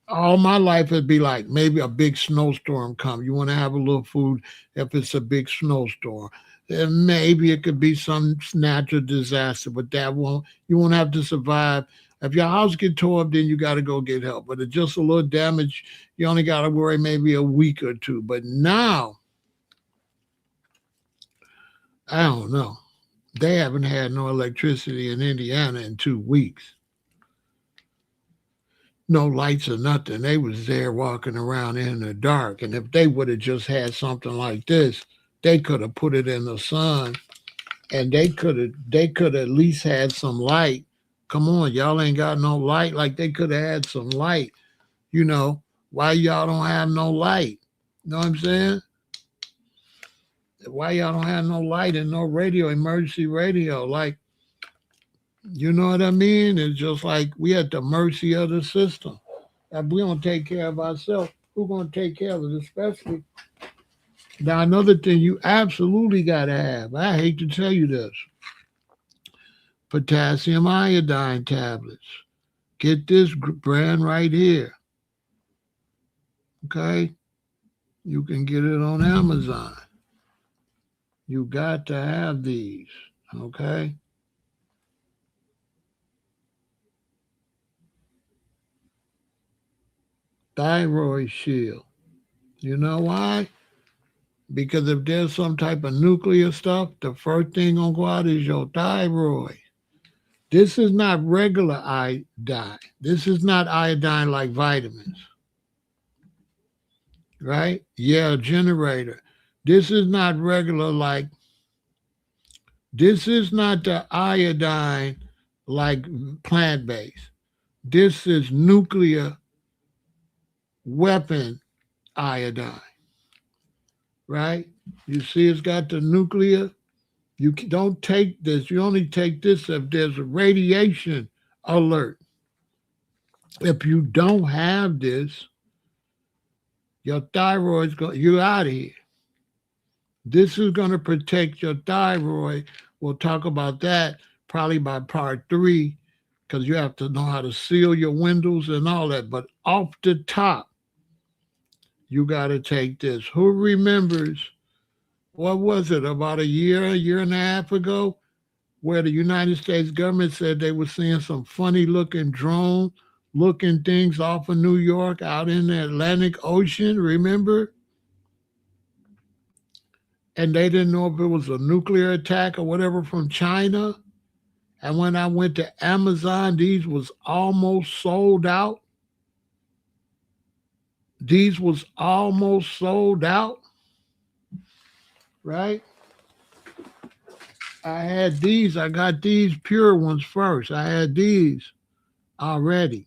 all my life it'd be like maybe a big snowstorm come. You want to have a little food if it's a big snowstorm. And maybe it could be some natural disaster, but that won't, you won't have to survive. If your house get tore up, then you got to go get help. But it's just a little damage. You only got to worry maybe a week or two. But now, I don't know. They haven't had no electricity in Indiana in 2 weeks. No lights or nothing. They was there walking around in the dark. And if they would have just had something like this, they could have put it in the sun, and they could at least had some light. Come on, y'all ain't got no light. Like they could have had some light. You know, why y'all don't have no light? You know what I'm saying? Why y'all don't have no light and no radio, emergency radio? Like, you know what I mean? It's just like we at the mercy of the system. If we don't take care of ourselves, who's going to take care of it? Especially now, another thing you absolutely got to have. I hate to tell you this: potassium iodine tablets. Get this brand right here. Okay, you can get it on Amazon. You got to have these. Okay. Thyroid shield. You know why? Because if there's some type of nuclear stuff, the first thing gonna go out is your thyroid. This is not regular iodine. This is not iodine like vitamins, right? Yeah, generator. This is not regular like, this is not the iodine like plant based. This is nuclear weapon iodine, right? You see, it's got the nuclear. You don't take this. You only take this if there's a radiation alert. If you don't have this, your thyroid's going. You're out of here. This is going to protect your thyroid. We'll talk about that probably by part 3, because you have to know how to seal your windows and all that. But off the top, you got to take this. Who remembers? What was it, about a year and a half ago, where the United States government said they were seeing some funny looking drone looking things off of New York out in the Atlantic Ocean, remember? And they didn't know if it was a nuclear attack or whatever from China. And when I went to Amazon, these was almost sold out. These was almost sold out, right? I had these. I got these pure ones first. I had these already.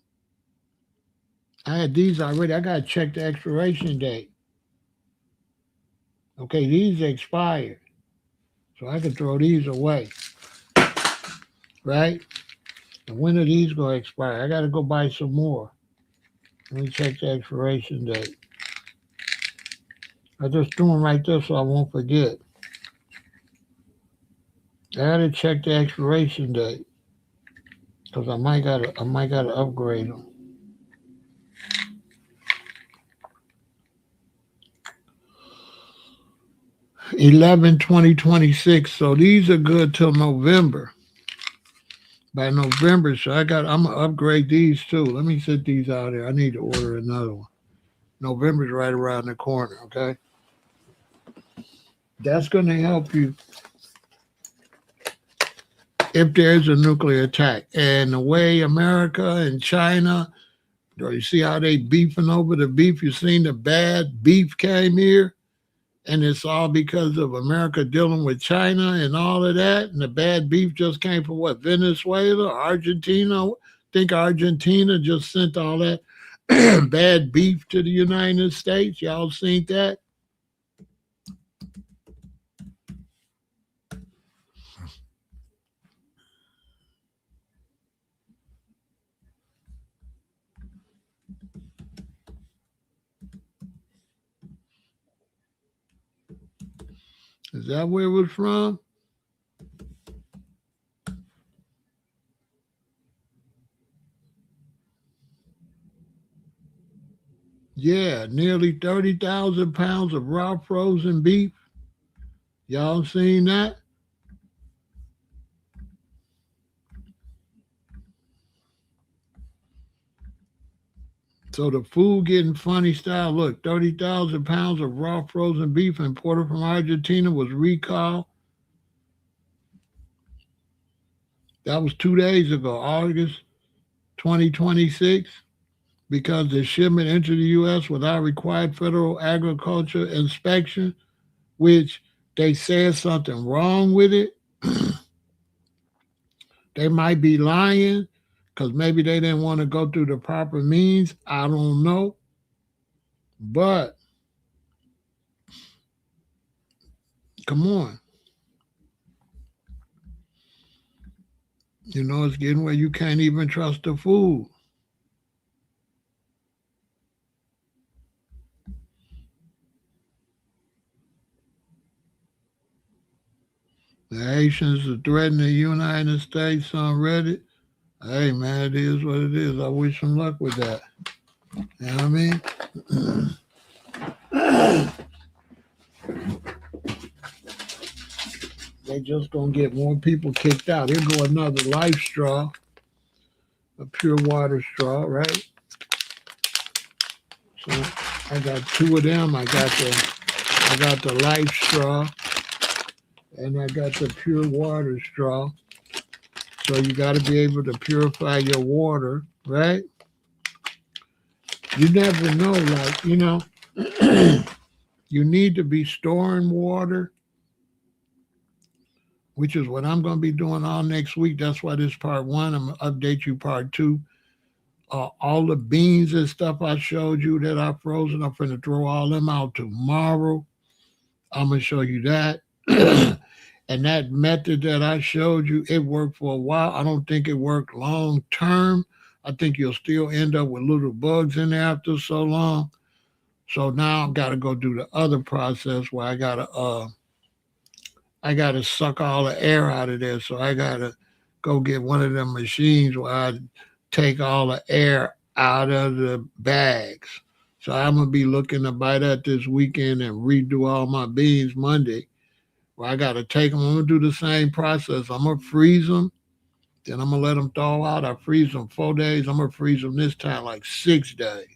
I got to check the expiration date. Okay, these expired. So I can throw these away. Right? And when are these going to expire? I got to go buy some more. Let me check the expiration date. I just threw them right there so I won't forget. I got to check the expiration date because I might got to upgrade them. 11/20/26. So these are good till November. By November, so I'm gonna upgrade these too. Let me set these out here. I need to order another one. November's right around the corner, okay? That's gonna help you if there's a nuclear attack. And the way America and China, you see how they beefing over the beef? You seen the bad beef came here? And it's all because of America dealing with China and all of that. And the bad beef just came from what? Venezuela, Argentina. I think Argentina just sent all that bad beef to the United States. Y'all seen that? Is that where it was from? Yeah, nearly 30,000 pounds of raw frozen beef. Y'all seen that? So the food getting funny style. Look, 30,000 pounds of raw frozen beef imported from Argentina was recalled. That was 2 days ago, August 2026, because the shipment entered the U.S. without required federal agriculture inspection, which they said something wrong with it. They might be lying because maybe they didn't want to go through the proper means. I don't know. But come on. You know, it's getting where you can't even trust the food. The Haitians are threatening the United States on Reddit. Hey man, it is what it is. I wish them luck with that. You know what I mean? They just gonna get more people kicked out. Here go another life straw, a pure water straw, right? So I got two of them. I got the life straw and I got the pure water straw. So you got to be able to purify your water, right? You never know, like, you need to be storing water, which is what I'm going to be doing all next week. That's why this part one, I'm going to update you part two. All the beans and stuff I showed you that I frozen, I'm going to throw all them out tomorrow. I'm going to show you that. And that method that I showed you, it worked for a while. I don't think it worked long term. I think you'll still end up with little bugs in there after so long. So now I've got to go do the other process where I gotta suck all the air out of there. So I gotta go get one of them machines where I take all the air out of the bags. So I'm gonna be looking to buy that this weekend and redo all my beans Monday. Well, I gotta take them. I'm gonna do the same process. I'm gonna freeze them, then I'm gonna let them thaw out. I freeze them 4 days. I'm gonna freeze them this time like 6 days,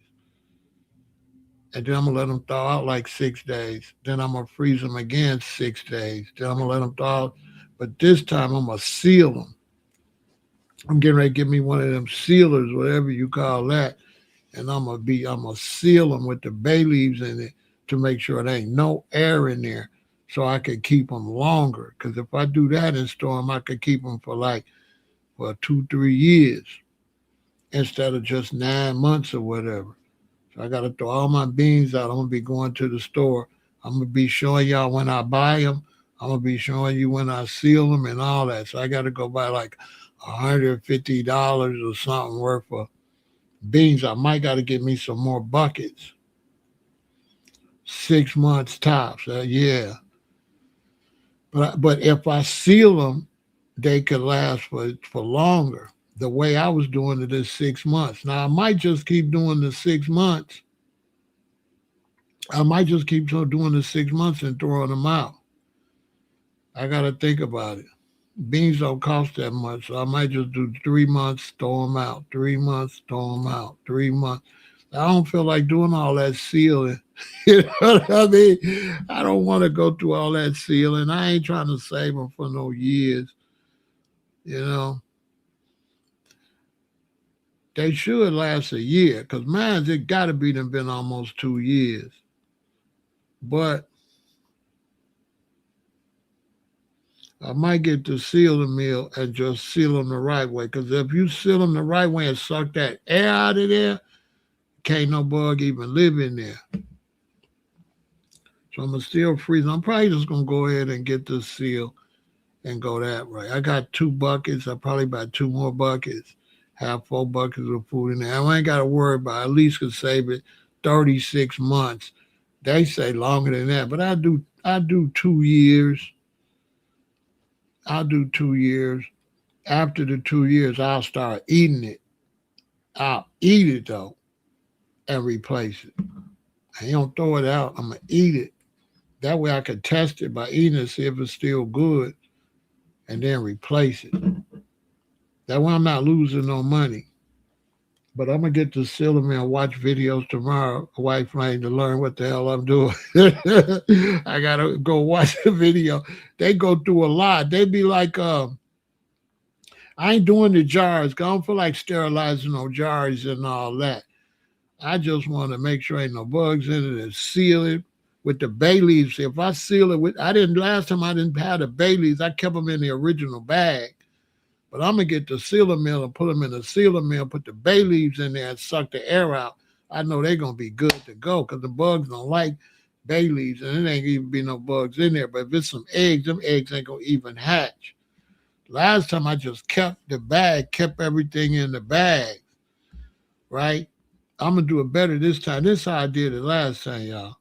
and then I'm gonna let them thaw out like 6 days. Then I'm gonna freeze them again 6 days. Then I'm gonna let them thaw out, but this time I'm gonna seal them. I'm getting ready to give me one of them sealers, whatever you call that, and I'm gonna seal them with the bay leaves in it to make sure there ain't no air in there, so I could keep them longer. Because if I do that and store them, I could keep them for 2-3 years instead of just 9 months or whatever. So I got to throw all my beans out. I'm gonna be going to the store. I'm gonna be showing y'all when I buy them. I'm gonna be showing you when I seal them and all that. So I got to go buy like $150 or something worth of beans. I might got to get me some more buckets. 6 months tops. Yeah. But if I seal them, they could last for longer. The way I was doing it is 6 months. Now I might just keep doing the 6 months. I might just keep doing the 6 months and throwing them out. I got to think about it. Beans don't cost that much, so I might just do 3 months, throw them out. 3 months, throw them out. 3 months. I don't feel like doing all that sealing. You know what I mean? I don't want to go through all that sealing. I ain't trying to save them for no years. You know, they should last a year because mine's it got to be been almost 2 years. But I might get to seal the meal and just seal them the right way. Because if you seal them the right way and suck that air out of there, can't no bug even live in there. So I'm going to still freeze. I'm probably just going to go ahead and get this seal and go that way. I got 2 buckets. I probably buy 2 more buckets, have 4 buckets of food in there. I ain't got to worry about it. At least could save it 36 months. They say longer than that, but I do 2 years. I'll do 2 years. After the 2 years, I'll start eating it. I'll eat it though and replace it. I don't throw it out. I'm gonna eat it. That way I can test it by eating it, see if it's still good, and then replace it. That way I'm not losing no money. But I'm gonna get to Silverman and watch videos tomorrow, White Flame, to learn what the hell I'm doing. I gotta go watch the video. They go through a lot. They be like, I ain't doing the jars. I don't feel like sterilizing no jars and all that. I just want to make sure ain't no bugs in it and seal it with the bay leaves. If I seal it with, last time I didn't have the bay leaves. I kept them in the original bag. But I'm going to get the sealer mill and put them in the sealer mill, put the bay leaves in there and suck the air out. I know they're going to be good to go because the bugs don't like bay leaves and it ain't even be no bugs in there. But if it's some eggs, them eggs ain't going to even hatch. Last time I just kept the bag, kept everything in the bag, right? I'm going to do it better this time. This is how I did it last time, y'all.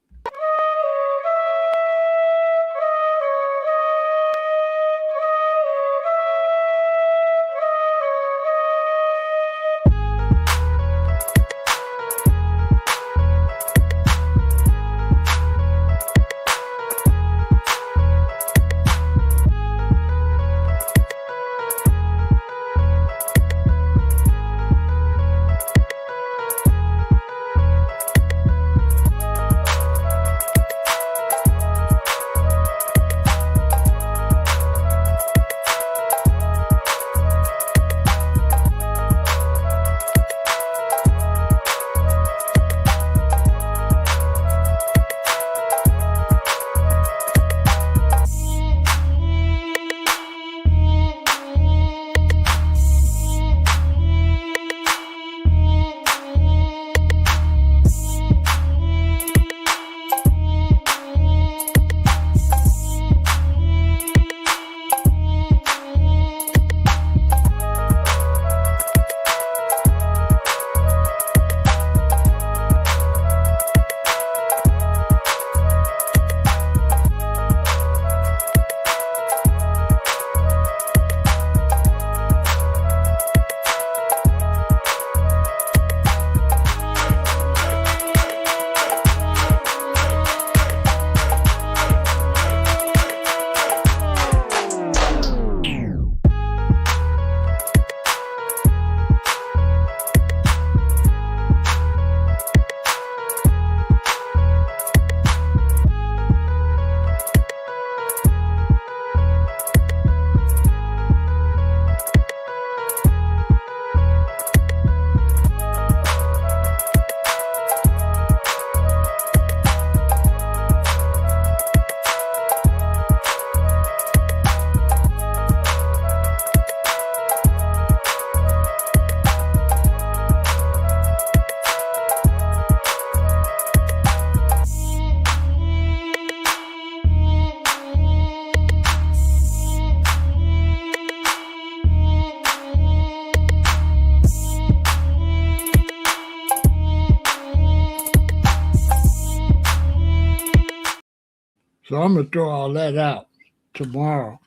So I'm gonna throw all that out tomorrow,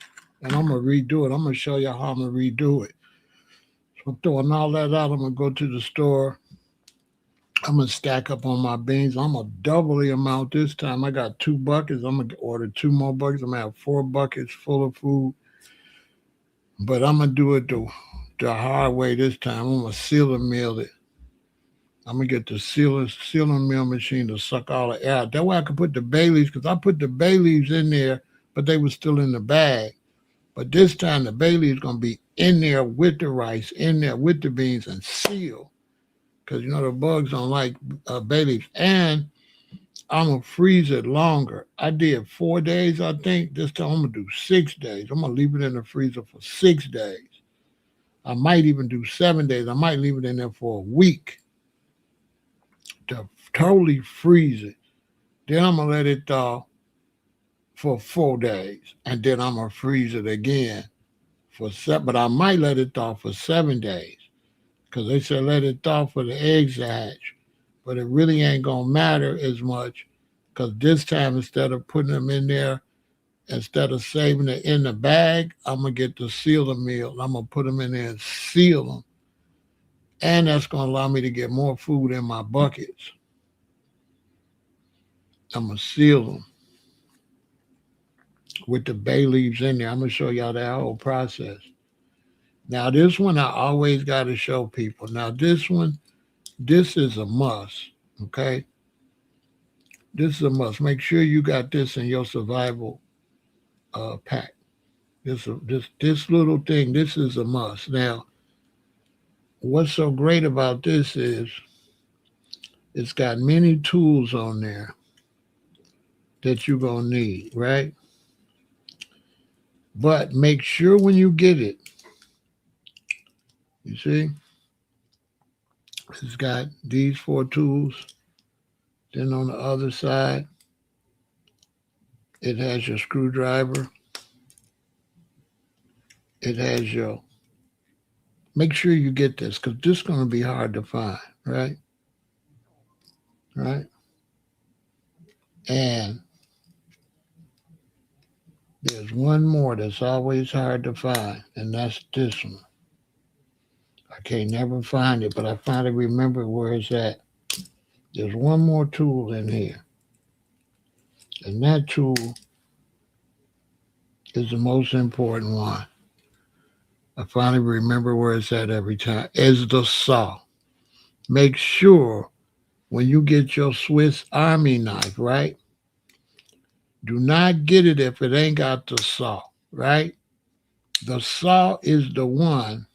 and I'm gonna redo it. I'm gonna show you how I'm gonna redo it. So I'm throwing all that out. I'm gonna go to the store. I'm gonna stack up on my beans. I'm gonna double the amount this time. I got 2 buckets. I'm gonna order 2 more buckets. I'm gonna have 4 buckets full of food. But I'm gonna do it the hard way this time. I'm gonna seal and meal it. I'm gonna get the sealing meal machine to suck all the air out. That way I can put the bay leaves, because I put the bay leaves in there, but they were still in the bag. But this time the bay leaves gonna be in there with the rice, in there with the beans, and sealed. Because you know the bugs don't like bay leaves. And I'm gonna freeze it longer. I did 4 days, I think. This time I'm gonna do 6 days. I'm gonna leave it in the freezer for 6 days. I might even do 7 days. I might leave it in there for a week to totally freeze it. Then I'm gonna let it thaw for 4 days, and then I'm gonna freeze it again for seven. But I might let it thaw for 7 days, because they said let it thaw for the eggs to hatch. But it really ain't gonna matter as much, because this time instead of putting them in there, instead of saving it in the bag, I'm gonna get the sealer meal. I'm gonna put them in there and seal them, and that's gonna allow me to get more food in my buckets. I'm gonna seal them with the bay leaves in there. I'm gonna show y'all that whole process. Now this one I always gotta show people. Now this one, this is a must. Okay, this is a must. Make sure you got this in your survival pack. This little thing. This is a must. Now, what's so great about this is it's got many tools on there that you're gonna need, right? But make sure when you get it, you see, it's got these 4 tools. Then on the other side, it has your screwdriver. It has your, make sure you get this, because this is going to be hard to find, right? Right? And there's one more that's always hard to find, and that's this one. I can't never find it, but I finally remember where it's at. There's one more tool in here, and that tool is the most important one. I finally remember where it's at every time. Is the saw. Make sure when you get your Swiss Army knife, right? Do not get it if it ain't got the saw, right? The saw is the one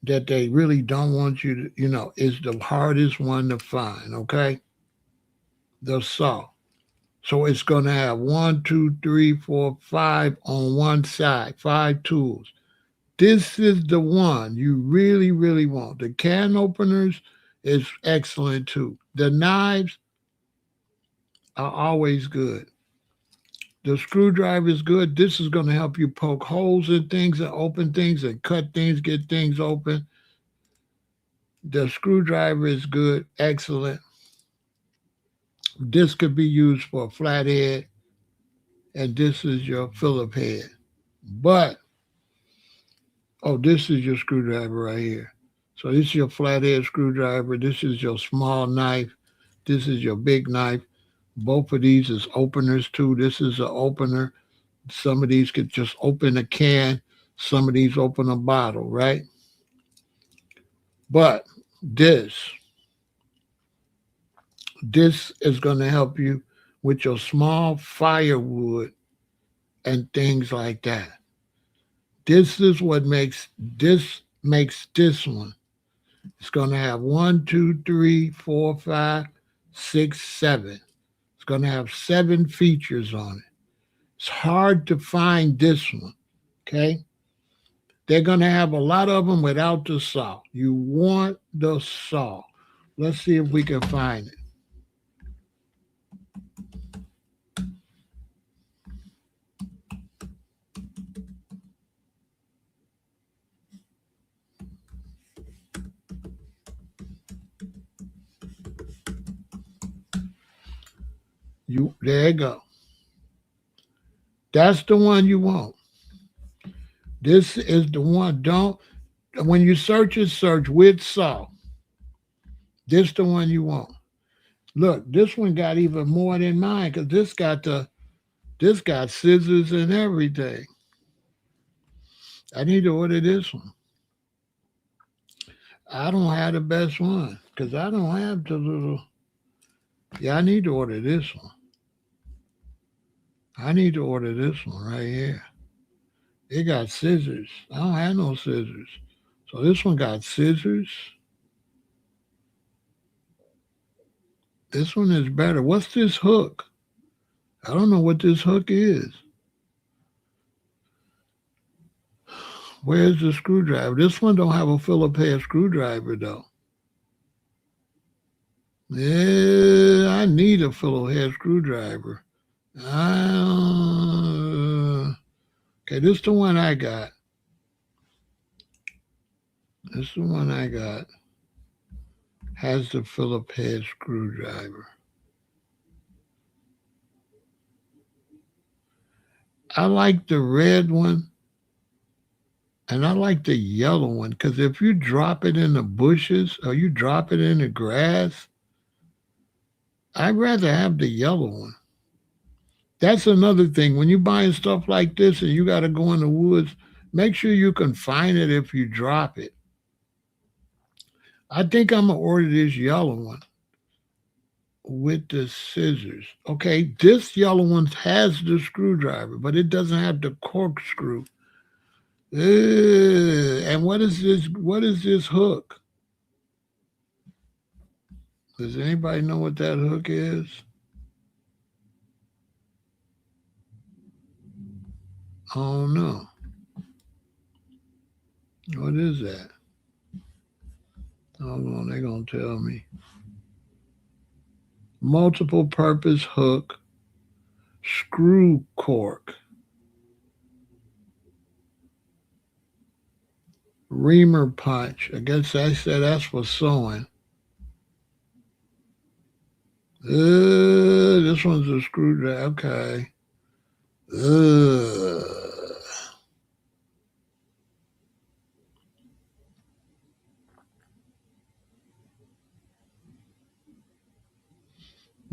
that they really don't want you to, is the hardest one to find, okay? The saw. So it's going to have 1, 2, 3, 4, 5 on one side, 5 tools. This is the one you really, really want. The can openers is excellent too. The knives are always good. The screwdriver is good. This is going to help you poke holes in things and open things and cut things, get things open. The screwdriver is good, excellent. This could be used for a flathead, and this is your Phillip head. But, oh, this is your screwdriver right here. So this is your flathead screwdriver. This is your small knife. This is your big knife. Both of these is openers too. This is an opener. Some of these could just open a can. Some of these open a bottle, right? But this is going to help you with your small firewood and things like that. This is what makes this one. It's going to have 1, 2, 3, 4, 5, 6, 7. It's going to have 7 features on it. It's hard to find this one. Okay. They're going to have a lot of them without the saw. You want the saw. Let's see if we can find it. There you go. That's the one you want. This is the one. Don't when you search it, search with saw. This the one you want. Look, this one got even more than mine because this got scissors and everything. I need to order this one. I don't have the best one because I don't have the little. Yeah, I need to order this one. I need to order this one right here. It got scissors. I don't have no scissors. So this one got scissors. This one is better. What's this hook? I don't know what this hook is. Where's the screwdriver? This one don't have a Phillips head screwdriver though. Yeah, I need a Phillips head screwdriver. Okay, this is the one I got. This is the one I got. Has the Phillips head screwdriver. I like the red one and I like the yellow one because if you drop it in the bushes or you drop it in the grass, I'd rather have the yellow one. That's another thing. When you're buying stuff like this and you got to go in the woods, make sure you can find it if you drop it. I think I'm going to order this yellow one with the scissors. Okay, this yellow one has the screwdriver, but it doesn't have the corkscrew. And what is this? What is this hook? Does anybody know what that hook is? Oh no. What is that? Hold on, they're gonna tell me. Multiple purpose hook, screw cork, reamer punch. I guess I said that's for sewing. This one's a screwdriver. Okay.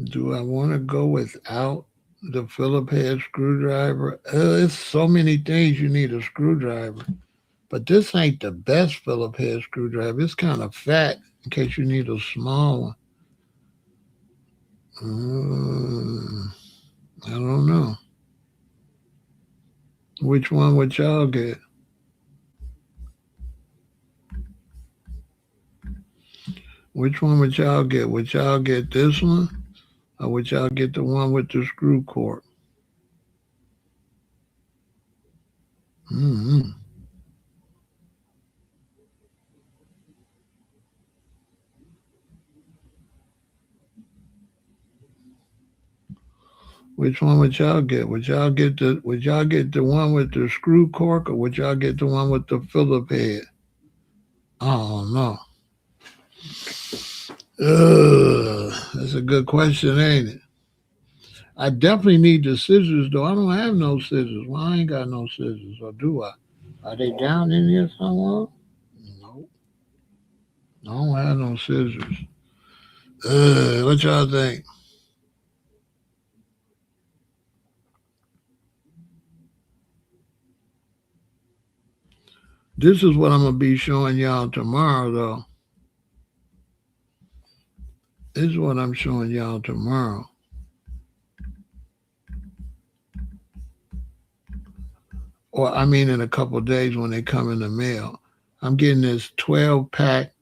Do I want to go without the Phillips head screwdriver? There's so many things you need a screwdriver. But this ain't the best Phillips head screwdriver. It's kind of fat in case you need a small one. I don't know. Which one would y'all get? Which one would y'all get? Would y'all get this one? Or would y'all get the one with the screw cork? Mm-hmm. Which one would y'all get? Would y'all get the one with the screw cork or would y'all get the one with the Phillips head? Oh no. That's a good question, ain't it? I definitely need the scissors though. I don't have no scissors. Well, I ain't got no scissors, or do I? Are they down in here somewhere? No. I don't have no scissors. What y'all think? This is what I'm gonna be showing y'all tomorrow, though. This is what I'm showing y'all tomorrow. Or I mean, in a couple of days when they come in the mail. I'm getting this 12 pack.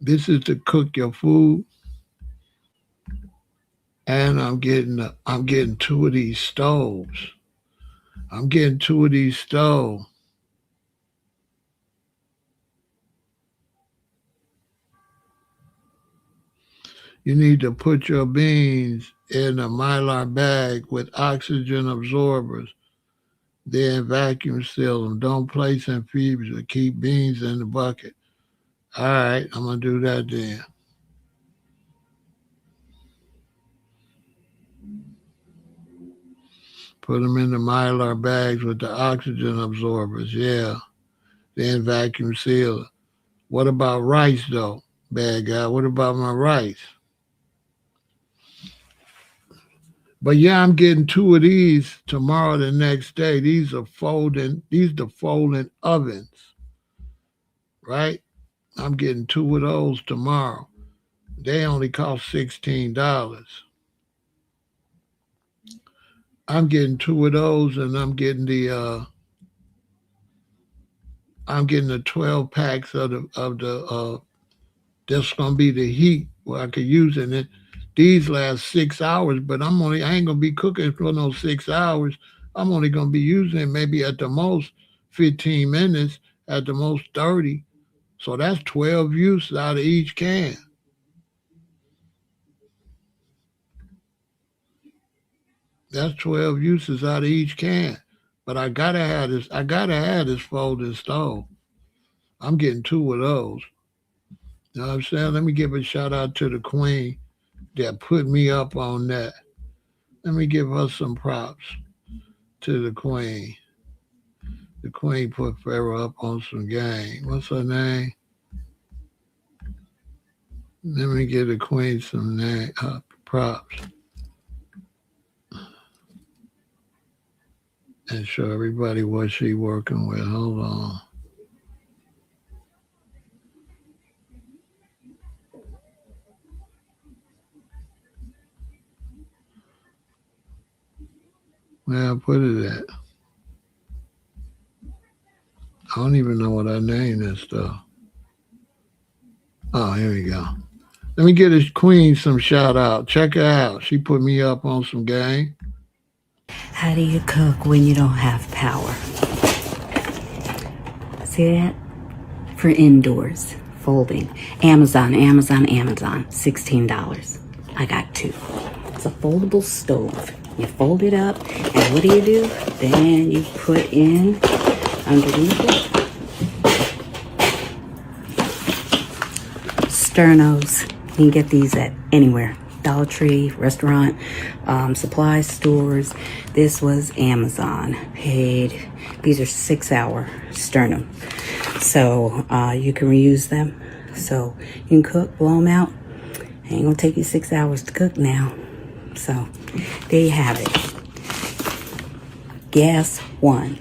This is to cook your food, and I'm getting two of these stoves. I'm getting two of these stoves. You need to put your beans in a Mylar bag with oxygen absorbers. Then vacuum seal them. Don't place in freezer. Keep beans in the bucket. All right, I'm going to do that then. Put them in the Mylar bags with the oxygen absorbers. Yeah. Then vacuum seal. What about rice, though, bad guy? What about my rice? But yeah, I'm getting two of these tomorrow, the next day. These are the folding ovens, right? I'm getting two of those tomorrow. They only cost $16. I'm getting two of those, and I'm getting the 12 packs of the that's gonna be the heat where I could use it. And these last 6 hours, but I ain't gonna be cooking for no 6 hours. I'm only gonna be using it maybe at the most 15 minutes, at the most 30. So that's 12 uses out of each can. That's 12 uses out of each can. But I gotta have this folding stove. I'm getting two of those. You know what I'm saying? Let me give a shout out to the queen that put me up on that. Let me give her some props to the queen. The queen put Pharaoh up on some game. What's her name? Let me give the queen some props and show everybody what she working with. Hold on. Where I put it at? I don't even know what I named this stuff. Oh, here we go. Let me give this queen some shout out. Check her out. She put me up on some game. How do you cook when you don't have power? See that? For indoors, folding. Amazon, $16. I got two. It's a foldable stove. You fold it up, and what do? Then you put in underneath it sternos. You can get these at anywhere. Dollar Tree, restaurant, supply stores. This was Amazon. Paid. These are 6-hour sternum. So you can reuse them. So you can cook, blow them out. Ain't gonna take you 6 hours to cook now. So there you have it. Gas one.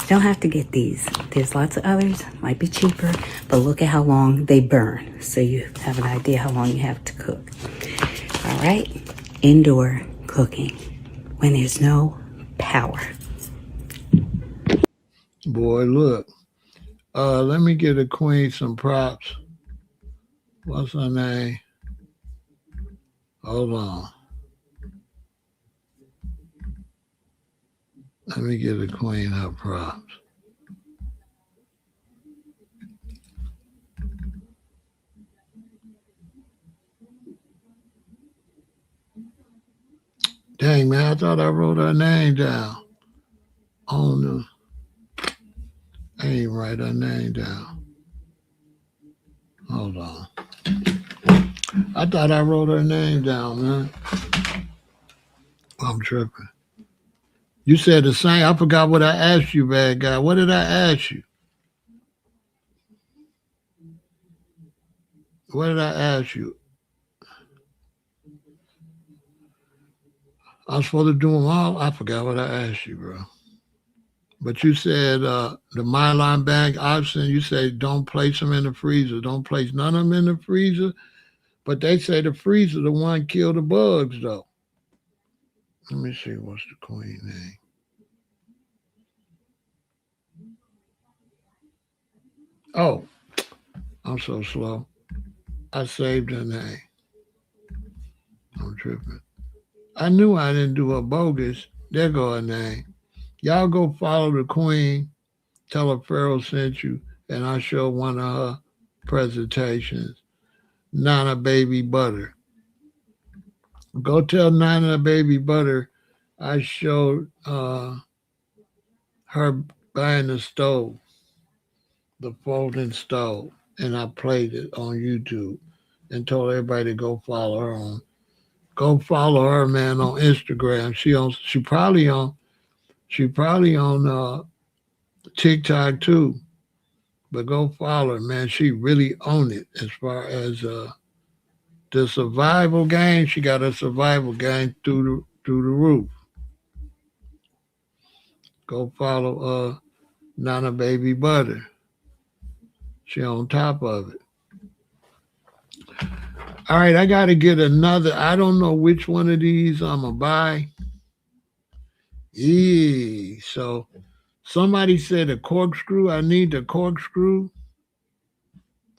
Don't have to get these. There's lots of others, might be cheaper, but look at how long they burn. So you have an idea how long you have to cook. All right, indoor cooking when there's no power. Boy, look. Let me give the queen some props. What's her name? Hold on. Let me give the queen her props. Dang, man, I thought I wrote her name down. Oh, no. I ain't write her name down. Hold on. I thought I wrote her name down, man. I'm tripping. You said the same. I forgot what I asked you, bad guy. What did I ask you? What did I ask you? I was supposed to do them all. I forgot what I asked you, bro. But you said the Myline bag option, you say don't place them in the freezer. Don't place none of them in the freezer. But they say the freezer the one kill the bugs, though. Let me see what's the queen name. Oh, I'm so slow. I saved her name. I'm tripping. I knew I didn't do her bogus. There go her name. Y'all go follow the queen. Tell her Pharaoh sent you, and I show one of her presentations. Nana Baby Butter. Go tell Nana Baby Butter I showed her buying the stove, the folding stove, and I played it on YouTube and told everybody to go follow her on Go follow her, man, on Instagram. She probably on TikTok too. But go follow her, man. She really owned it as far as the survival game. She got a survival game through the roof. Go follow Nana Baby Butter. She on top of it. All right, I got to get another. I don't know which one of these I'm gonna buy. So somebody said a corkscrew. I need the corkscrew.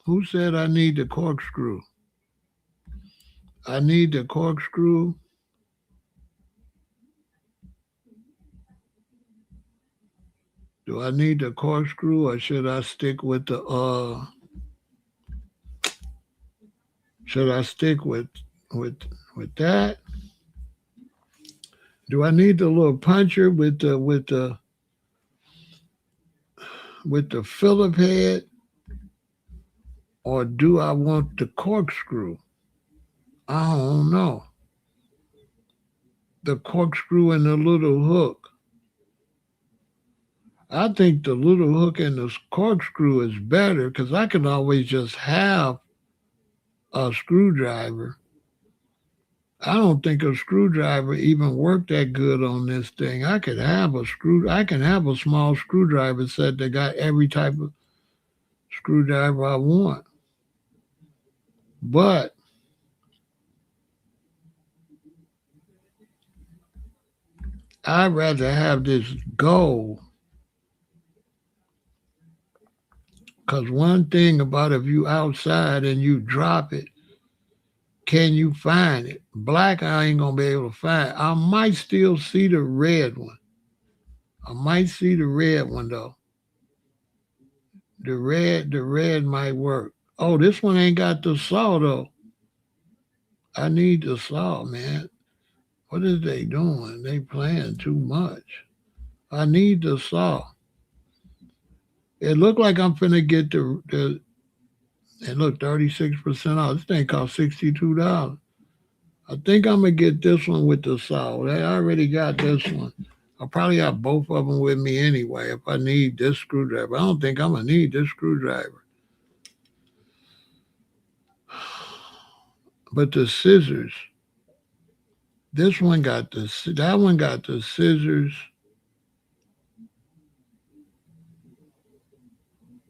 Who said I need the corkscrew? I need the corkscrew. Do I need the corkscrew or should I stick with the should I stick with that? Do I need the little puncher with the Phillip head? Or do I want the corkscrew? I don't know. The corkscrew and the little hook. I think the little hook and the corkscrew is better because I can always just have a screwdriver. I don't think a screwdriver even worked that good on this thing. I can have a small screwdriver set that got every type of screwdriver I want. But I'd rather have this gold. Because one thing about if you outside and you drop it, can you find it? Black, I ain't going to be able to find. I might still see the red one. I might see the red one, though. The red might work. Oh, this one ain't got the saw, though. I need the saw, man. What is they doing? They playing too much. I need the saw. It looked like I'm finna get and look, 36% off. This thing cost $62. I think I'm gonna get this one with the saw. I already got this one. I'll probably have both of them with me anyway if I need this screwdriver. I don't think I'm gonna need this screwdriver. But the scissors, that one got the scissors.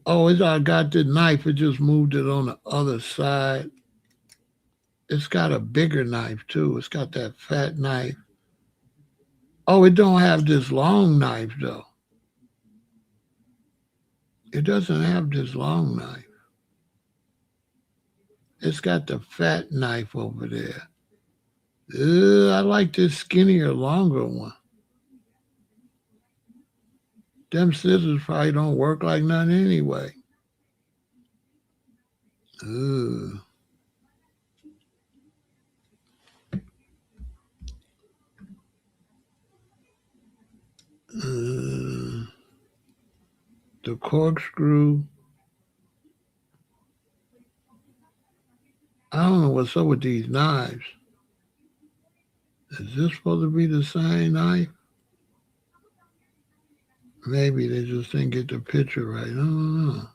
Oh, I got the knife. It just moved it on the other side. It's got a bigger knife too. It's got that fat knife. Oh, it don't have this long knife though. It doesn't have this long knife. It's got the fat knife over there. I like this skinnier, longer one. Them scissors probably don't work like nothing anyway. Ugh. The corkscrew. I don't know what's up with these knives. Is this supposed to be the same knife? Maybe they just didn't get the picture right. I don't know.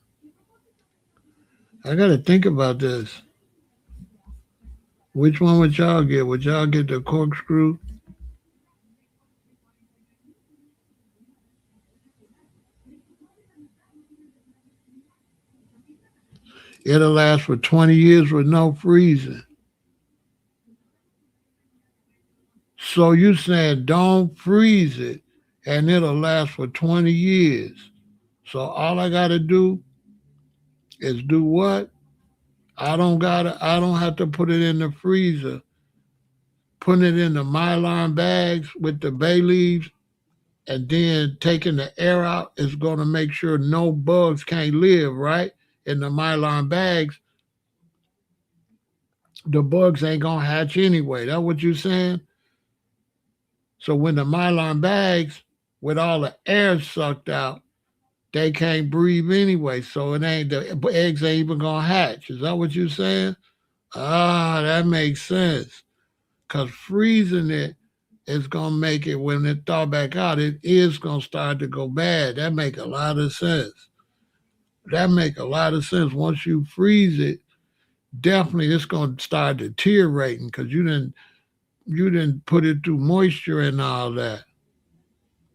I got to think about this. Which one would y'all get? Would y'all get the corkscrew? It'll last for 20 years with no freezing. So you saying don't freeze it and it'll last for 20 years. So all I got to do is do what? I don't have to put it in the freezer. Putting it in the Mylar bags with the bay leaves and then taking the air out is going to make sure no bugs can't live, right? In the Mylar bags, the bugs ain't going to hatch anyway. That's what you're saying? So when the Mylar bags, with all the air sucked out, they can't breathe anyway. So the eggs ain't even going to hatch. Is that what you're saying? Ah, that makes sense. because freezing it is going to make it, when it thaw back out, it is going to start to go bad. That make a lot of sense. That make a lot of sense. Once you freeze it, definitely it's going to start deteriorating because you didn't put it through moisture and all that.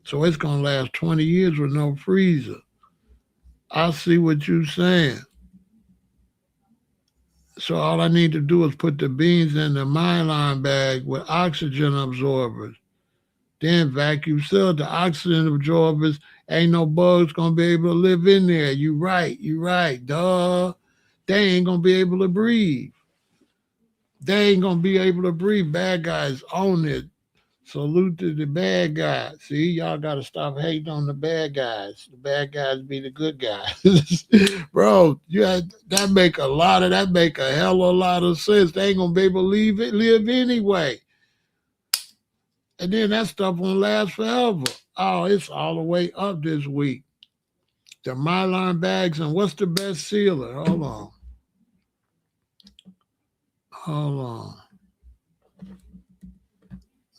So it's going to last 20 years with no freezer. I see what you're saying. So all I need to do is put the beans in the mylar bag with oxygen absorbers. Then vacuum seal the oxygen absorbers. Ain't no bugs going to be able to live in there. You right. Duh. They ain't going to be able to breathe. They ain't going to be able to breathe. Bad guys own it. Salute to the bad guys. See, y'all got to stop hating on the bad guys. The bad guys be the good guys. Bro, that make a hell of a lot of sense. They ain't going to be able to live anyway. And then that stuff won't last forever. Oh, it's all the way up this week. The Mylar bags, and what's the best sealer? Hold on.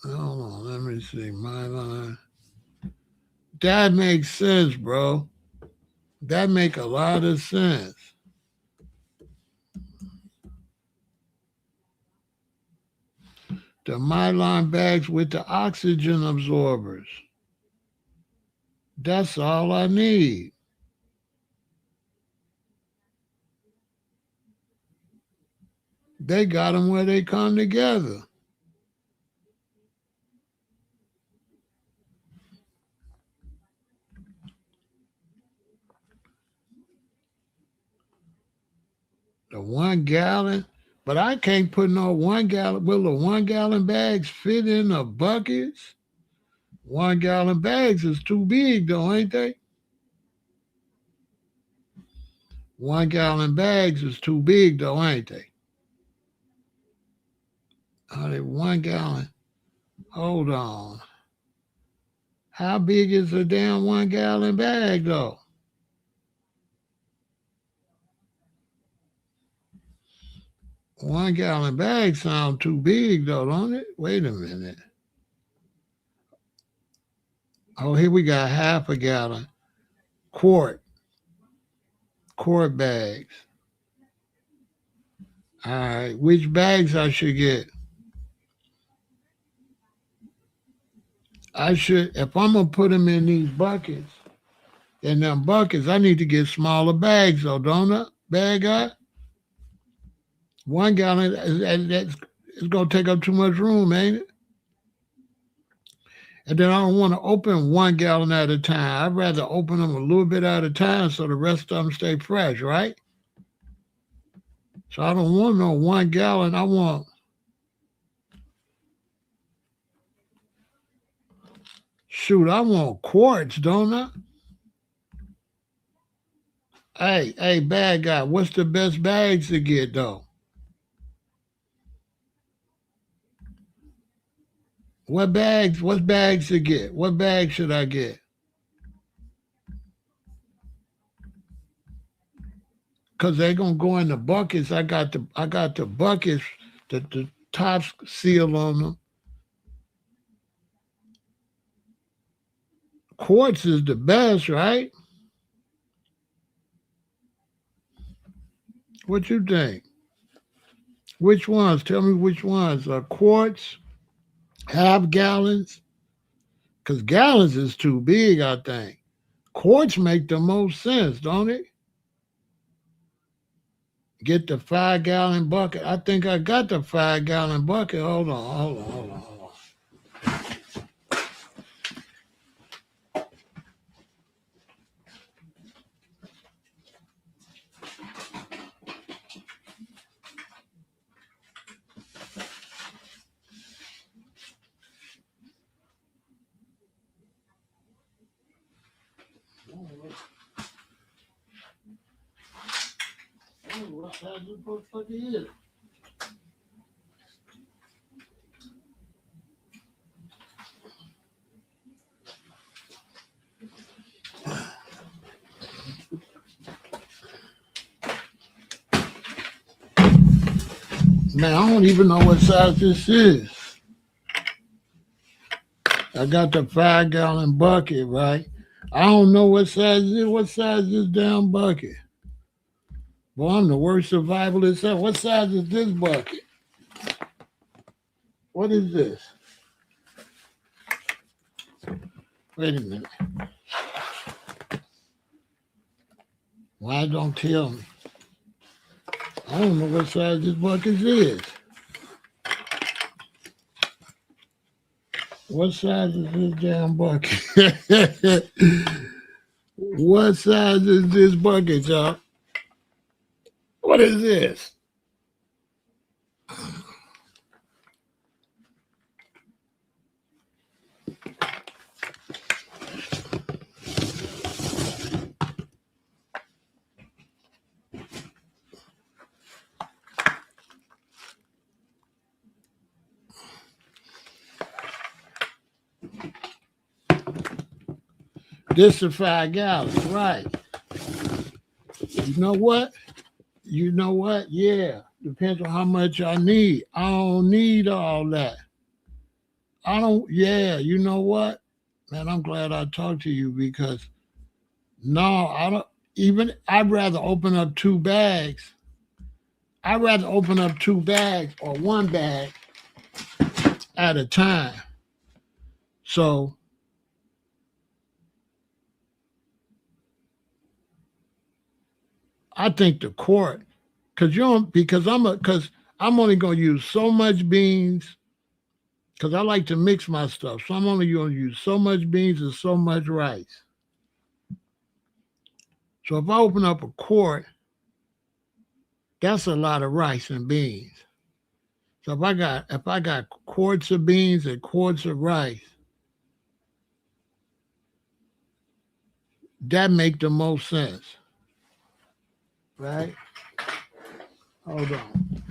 Let me see. Mylar. That makes sense, bro. That make a lot of sense. The Mylar bags with the oxygen absorbers. That's all I need. They got them where they come together. The 1 gallon, but I can't put no 1 gallon. Will the 1 gallon bags fit in the buckets? 1 gallon bags is too big though, ain't they? 1 gallon bags is too big though, ain't they? Are they 1 gallon? Hold on. How big is a damn 1 gallon bag though? One gallon bag sound too big though, don't it? Wait a minute. Oh, here we got half a gallon. Quart bags. All right, which bags I should get? If I'm gonna put them in these buckets, I need to get smaller bags though, don't I? Bad guy? 1 gallon, it's going to take up too much room, ain't it? And then I don't want to open 1 gallon at a time. I'd rather open them a little bit at a time so the rest of them stay fresh, right? So I don't want no 1 gallon. I want quarts, don't I? Hey, bad guy, what's the best bags to get though? What bags to get? What bag should I get? Because they're gonna go in the buckets. I got the buckets, the top seal on them. Quarts is the best, right? What you think? Which ones? Tell me which ones. Quarts, half gallons? Because gallons is too big, I think. Quarts make the most sense, don't it? Get the 5 gallon bucket. I think I got the 5 gallon bucket. Hold on. What size the motherfucker is? Man, I don't even know what size this is. I got the 5 gallon bucket, right? I don't know what size it is. What size is this damn bucket? Boy, I'm the worst survivalist ever. What size is this bucket? What is this? Wait a minute. Why don't tell me? I don't know what size this bucket is. What size is this damn bucket? What size is this bucket, y'all? What is this? This is 5 gallons, right? You know what? You know what? Yeah. Depends on how much I need. I don't need all that. I don't, yeah, you know what? Man, I'm glad I talked to you because no, I don't even, I'd rather open up 2 bags. I'd rather open up 2 bags or 1 bag at a time. So I think the quart, because I'm only gonna use so much beans because I like to mix my stuff. So I'm only gonna use so much beans and so much rice. So if I open up a quart, that's a lot of rice and beans. So if I got quarts of beans and quarts of rice, that make the most sense, right? Hold on.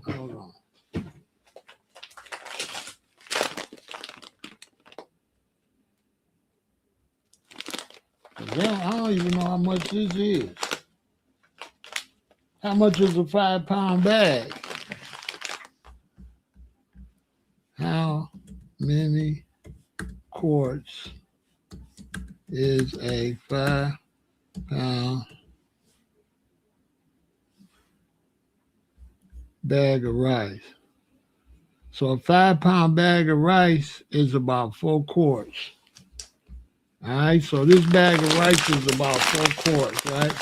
Hold on. I don't even know how much this is. How much is a 5-pound bag? How many quarts is a 5-pound bag of rice? So a 5-pound bag of rice is about 4 quarts. All right, so this bag of rice is about 4 quarts, right?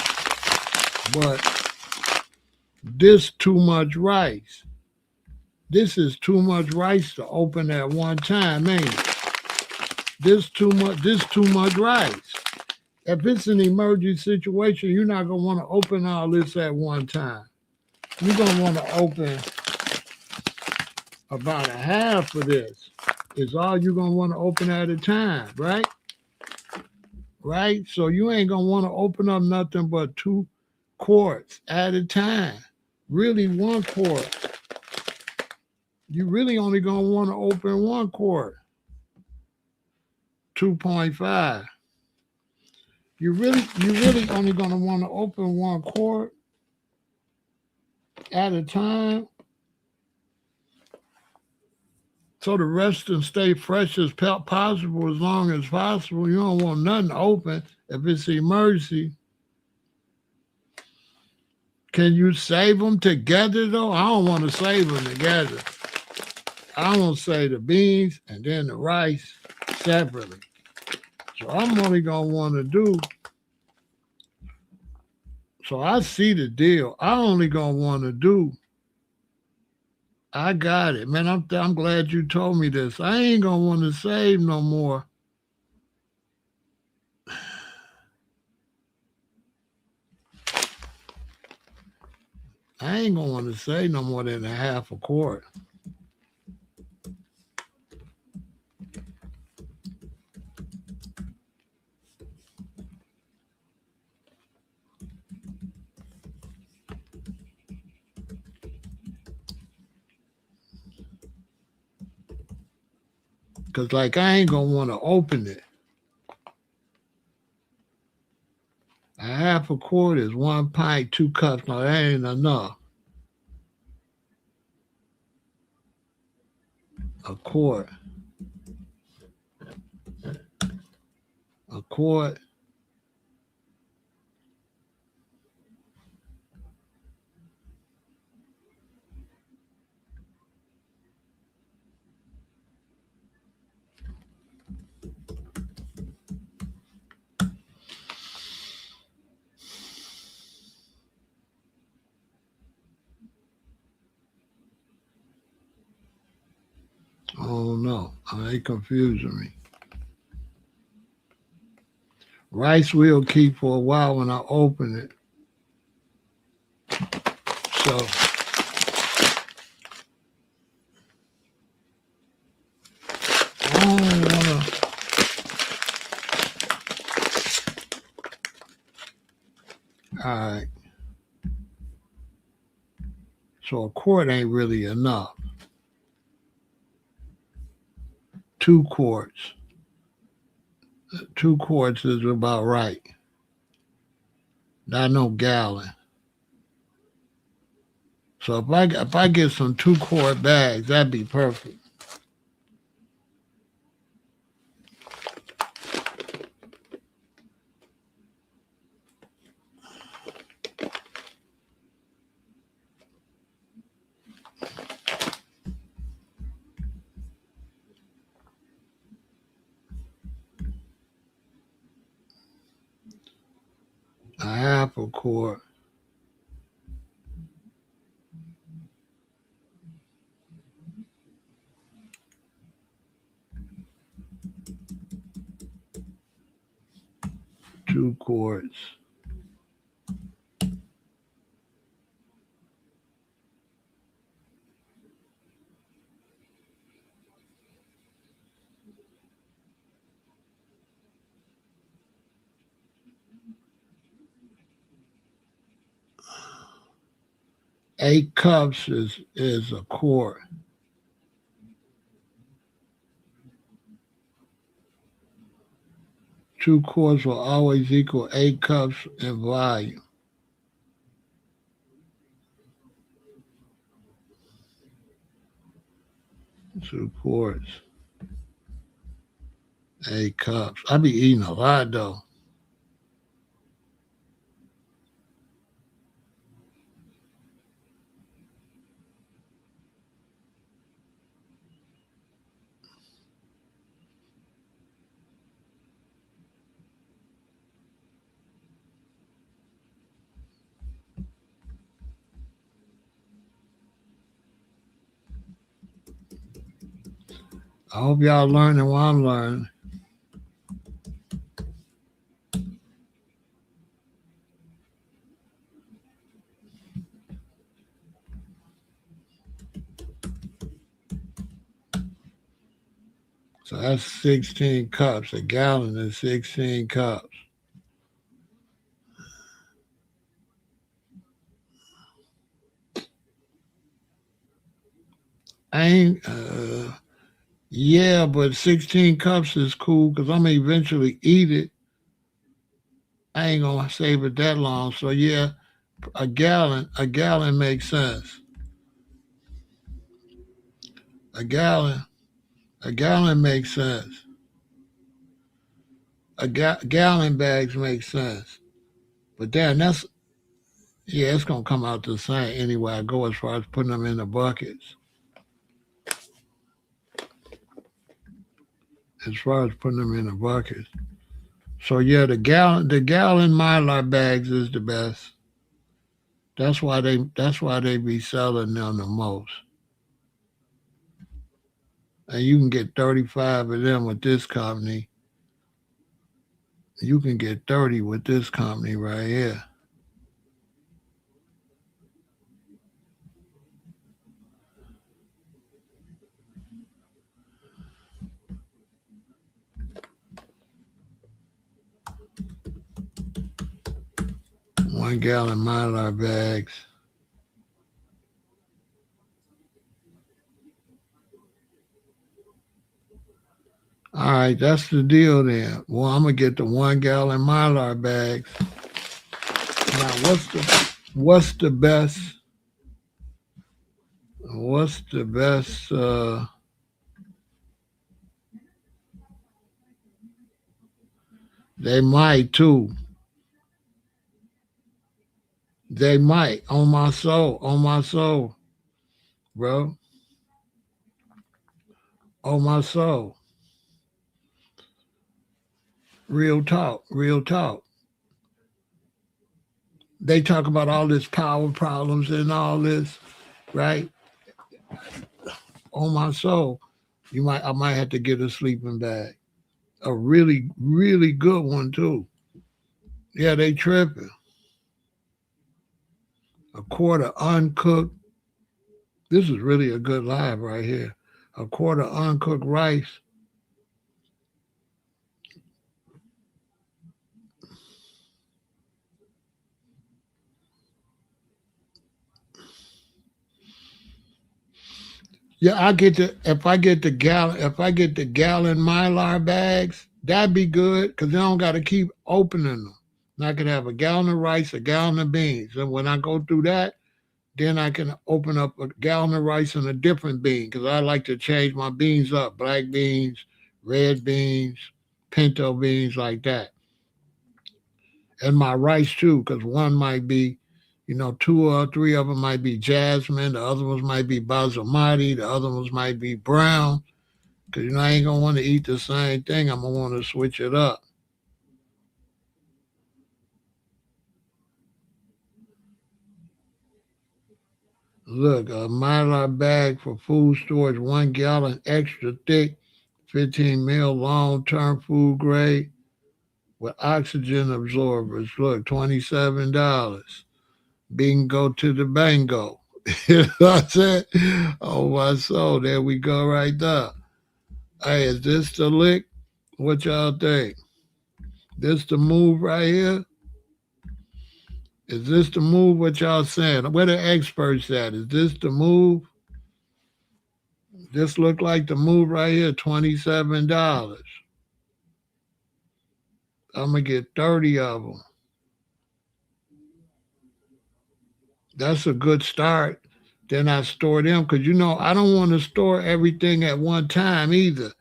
But this too much rice. This is too much rice to open at one time, ain't it? This too much rice. If it's an emergency situation, you're not gonna want to open all this at one time. You're gonna want to open about a half of this. Is all you're gonna want to open at a time, right? Right? So you ain't gonna want to open up nothing but 2 quarts at a time. Really 1 quart. You really only gonna want to open 1 quart. 2.5. You really only gonna want to open 1 quart at a time. So the rest can stay fresh as possible as long as possible. You don't want nothing open if it's an emergency. Can you save them together though? I don't want to save them together. I want to save the beans and then the rice separately. So I'm only going to want to do, so I see the deal. I only going to want to do, I got it. Man, I'm glad you told me this. I ain't going to want to save no more. I ain't going to want to save no more than a half a quart. Because, like, I ain't going to want to open it. A half a quart is 1 pint, 2 cups. No, that ain't enough. a quart. A quart. Oh no, they confusing me. Rice will keep for a while when I open it. So I don't wanna. All right. So a quart ain't really enough. 2 quarts. 2 quarts is about right. Not no gallon. So if I get some 2 quart bags, that'd be perfect. A half a quart. Two quarts. Eight cups is a quart. Two quarts will always equal 8 cups in volume. Two quarts. 8 cups. I be eating a lot though. I hope y'all learning what I'm learning. So that's 16 cups. A gallon is 16 cups. I ain't, yeah, but 16 cups is cool because I'm going to eventually eat it. I ain't going to save it that long. So yeah, a gallon makes sense. A gallon makes sense. Gallon bags make sense. But then it's going to come out the same anyway I go as far as putting them in the buckets. As far as putting them in the buckets. So yeah, the gallon Mylar bags is the best. That's why they be selling them the most. And you can get 35 of them with this company. You can get 30 with this company right here. $1 gallon Mylar bags. All right, that's the deal then. Well, I'm gonna get the 1 gallon Mylar bags. Now, what's the best They might too. They might. On my soul, bro. On my soul. Real talk. Real talk. They talk about all this power problems and all this, right? On my soul. I might have to get a sleeping bag. A really, really good one too. Yeah, they tripping. A quarter uncooked. This is really a good live right here. A quarter uncooked rice. Yeah, if I get the gallon Mylar bags, that'd be good because I don't got to keep opening them. And I could have a gallon of rice, a gallon of beans, and when I go through that, then I can open up a gallon of rice and a different bean because I like to change my beans up: black beans, red beans, pinto beans, like that, and my rice too, because one might be, two or three of them might be jasmine, the other ones might be basmati, the other ones might be brown. Because I ain't gonna want to eat the same thing. I'm gonna want to switch it up. Look, a Mylar bag for food storage, 1 gallon, extra thick, 15 mil, long term food grade with oxygen absorbers. Look, $27. Bingo to the bango. You know what I'm saying? Oh my soul, there we go right there. Hey, is this the lick? What y'all think? This the move right here? Is this the move? What y'all saying? Where the experts at? Is this the move? This look like the move right here, $27. I'm gonna get 30 of them. That's a good start. Then I store them because I don't want to store everything at one time either.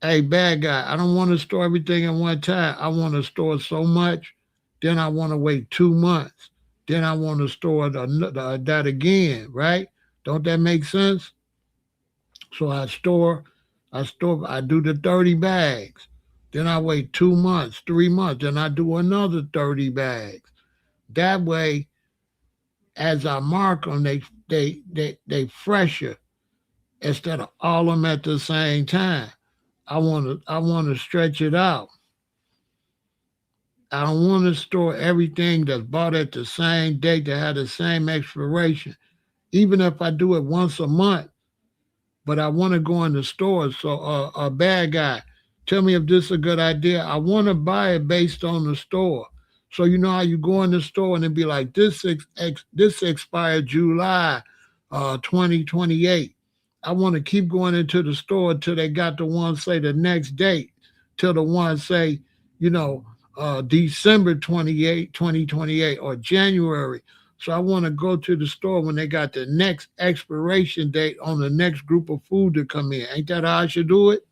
Hey, bad guy, I don't want to store everything at one time. I want to store so much, then I want to wait 2 months. Then I want to store that again, right? Don't that make sense? So I do the 30 bags. Then I wait 2 months, 3 months, then I do another 30 bags. That way, as I mark them, they fresher instead of all of them at the same time. I want to stretch it out. I don't want to store everything that's bought at the same date to have the same expiration. Even if I do it once a month, but I want to go in the store. So a bad guy, tell me if this is a good idea. I want to buy it based on the store. So you know how you go in the store and it be like this expired July 2028. I want to keep going into the store until they got the one say the next date, till the one say, December 28, 2028 or January. So I want to go to the store when they got the next expiration date on the next group of food to come in. Ain't that how I should do it?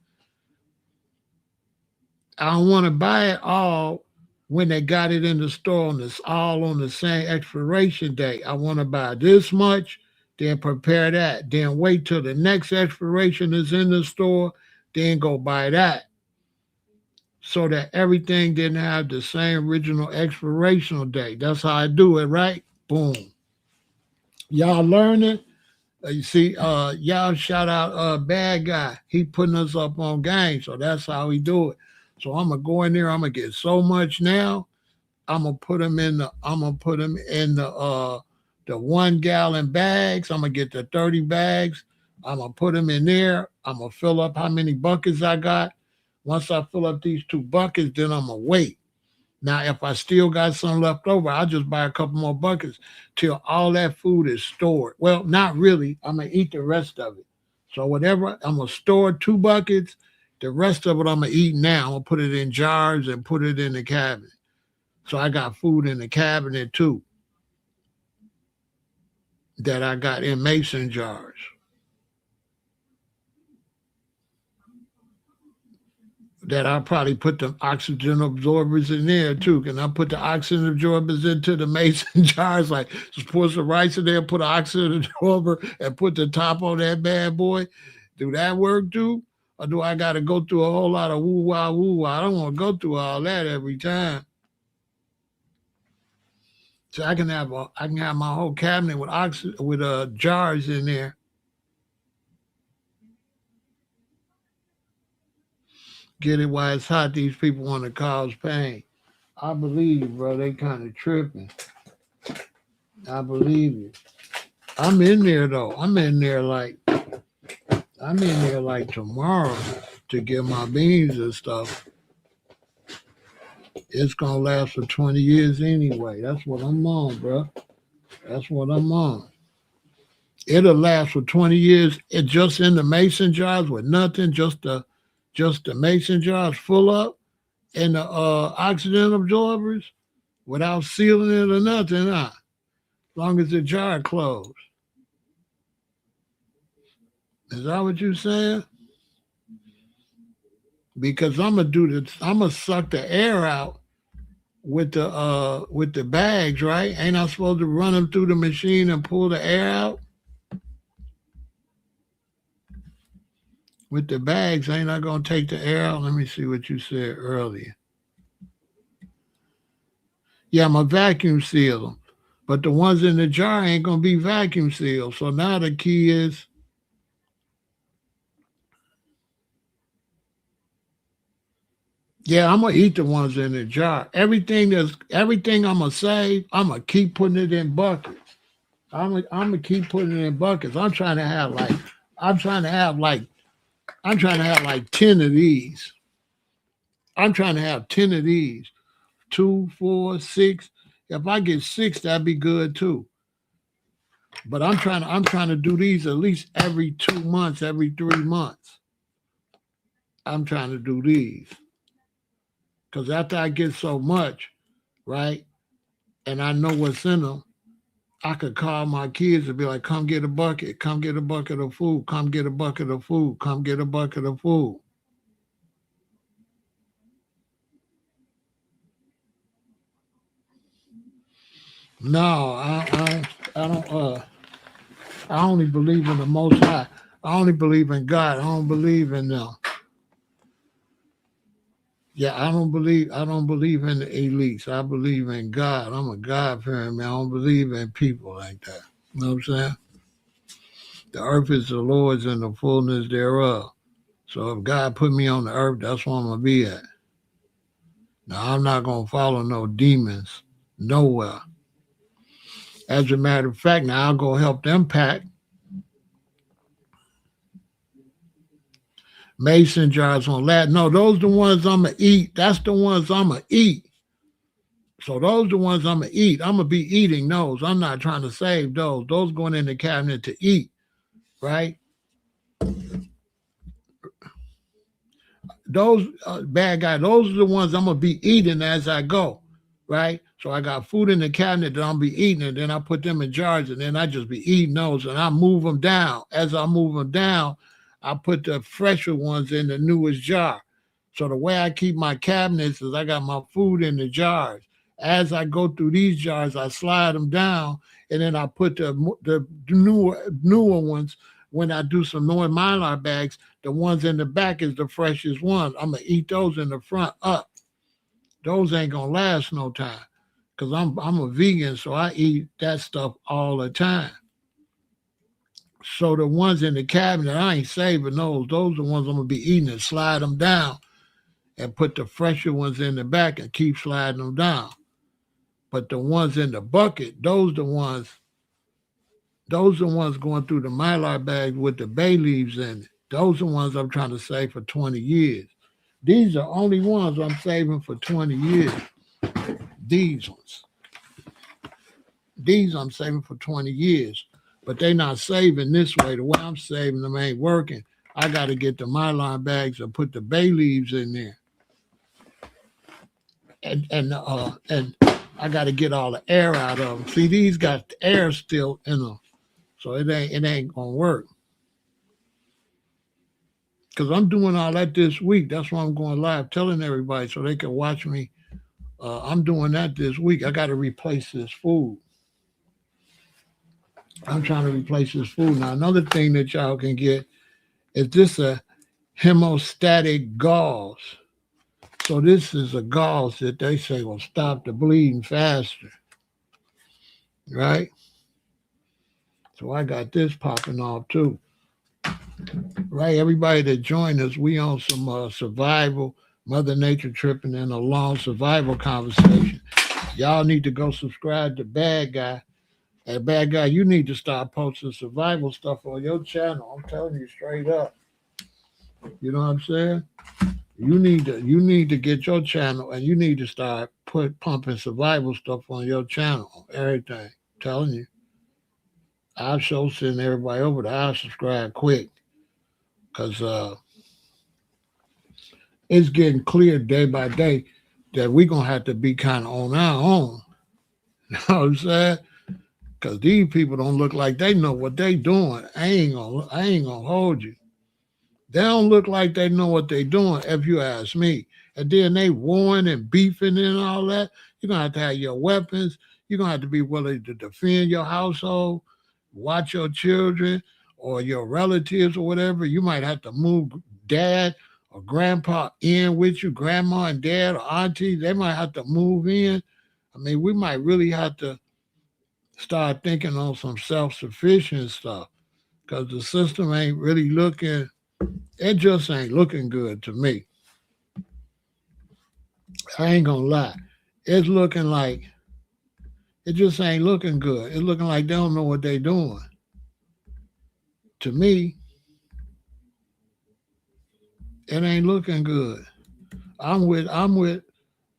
I don't want to buy it all when they got it in the store and it's all on the same expiration date. I want to buy this much, then prepare that, then wait till the next expiration is in the store, then go buy that. So that everything didn't have the same original expiration date. That's how I do it, right? Boom. Y'all learning? You see, y'all shout out bad guy. He putting us up on game, so that's how we do it. So I'm gonna go in there. I'm gonna get so much now. I'm gonna put them in the. I'm gonna put them in the 1 gallon bags. I'm gonna get the 30 bags. I'm gonna put them in there. I'm gonna fill up how many buckets I got. Once I fill up these 2 buckets, then I'm gonna wait. Now, if I still got some left over, I'll just buy a couple more buckets till all that food is stored. Well, not really. I'm going to eat the rest of it. So whatever, I'm going to store 2 buckets. The rest of it I'm going to eat now. I'm going to put it in jars and put it in the cabinet. So I got food in the cabinet too that I got in mason jars. that I probably put the oxygen absorbers in there too. Can I put the oxygen absorbers into the mason jars? Like just pour some rice in there, put an oxygen absorber, and put the top on that bad boy. Do that work too? Or do I got to go through a whole lot of woo wah? I don't want to go through all that every time. So I can have my whole cabinet with jars in there. Get it while it's hot. These people want to cause pain. I believe, bro, they kind of tripping. I believe you. I'm in there though. I'm in there like tomorrow to get my beans and stuff. It's gonna last for 20 years anyway. That's what I'm on, bro. That's what I'm on. It'll last for 20 years. It just in the mason jars with nothing, just the mason jars full up and the oxygen absorbers without sealing it or nothing, as long as the jar closed. Is that what you're saying? Because I'm gonna suck the air out with the bags, right? Ain't I supposed to run them through the machine and pull the air out? With the bags, ain't I gonna take the air out? Let me see what you said earlier. Yeah, I'm gonna vacuum seal them, but the ones in the jar ain't gonna be vacuum sealed. So now the key is, yeah, I'm gonna eat the ones in the jar. Everything I'm gonna save, I'm gonna keep putting it in buckets. I'm gonna keep putting it in buckets. I'm trying to have like 10 of these. I'm trying to have 10 of these. 2, 4, 6. If I get 6, that'd be good too. But I'm trying to do these at least every 2 months, every 3 months. I'm trying to do these. Because after I get so much, right, and I know what's in them, I could call my kids and be like, come get a bucket, come get a bucket of food, come get a bucket of food, come get a bucket of food. No, I don't. I only believe in the Most High. I only believe in God. I don't believe in them. Yeah, I don't believe in the elites. I believe in God. I'm a God-fearing man. I don't believe in people like that. You know what I'm saying? The earth is the Lord's and the fullness thereof. So if God put me on the earth, that's where I'm gonna be at. Now I'm not gonna follow no demons nowhere. As a matter of fact, now I'll go help them pack mason jars on that. No, those are the ones I'm going to eat. That's the ones I'm going to eat. So those are the ones I'm going to eat. I'm going to be eating those. I'm not trying to save those. Those going in the cabinet to eat, right? Those bad guys, those are the ones I'm going to be eating as I go, right? So I got food in the cabinet that I'll be eating, and then I put them in jars, and then I just be eating those, and I move them down. As I move them down, I put the fresher ones in the newest jar. So the way I keep my cabinets is I got my food in the jars. As I go through these jars, I slide them down, and then I put the newer ones. When I do some Northern Mylar bags, the ones in the back is the freshest ones. I'm going to eat those in the front up. Those ain't going to last no time because I'm a vegan, so I eat that stuff all the time. So the ones in the cabinet, I ain't saving those. Those are the ones I'm going to be eating and slide them down and put the fresher ones in the back and keep sliding them down. But the ones in the bucket, those are the ones going through the Mylar bag with the bay leaves in it. Those are the ones I'm trying to save for 20 years. These are only ones I'm saving for 20 years. These ones. These I'm saving for 20 years. But they're not saving this way. The way I'm saving them ain't working. I got to get the Mylar bags and put the bay leaves in there. And I got to get all the air out of them. See, these got the air still in them. So it ain't gonna work. because I'm doing all that this week. That's why I'm going live, telling everybody so they can watch me. I'm doing that this week. I got to replace this food. I'm trying to replace this food. Now, another thing that y'all can get is this a hemostatic gauze. So this is a gauze that they say will stop the bleeding faster, right? So I got this popping off too. Right, everybody that joined us, we on some survival, Mother Nature tripping in a long survival conversation. Y'all need to go subscribe to Bad Guy. Hey, Bad Guy, you need to start posting survival stuff on your channel. I'm telling you straight up. You know what I'm saying? You need to get your channel and you need to start pumping survival stuff on your channel. Everything. I'm telling you. I'll show send everybody over to I'll subscribe quick. Because it's getting clear day by day that we're going to have to be kind of on our own. You know what I'm saying? Because these people don't look like they know what they doing. I ain't gonna hold you. They don't look like they know what they doing, if you ask me. And then they warring and beefing and all that. You're going to have your weapons. You're going to have to be willing to defend your household, watch your children or your relatives or whatever. You might have to move dad or grandpa in with you, grandma and dad or auntie. They might have to move in. I mean, we might really have to start thinking on some self-sufficient stuff because the system ain't really looking, it just ain't looking good to me. I ain't gonna lie. It's looking like, it just ain't looking good. It's looking like they don't know what they doing. To me, it ain't looking good. I'm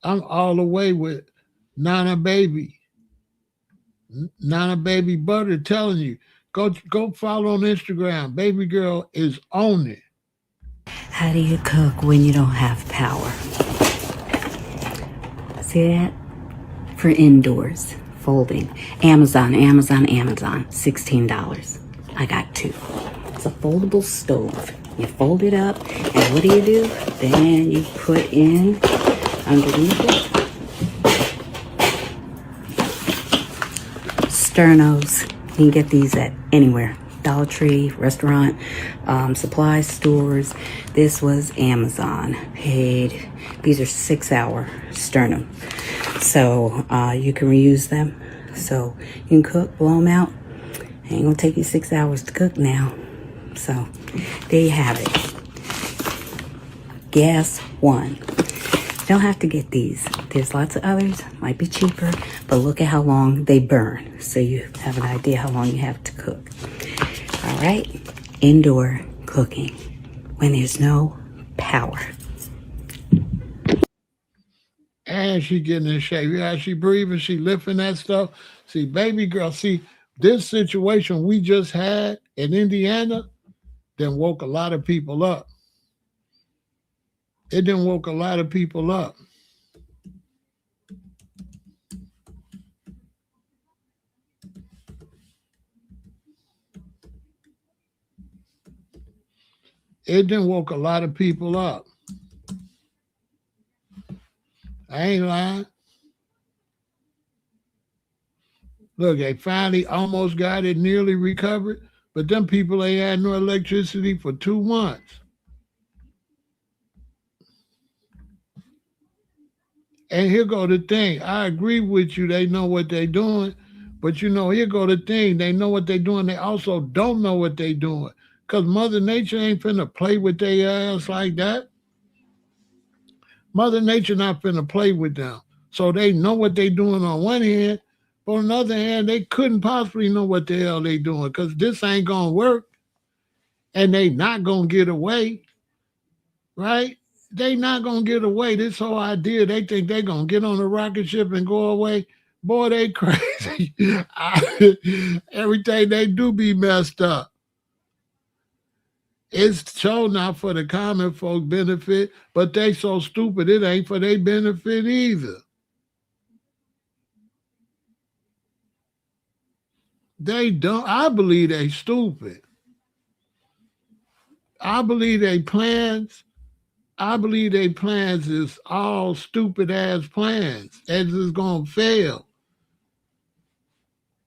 all the way with Nana Baby. Nana Baby Butter telling you, go follow on Instagram. Baby girl is on it. How do you cook when you don't have power? See that? For indoors, folding. Amazon, $16. I got two. It's a foldable stove. You fold it up, and what do? Then you put in underneath it sternos. You can get these at anywhere. Dollar Tree, restaurant, supply stores. This was Amazon. Paid. These are 6-hour sternum. So you can reuse them. So you can cook, blow them out. Ain't gonna take you 6 hours to cook now. So there you have it. Gas one. You don't have to get these. There's lots of others, might be cheaper, but look at how long they burn. So you have an idea how long you have to cook. All right, indoor cooking when there's no power. And she getting in shape. Yeah, she breathing, she lifting that stuff. See, baby girl, see, this situation we just had in Indiana then woke a lot of people up. It didn't woke a lot of people up. It didn't woke a lot of people up. I ain't lying. Look, they finally almost got it, nearly recovered, but them people ain't had no electricity for 2 months. And here go the thing. I agree with you. They know what they're doing. But, here go the thing. They know what they're doing. They also don't know what they're doing. Because Mother Nature ain't finna play with their ass like that. Mother Nature not finna play with them. So they know what they're doing on one hand. But on the other hand, they couldn't possibly know what the hell they doing because this ain't going to work. And they not going to get away. Right? They not going to get away. This whole idea, they think they going to get on a rocket ship and go away. Boy, they crazy. Everything they do be messed up. It's shown not for the common folk benefit, but they so stupid it ain't for their benefit either. They don't. I believe they stupid. I believe they plans. I believe they plans is all stupid ass plans. And it's gonna fail.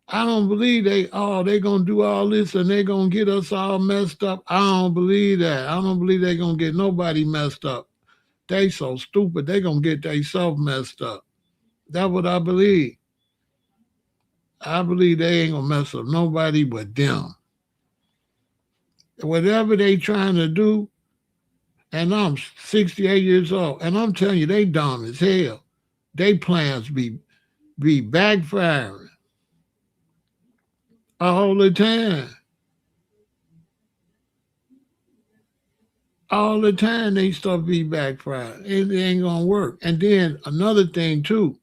I don't believe they gonna do all this and they gonna get us all messed up. I don't believe that. I don't believe they gonna get nobody messed up. They so stupid they gonna get themselves messed up. That's what I believe. I believe they ain't gonna mess up nobody but them. Whatever they trying to do, and I'm 68 years old, and I'm telling you, they dumb as hell. They plans be backfiring all the time. All the time they stuff be backfiring. It ain't gonna work. And then another thing too,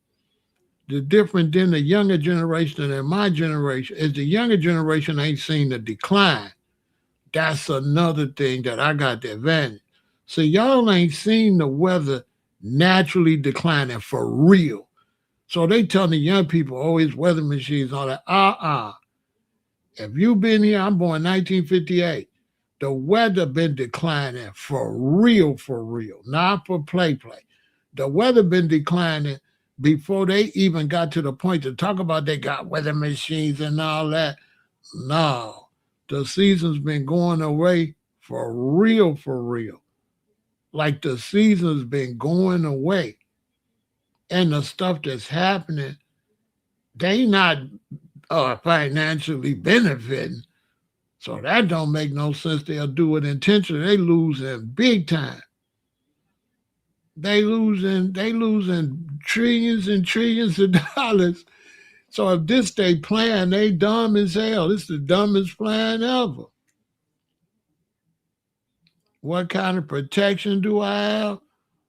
the difference than the younger generation and my generation is the younger generation ain't seen the decline. That's another thing that I got the advantage. So y'all ain't seen the weather naturally declining for real. So they tell the young people, oh, it's weather machines, all that. If you've been here, I'm born 1958. The weather been declining for real, not for play. The weather been declining before they even got to the point to talk about they got weather machines and all that. No, the season's been going away for real. Like the season's been going away. And the stuff that's happening, they not financially benefiting. So that don't make no sense. They'll do it intentionally. They losing big time. They losing trillions and trillions of dollars. So if this they plan, they dumb as hell. This is the dumbest plan ever. What kind of protection do I have?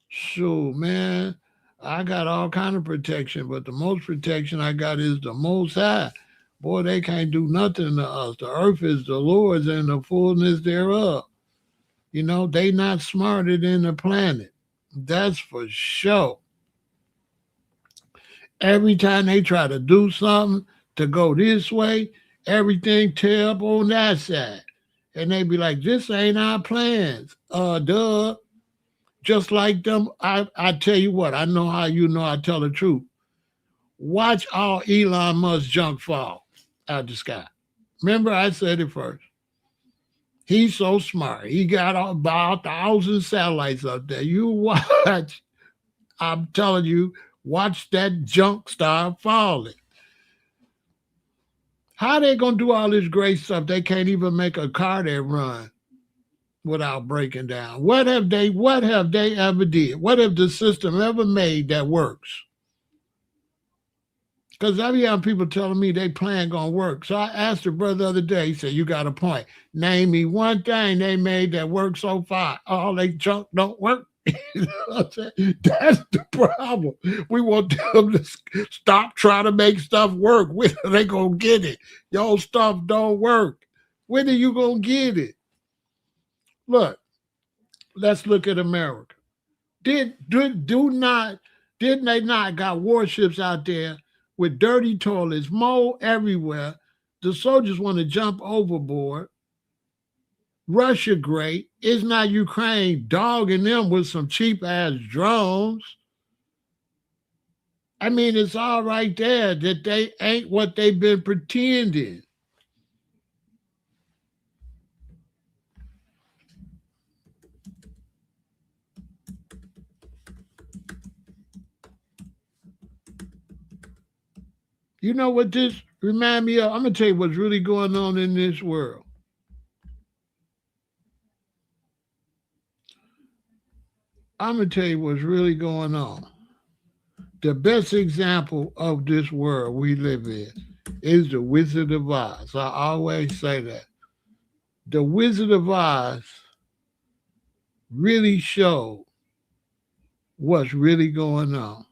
Sure, man. I got all kind of protection, but the most protection I got is the Most High. Boy, they can't do nothing to us. The earth is the Lord's and the fullness thereof. You know, they not smarter than the planet. That's for sure. Every time they try to do something to go this way, everything tear up on that side. And they be like, this ain't our plans. Duh. Just like them, I tell you what, I know how you know I tell the truth. Watch all Elon Musk junk fall out the sky. Remember, I said it first. He's so smart. He got about 1,000 satellites up there. You watch, I'm telling you, watch that junk start falling. How they gonna do all this great stuff? They can't even make a car that run without breaking down. What have they ever did? What have the system ever made that works? Because every young people telling me they plan gonna work. So I asked the brother the other day, he said, you got a point. Name me one thing they made that worked so far. All they junk don't work. That's the problem. We want them to stop trying to make stuff work. When are they gonna get it? Your stuff don't work. When are you gonna get it? Look, let's look at America. Didn't they not got warships out there with dirty toilets, mold everywhere? The soldiers want to jump overboard. Russia great. It's not Ukraine dogging them with some cheap ass drones. I mean, it's all right there that they ain't what they've been pretending. You know what this remind me of? I'm going to tell you what's really going on in this world. I'm going to tell you what's really going on. The best example of this world we live in is the Wizard of Oz. I always say that. The Wizard of Oz really showed what's really going on.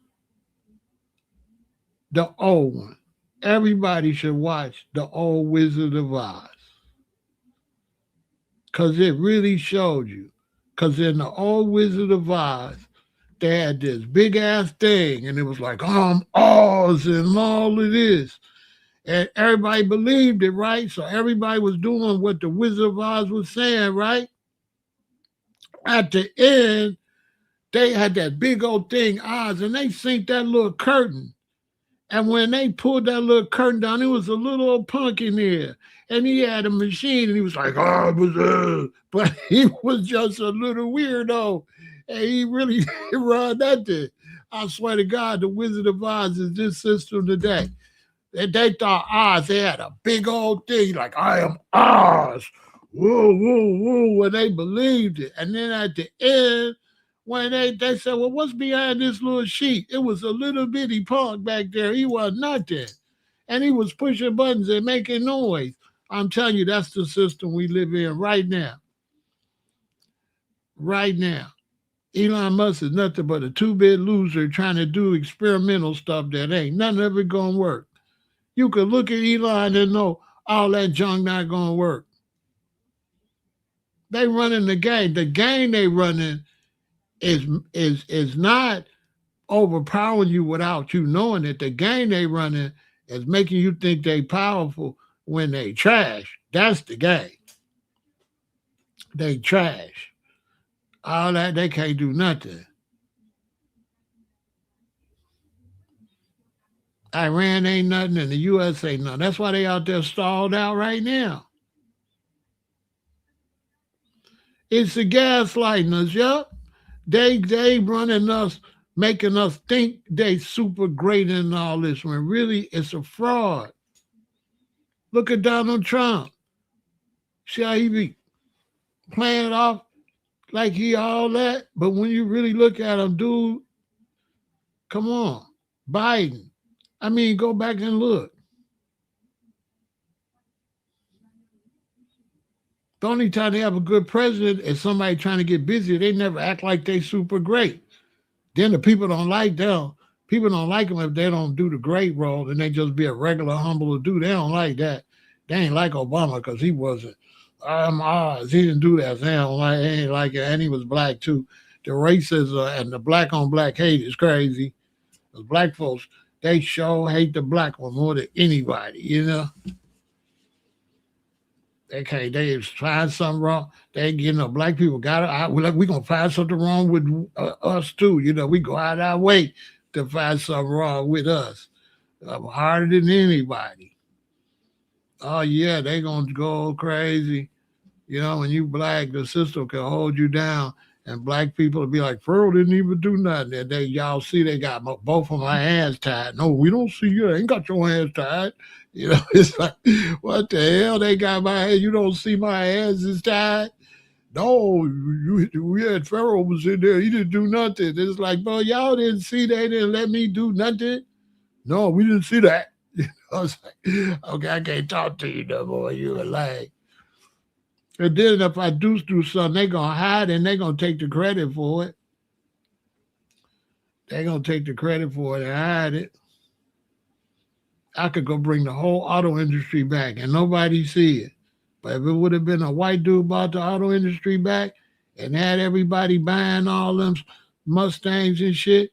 The old one. Everybody should watch the old Wizard of Oz. Because it really showed you. Because in the old Wizard of Oz, they had this big ass thing, and it was like, Oz and all of this. And everybody believed it, right? So everybody was doing what the Wizard of Oz was saying, right? At the end, they had that big old thing, Oz, and they synced that little curtain. And when they pulled that little curtain down, it was a little old punk in there. And he had a machine, and he was like, oh, it was, but he was just a little weirdo. And he really didn't run that thing. I swear to God, the Wizard of Oz is this system today. They thought Oz, they had a big old thing, like, I am Oz. Whoa, whoa, whoa, when they believed it. And then at the end, when they said, well, what's behind this little sheet? It was a little bitty punk back there. He was nothing. And he was pushing buttons and making noise. I'm telling you, that's the system we live in right now. Right now. Elon Musk is nothing but a two-bit loser trying to do experimental stuff that ain't none of it gonna work. You could look at Elon and know all that junk not gonna work. They running the game. The game they running is not overpowering you without you knowing it. The game they running is making you think they powerful when they trash. That's the game. They trash. All that, they can't do nothing. Iran ain't nothing and the U.S. ain't nothing. That's why they out there stalled out right now. It's the gaslighting us, yup. They running us, making us think they super great in all this, when really it's a fraud. Look at Donald Trump. See how he be playing it off like he all that? But when you really look at him, dude, come on. Biden. I mean, go back and look. The only time they have a good president is somebody trying to get busy. They never act like they super great. Then the people don't like them. People don't like them if they don't do the great role and they just be a regular, humble dude. They don't like that. They ain't like Obama because he wasn't. I'm Oz. He didn't do that. They don't like. They ain't like it. And he was black too. The racism and the black on black hate is crazy. Because black folks, they sure hate the black one more than anybody, you know? They find something wrong. They, black people got it. We're going to find something wrong with us too. You know, we go out our way to find something wrong with us. Harder than anybody. Oh, yeah, they going to go crazy. You know, when you black, the system can hold you down. And black people will be like, Furl didn't even do nothing. And y'all see they got both of my hands tied. No, we don't see you. I ain't got your hands tied. You know, it's like, what the hell? They got my hands. You don't see my hands is tied? No, we had Pharaoh was in there. He didn't do nothing. It's like, bro, y'all didn't see they didn't let me do nothing? No, we didn't see that. You know, I was like, okay, I can't talk to you no more. You a lie. And then if I do something, they're going to hide and they're going to take the credit for it. They're going to take the credit for it and hide it. I could go bring the whole auto industry back and nobody see it. But if it would have been a white dude bought the auto industry back and had everybody buying all them Mustangs and shit,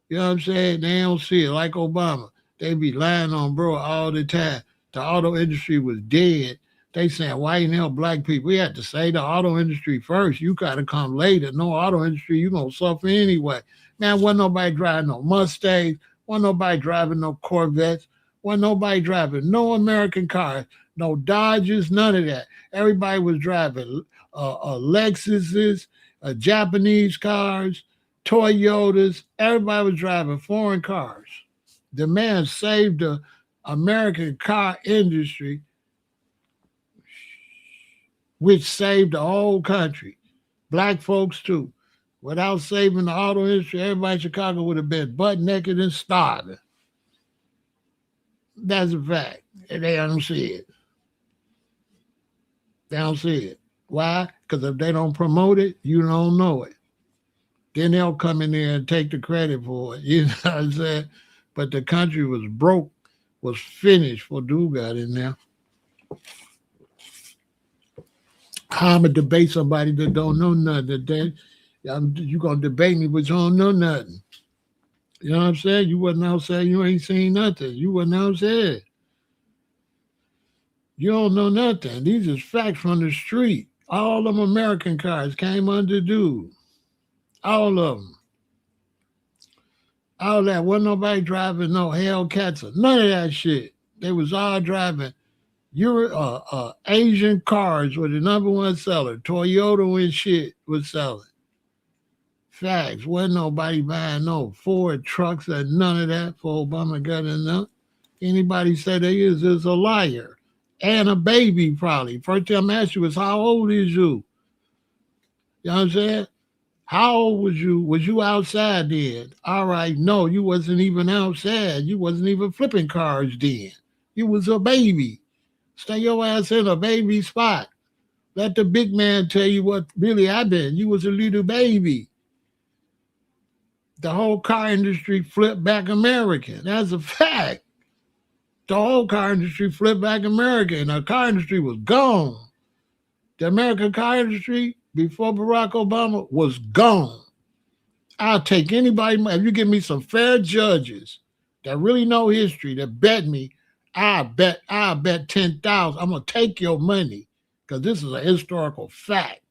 you know what I'm saying? They don't see it like Obama. They be lying on bro all the time. The auto industry was dead. They saying, why in hell black people? We had to say the auto industry first. You got to come later. No auto industry, you going to suffer anyway. Man, wasn't nobody driving no Mustangs. Wasn't nobody driving no Corvettes. Wasn't nobody driving no American cars, no Dodges, none of that. Everybody was driving Lexuses, Japanese cars, Toyotas. Everybody was driving foreign cars. The man saved the American car industry, which saved the whole country. Black folks too. Without saving the auto industry, everybody in Chicago would have been butt naked and starving. That's a fact. And they don't see it. They don't see it. Why? Because if they don't promote it, you don't know it. Then they'll come in there and take the credit for it. You know what I'm saying? But the country was broke, was finished for dude got in there. How am I debate somebody that don't know nothing? You going to debate me, but you don't know nothing. You know what I'm saying? You wasn't outside. You ain't seen nothing. You wasn't outside. You don't know nothing. These is facts from the street. All them American cars came under due. All of them. All that. Wasn't nobody driving no Hellcats or none of that shit. They was all driving Asian cars were the number one seller. Toyota and shit was selling. Facts. Wasn't nobody buying no Ford trucks or none of that for Obama got in there. Anybody say they is a liar. And a baby probably. First time I asked you was how old is you? You know what I'm saying? How old was you? Was you outside then? All right, no, you wasn't even outside. You wasn't even flipping cars then. You was a baby. Stay your ass in a baby spot. Let the big man tell you what really happened. You was a little baby. The whole car industry flipped back American. That's a fact. The whole car industry flipped back American. The car industry was gone. The American car industry before Barack Obama was gone. I'll take anybody. If you give me some fair judges that really know history, that bet me, I'll bet 10,000. I'm gonna take your money because this is a historical fact.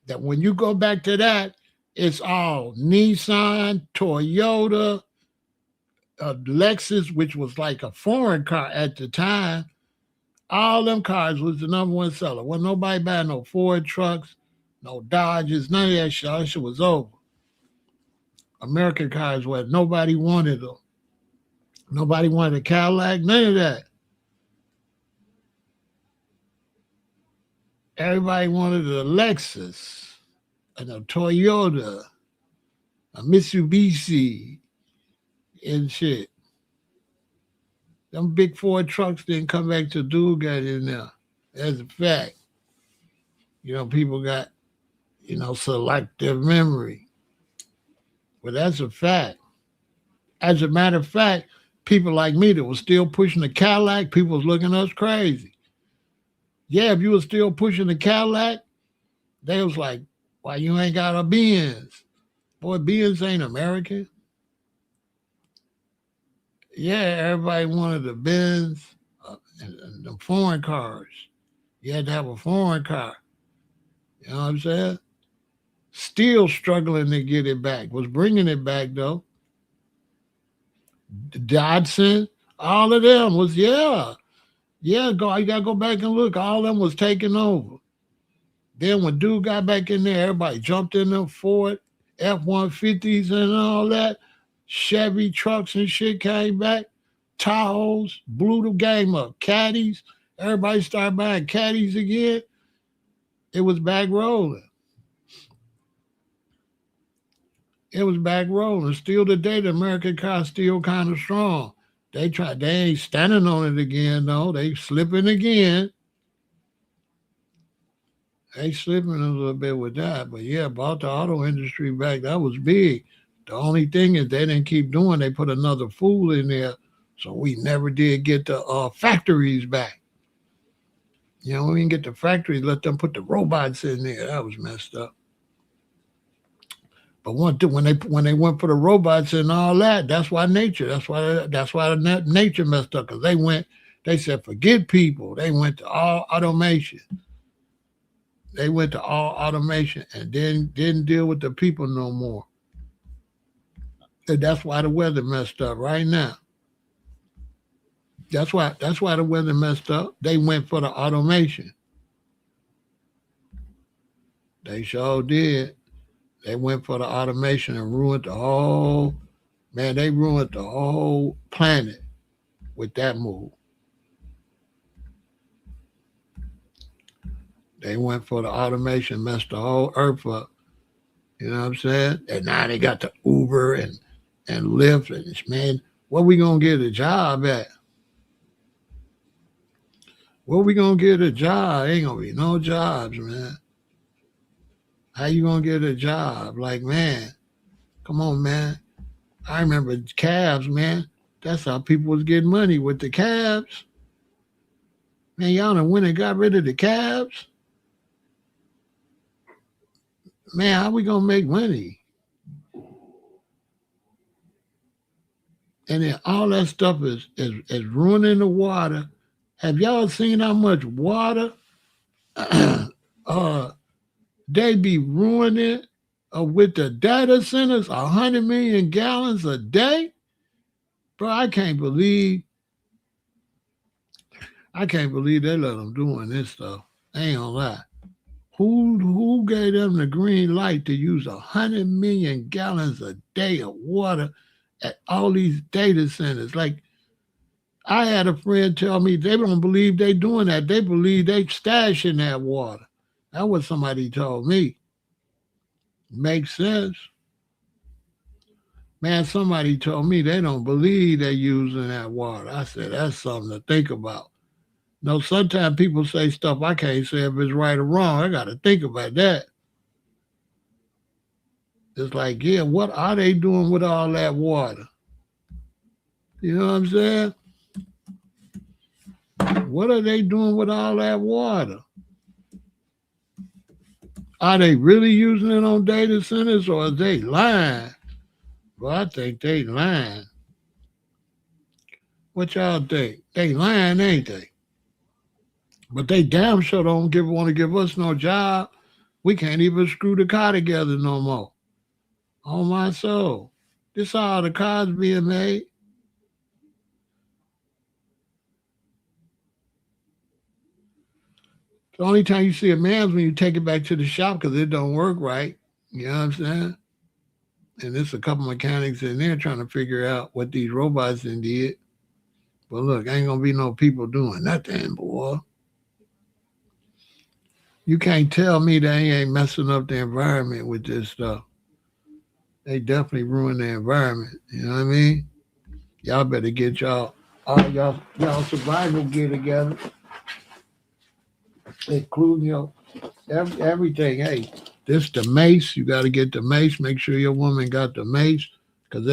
That when you go back to that, it's all Nissan, Toyota, Lexus, which was like a foreign car at the time. All them cars was the number one seller. Wasn't nobody buying no Ford trucks, no Dodges, none of that shit. All that shit was over. American cars were nobody wanted them. Nobody wanted a Cadillac, none of that. Everybody wanted a Lexus and a Toyota, a Mitsubishi, and shit. Them big Ford trucks didn't come back till dude got in there. That's a fact. You know, people got, selective memory. But that's a fact. As a matter of fact, people like me that was still pushing the Cadillac, people was looking at us crazy. Yeah, if you was still pushing the Cadillac, they was like, why you ain't got a Benz? Boy, Benz ain't American. Yeah, everybody wanted the Benz and the foreign cars. You had to have a foreign car. You know what I'm saying? Still struggling to get it back. Was bringing it back, though. Dodson, all of them was, yeah. You got to go back and look. All of them was taking over. Then when dude got back in there, everybody jumped in them Ford F-150s and all that. Chevy trucks and shit came back. Tahoes blew the game up. Caddies, everybody started buying caddies again. It was back rolling. It was back rolling. Still today, the American car still kind of strong. They ain't standing on it again, though. They slipping again. They slipping a little bit with that. But yeah, bought the auto industry back. That was big. The only thing is they didn't keep doing, they put another fool in there. So we never did get the factories back. We didn't get the factories, let them put the robots in there. That was messed up. But when they went for the robots and all that, that's why nature messed up, because they said forget people. They went to all automation. And then didn't deal with the people no more. And that's why the weather messed up right now. That's why the weather messed up. They went for the automation. They sure did. They went for the automation and ruined the whole planet with that move. They went for the automation, messed the whole earth up. You know what I'm saying? And now they got the Uber and Lyft, and man, where we gonna get a job at? Where we gonna get a job? Ain't gonna be no jobs, man. How you gonna get a job? Like, man, come on, man. I remember cabs, man. That's how people was getting money with the cabs. Man, y'all done went and got rid of the cabs? Man, how we gonna make money? And then all that stuff is ruining the water. Have y'all seen how much water They be ruining with the data centers 100 million gallons a day. Bro, I can't believe they let them doing this stuff. I ain't gonna lie. Who gave them the green light to use 100 million gallons a day of water at all these data centers? Like, I had a friend tell me they don't believe they doing that. They believe they stashing that water. That's what somebody told me. Makes sense. Man, somebody told me they don't believe they're using that water. I said, that's something to think about. No, sometimes people say stuff I can't say if it's right or wrong. I got to think about that. It's like, yeah, what are they doing with all that water? You know what I'm saying? What are they doing with all that water? Are they really using it on data centers or are they lying? Well, I think they lying. What y'all think? They lying, ain't they? But they damn sure don't want to give us no job. We can't even screw the car together no more. Oh my soul. This all the cars being made. The only time you see a man's when you take it back to the shop because it don't work right. You know what I'm saying? And there's a couple mechanics in there trying to figure out what these robots did. But look, ain't gonna be no people doing nothing, boy. You can't tell me they ain't messing up the environment with this stuff. They definitely ruin the environment. You know what I mean? Y'all better get all y'all survival gear together, including everything. Hey, this the mace. You got to get the mace. Make sure your woman got the mace, because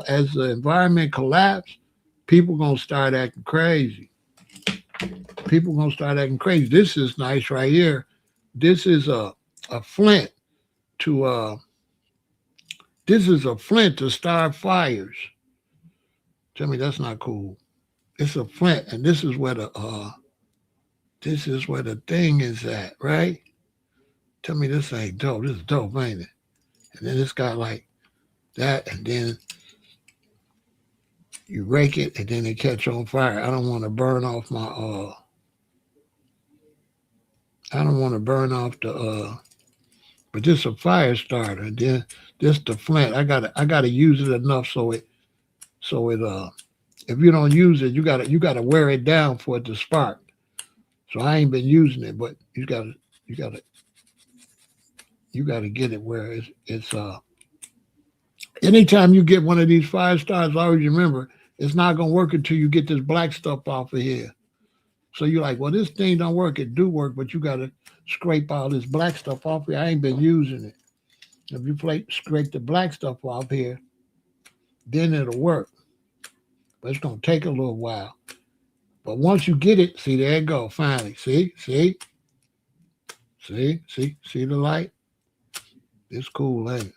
as the environment collapse, people gonna start acting crazy. People gonna start acting crazy. This is nice right here. This is a flint to start fires. Tell me that's not cool. It's a flint, and this is where the thing is at, right? Tell me this ain't dope. This is dope, ain't it? And then it's got like that, and then you rake it, and then it catch on fire. I don't want to burn off my but this is a fire starter. And then this the flint. I gotta use it enough so it if you don't use it, you gotta wear it down for it to spark. So I ain't been using it, but you gotta get it where it's anytime you get one of these fire starters, always remember it's not gonna work until you get this black stuff off of here. So you're like, well, this thing don't work. It do work, but you gotta scrape all this black stuff off here. I ain't been using it. If you scrape the black stuff off here, then it'll work. But it's gonna take a little while. But once you get it, see, there it go. Finally, see the light. It's cool, ain't it?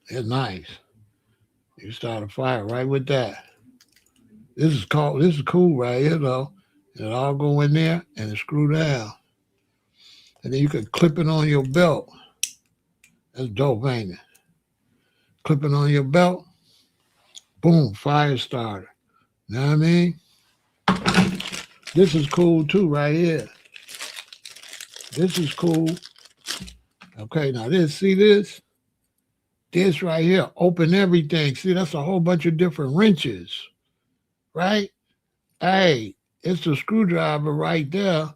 It's nice. You start a fire right with that. This is cool right here, though. It all go in there and it screw down. And then you can clip it on your belt. That's dope, ain't it? Clip it on your belt. Boom, fire starter. Know what I mean? This is cool too, right here. This is cool. Okay, now see this? This right here, open everything. See, that's a whole bunch of different wrenches, right? Hey, it's a screwdriver right there.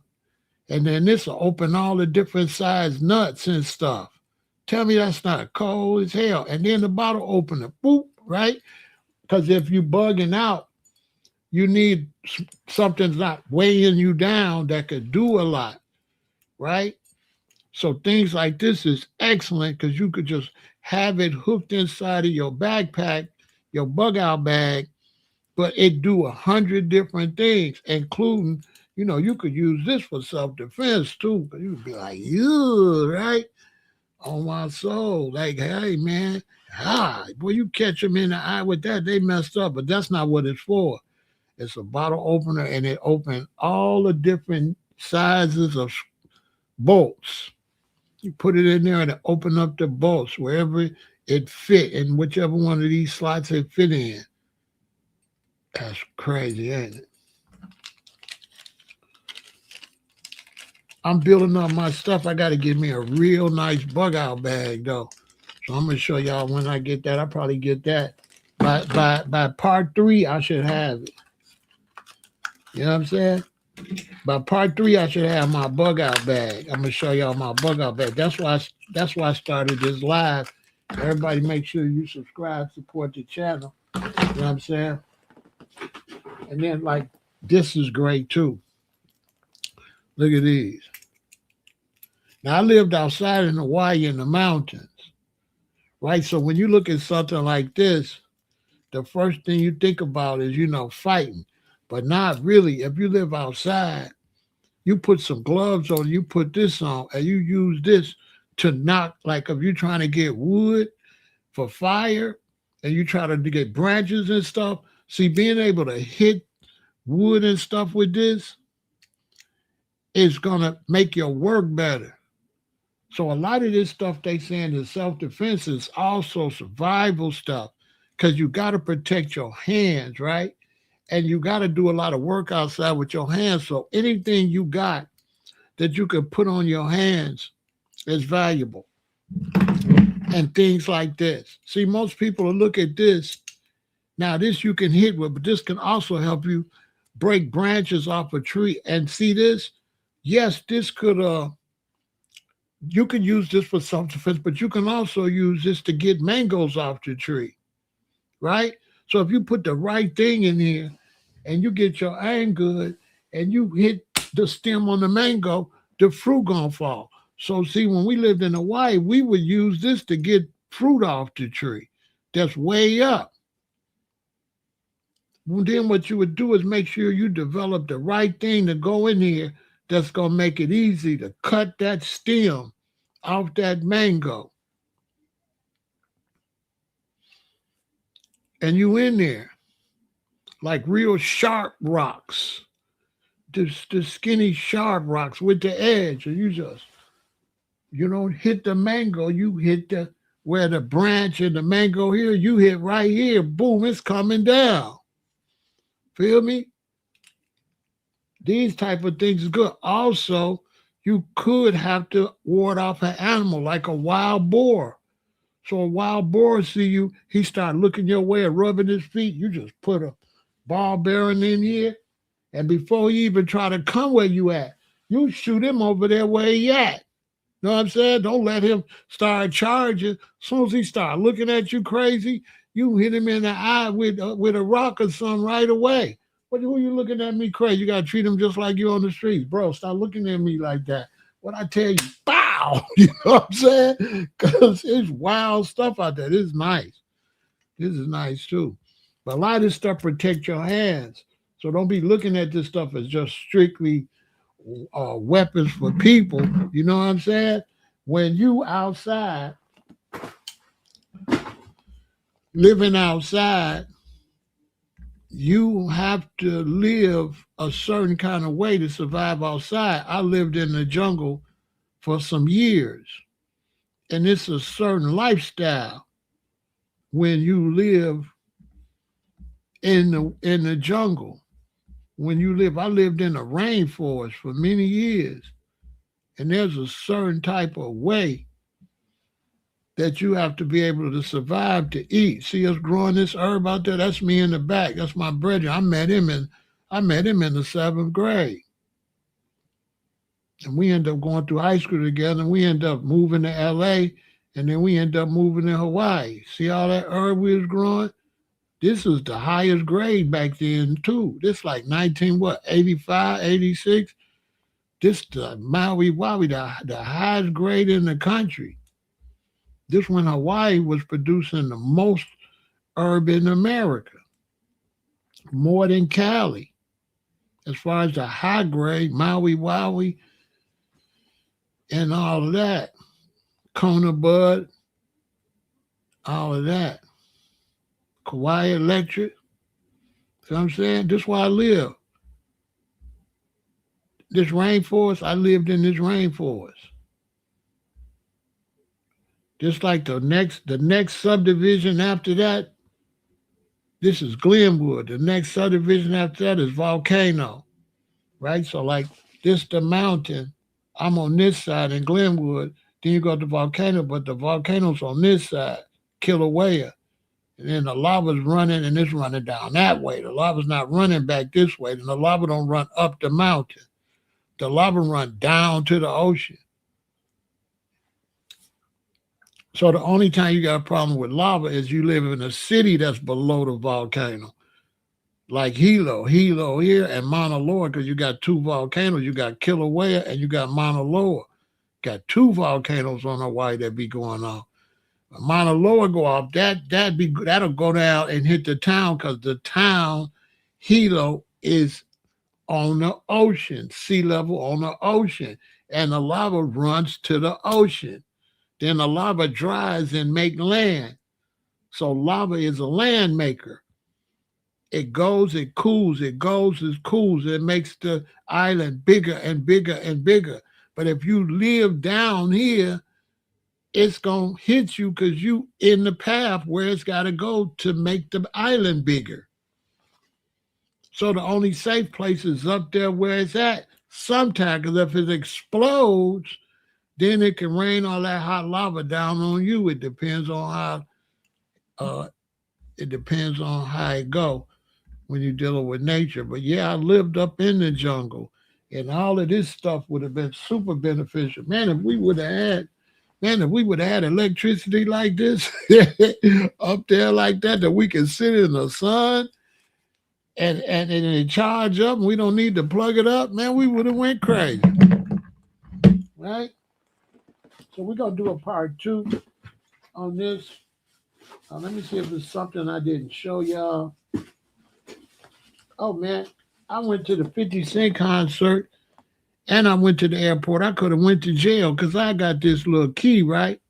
And then this will open all the different size nuts and stuff. Tell me that's not cold as hell. And then the bottle opener, boop, right? Because if you bugging out, you need something's not weighing you down that could do a lot, right? So things like this is excellent because you could just have it hooked inside of your backpack, your bug out bag, but it do 100 different things, including, you could use this for self-defense too. Because you could be like, yeah, right? On my soul. Like, hey, man, boy, you catch them in the eye with that, they messed up, but that's not what it's for. It's a bottle opener, and it opens all the different sizes of bolts. You put it in there and it open up the bolts wherever it fit in whichever one of these slots it fit in. That's crazy, ain't it? I'm building up my stuff. I got to get me a real nice bug out bag though. So I'm gonna show y'all when I get that. I'll probably get that by part 3. I should have it. You know what I'm saying? By part 3, I should have my bug out bag. I'm gonna show y'all my bug out bag. That's why I started this live. Everybody, make sure you subscribe, support the channel. You know what I'm saying? And then like this is great too. Look at these. Now I lived outside in Hawaii in the mountains, right? So when you look at something like this, the first thing you think about is, fighting. But not really. If you live outside, you put some gloves on, you put this on, and you use this to knock, like if you're trying to get wood for fire and you try to get branches and stuff. See, being able to hit wood and stuff with this is going to make your work better. So a lot of this stuff they saying is self-defense is also survival stuff because you got to protect your hands, right? And you got to do a lot of work outside with your hands. So anything you got that you can put on your hands is valuable. And things like this. See, most people will look at this. Now, this you can hit with, but this can also help you break branches off a tree. And see this? Yes, this could, you can use this for self-defense, but you can also use this to get mangoes off the tree, right? So if you put the right thing in here and you get your aim good and you hit the stem on the mango, the fruit gonna fall. So see, when we lived in Hawaii, we would use this to get fruit off the tree that's way up. Well, then what you would do is make sure you develop the right thing to go in here that's gonna make it easy to cut that stem off that mango. And you in there like real sharp rocks, the skinny sharp rocks with the edge. And you don't hit the mango, you hit where the branch and the mango here, you hit right here, boom, it's coming down. Feel me? These type of things is good. Also, you could have to ward off an animal like a wild boar. So a wild boar see you, he start looking your way and rubbing his feet. You just put a ball bearing in here, and before he even try to come where you at, you shoot him over there where he at. Know what I'm saying? Don't let him start charging. As soon as he start looking at you crazy, you hit him in the eye with a rock or something right away. Who you looking at me crazy? You got to treat him just like you on the streets. Bro, stop looking at me like that. What I tell you, bow. You know what I'm saying? Because it's wild stuff out there. This is nice. This is nice too. But a lot of this stuff protect your hands. So don't be looking at this stuff as just strictly weapons for people. You know what I'm saying? When you outside, living outside, you have to live a certain kind of way to survive outside. I lived in the jungle for some years, and it's a certain lifestyle when you live in the jungle. When you live, I lived in a rainforest for many years, and there's a certain type of way that you have to be able to survive to eat. See us growing this herb out there? That's me in the back. That's my brother. I met him in the 7th grade. And we ended up going through high school together, and we ended up moving to LA, and then we ended up moving to Hawaii. See all that herb we was growing? This was the highest grade back then too. This like 85, 86. This the Maui Wowie, the highest grade in the country. This when Hawaii was producing the most herb in America, more than Cali. As far as the high grade, Maui Wowie and all of that, Kona Bud, all of that, Kauai Electric, See what I'm saying? This is where I live. This rainforest, I lived in this rainforest. Just like the next subdivision after that, this is Glenwood. The next subdivision after that is Volcano, right? So like this the mountain. I'm on this side in Glenwood. Then you go to Volcano, but the volcano's on this side, Kilauea. And then the lava's running and it's running down that way. The lava's not running back this way. And the lava don't run up the mountain. The lava run down to the ocean. So the only time you got a problem with lava is you live in a city that's below the volcano. Like Hilo here and Mauna Loa, because you got two volcanoes. You got Kilauea and you got Mauna Loa. Got two volcanoes on Hawaii that be going on. When Mauna Loa go off, that'll go down and hit the town because the town, Hilo, is on the ocean, sea level on the ocean. And the lava runs to the ocean. Then the lava dries and make land. So lava is a land maker. It goes, it cools, it goes, it cools. It makes the island bigger and bigger and bigger. But if you live down here, it's going to hit you because you in the path where it's got to go to make the island bigger. So the only safe place is up there where it's at. Sometimes, because if it explodes, then it can rain all that hot lava down on you. It depends on how it go when you're dealing with nature. But yeah, I lived up in the jungle, and all of this stuff would have been super beneficial. Man, if we would have had electricity like this up there like that we can sit in the sun and it charge up and we don't need to plug it up, man, we would have went crazy. Right? So we're going to do a part 2 on this. Let me see if it's something I didn't show y'all. Oh, man, I went to the 50 Cent concert and I went to the airport. I could have went to jail because I got this little key, right,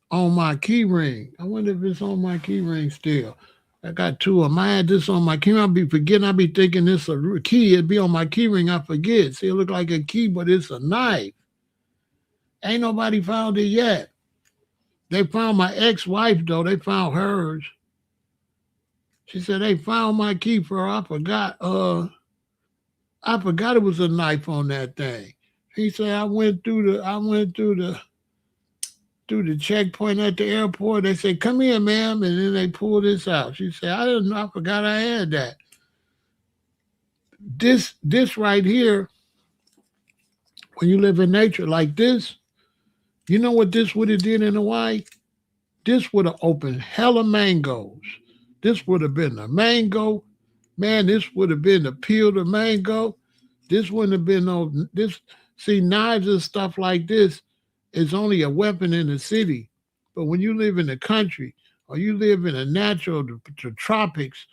on my key ring. I wonder if it's on my key ring still. I got two of them. I had this on my key ring. I'll be forgetting. I'll be thinking this a key. It'd be on my key ring. I forget. See, it look like a key, but it's a knife. Ain't nobody found it yet. They found my ex-wife, though. They found hers. She said they found my key for her. I forgot it was a knife on that thing. He said I went through the checkpoint at the airport. They said, "Come here, ma'am," and then they pulled this out. She said, "I didn't know. I forgot I had that." This right here, when you live in nature like this, you know what this would have did in Hawaii? This would have opened hella mangoes. This would have been the mango. Man, this would have been the peel the mango. This wouldn't have been no this. See, knives and stuff like this is only a weapon in the city. But when you live in the country or you live in the tropics,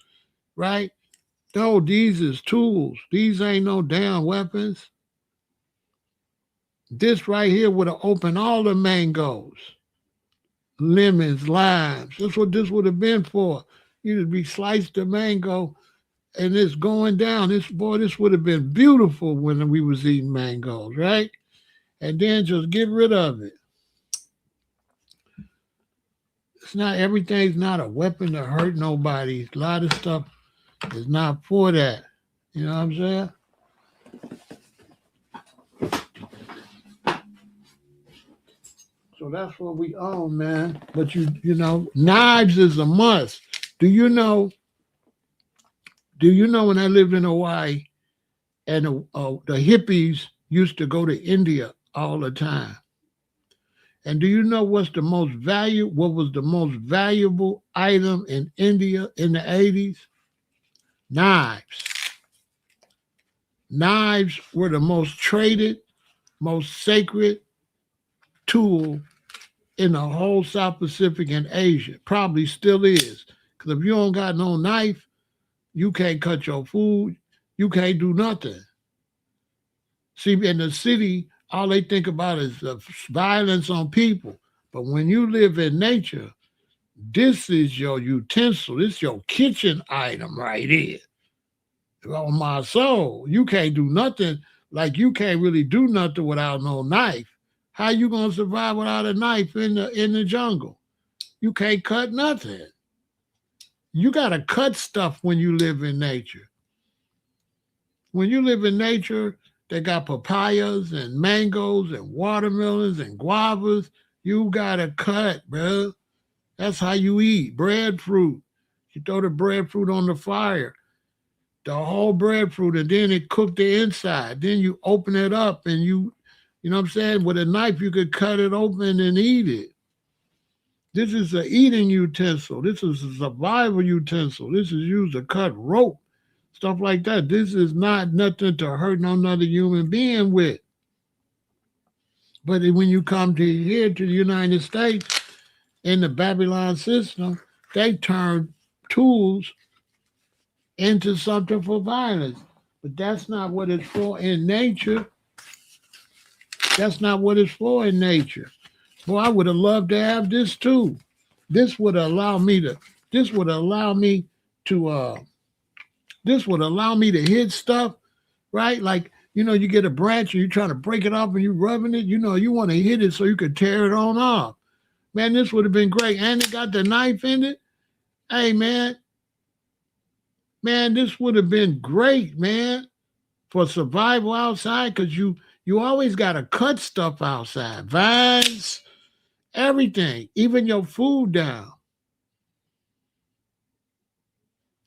right? No, these is tools. These ain't no damn weapons. This right here would have opened all the mangoes, lemons, limes. That's what this would have been for. You'd be sliced the mango and it's going down. This would have been beautiful when we was eating mangoes, right? And then just get rid of it. Everything's not a weapon to hurt nobody. A lot of stuff is not for that. You know what I'm saying? So that's what we own, man. But you know, knives is a must. Do you know when I lived in Hawaii and the hippies used to go to India all the time? And do you know what was the most valuable item in India in the 80s? Knives. Knives were the most traded, most sacred tool in the whole South Pacific and Asia. Probably still is. Because if you don't got no knife, you can't cut your food. You can't do nothing. See, in the city, all they think about is violence on people. But when you live in nature, This is your utensil. This is your kitchen item right here. On my soul, you can't do nothing. Like you can't really do nothing without no knife. How you gonna survive without a knife in the jungle? You can't cut nothing. You gotta cut stuff when you live in nature. When you live in nature, they got papayas and mangoes and watermelons and guavas. You gotta cut, bro. That's how you eat breadfruit. You throw the breadfruit on the fire, the whole breadfruit, and then it cooked the inside. Then you open it up and you know what I'm saying? With a knife, you could cut it open and eat it. This is an eating utensil. This is a survival utensil. This is used to cut rope, stuff like that. This is not nothing to hurt no another human being with. But when you come to here to the United States, in the Babylon system, they turn tools into something for violence. But that's not what it's for in nature. That's not what it's for in nature. Boy, I would have loved to have this too. This would allow me to hit stuff, right? Like, you get a branch and you're trying to break it off and you're rubbing it, you want to hit it so you could tear it on off. Man, this would have been great. And it got the knife in it. Hey, man, this would have been great, man, for survival outside, because you always got to cut stuff outside. Vines, everything, even your food down.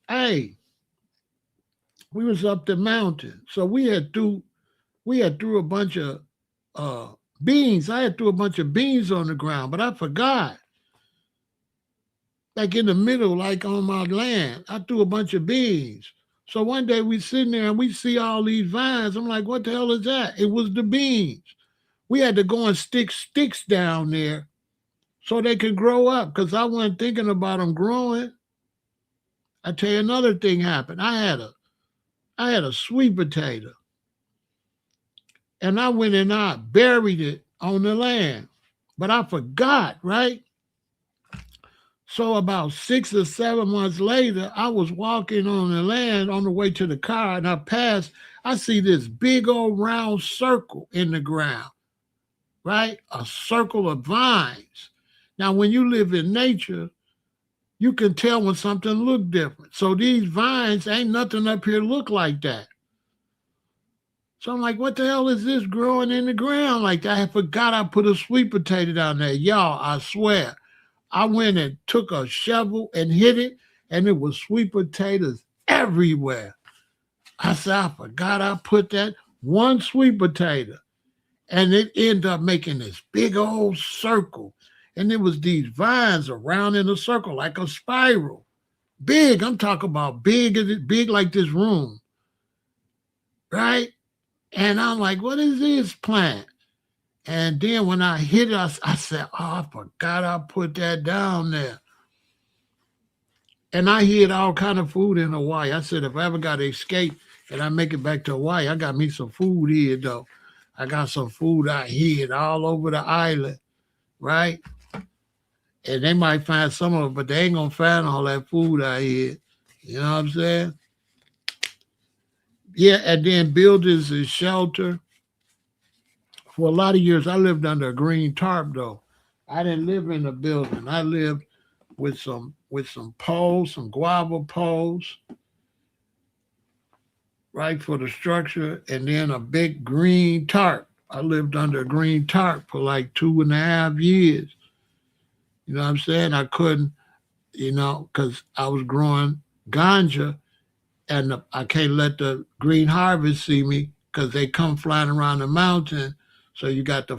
Hey, we was up the mountain. So we had threw a bunch of beans. I had threw a bunch of beans on the ground, but I forgot. Like in the middle, like on my land, I threw a bunch of beans. So one day we sitting there and we see all these vines. I'm like, what the hell is that? It was the beans. We had to go and stick sticks down there so they could grow up, because I wasn't thinking about them growing. I tell you, another thing happened. I had a sweet potato, and I went and I buried it on the land, but I forgot, right? So about 6 or 7 months later, I was walking on the land on the way to the car, and I see this big old round circle in the ground, right? A circle of vines. Now, when you live in nature, you can tell when something look different. So these vines, ain't nothing up here look like that. So I'm like, what the hell is this growing in the ground like that? I forgot I put a sweet potato down there. Y'all, I swear. I went and took a shovel and hit it, and it was sweet potatoes everywhere. I said, I forgot I put that one sweet potato. And it ended up making this big old circle. And there was these vines around in a circle like a spiral. Big, I'm talking about big like this room. Right? And I'm like, what is this plant? And then when I hit it, I said, oh, I forgot I put that down there. And I hid all kind of food in Hawaii. I said, if I ever got to escape and I make it back to Hawaii, I got me some food here, though. I got some food I hid all over the island, right? And they might find some of it, but they ain't going to find all that food I hid. You know what I'm saying? Yeah, and then buildings and shelter. For a lot of years, I lived under a green tarp, though. I didn't live in a building. I lived with some poles, some guava poles, right, for the structure, and then a big green tarp. I lived under a green tarp for like 2.5 years. You know what I'm saying? I couldn't, because I was growing ganja, and I can't let the Green Harvest see me because they come flying around the mountain. So you got the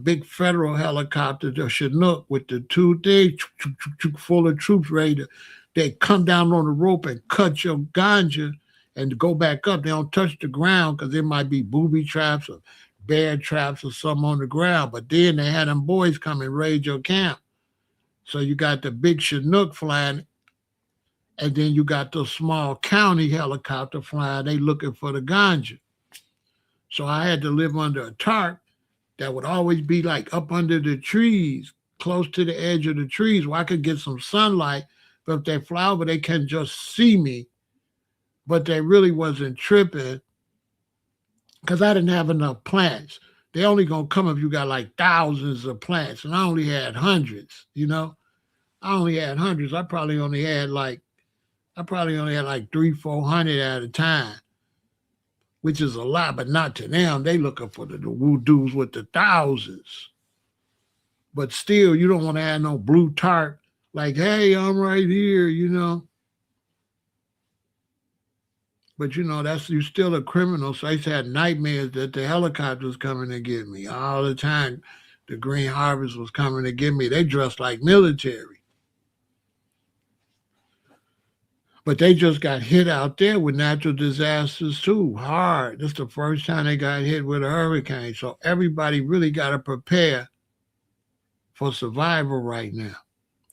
big federal helicopter, the Chinook, with the 2 things full of troops ready to, they come down on the rope and cut your ganja and go back up. They don't touch the ground because there might be booby traps or bear traps or something on the ground. But then they had them boys come and raid your camp. So you got the big Chinook flying, and then you got the small county helicopter flying. They looking for the ganja. So I had to live under a tarp that would always be like up under the trees, close to the edge of the trees where I could get some sunlight. But if they fly over, they can just see me. But they really wasn't tripping because I didn't have enough plants. They only gonna come if you got like thousands of plants, and I only had hundreds. I only had hundreds. I probably only had like 300-400 at a time, which is a lot, but not to them. They looking for the dudes with the thousands. But still, you don't want to have no blue tarp like, hey, I'm right here, But you still a criminal. So I used to have nightmares that the helicopter was coming to get me all the time. The Green Harvest was coming to get me. They dressed like military. But they just got hit out there with natural disasters too, hard. This is the first time they got hit with a hurricane. So everybody really got to prepare for survival right now.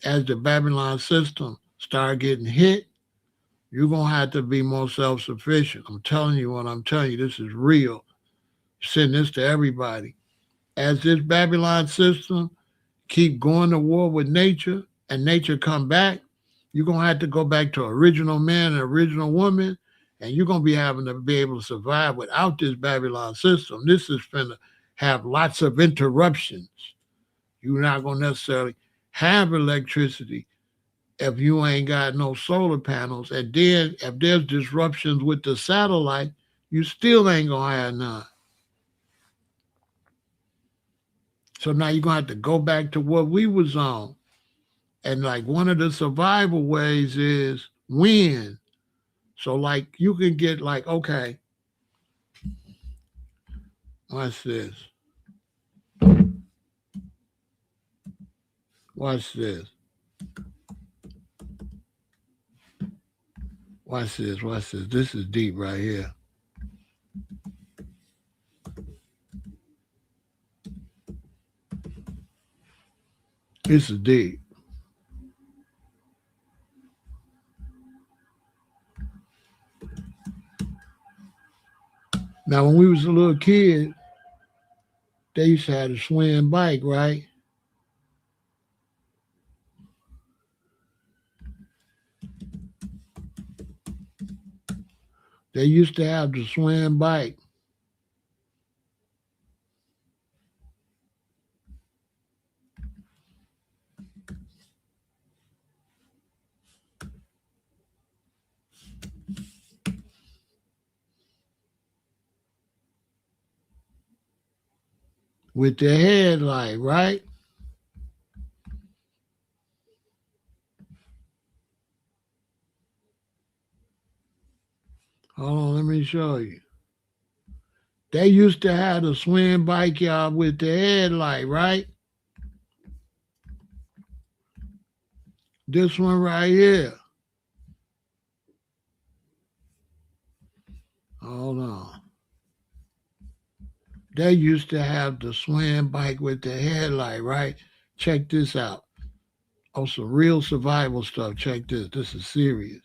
As the Babylon system start getting hit, you're going to have to be more self-sufficient. I'm telling you what I'm telling you. This is real. Send this to everybody. As this Babylon system keep going to war with nature and nature come back, you're going to have to go back to original man and original woman, and you're going to be having to be able to survive without this Babylon system. This is going to have lots of interruptions. You're not going to necessarily have electricity if you ain't got no solar panels. And then if there's disruptions with the satellite, you still ain't going to have none. So now you're going to have to go back to what we was on. And like one of the survival ways is wind. So like you can get like, okay, watch this. Watch this. Watch this. Watch this. This is deep right here. This is deep. Now, when we was a little kid, they used to have a swing bike, right? They used to have the swing bike. With the headlight, right? Hold on, let me show you. They used to have the swing bike, y'all, with the headlight, right? This one right here. Hold on. They used to have the swing bike with the headlight, right? Check this out. Oh, some real survival stuff. Check this. This is serious.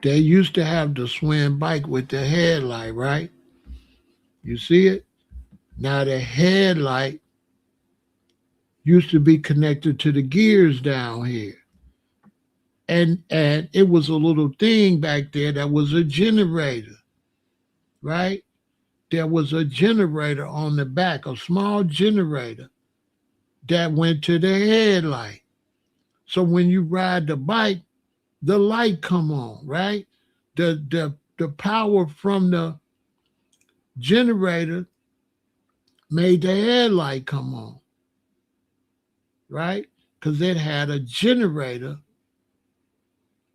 They used to have the swing bike with the headlight, right? You see it? Now the headlight used to be connected to the gears down here. And it was a little thing back there that was a generator, right? There was a generator on the back, a small generator that went to the headlight. So when you ride the bike, the light come on, right? The power from the generator made the headlight come on, right? Because it had a generator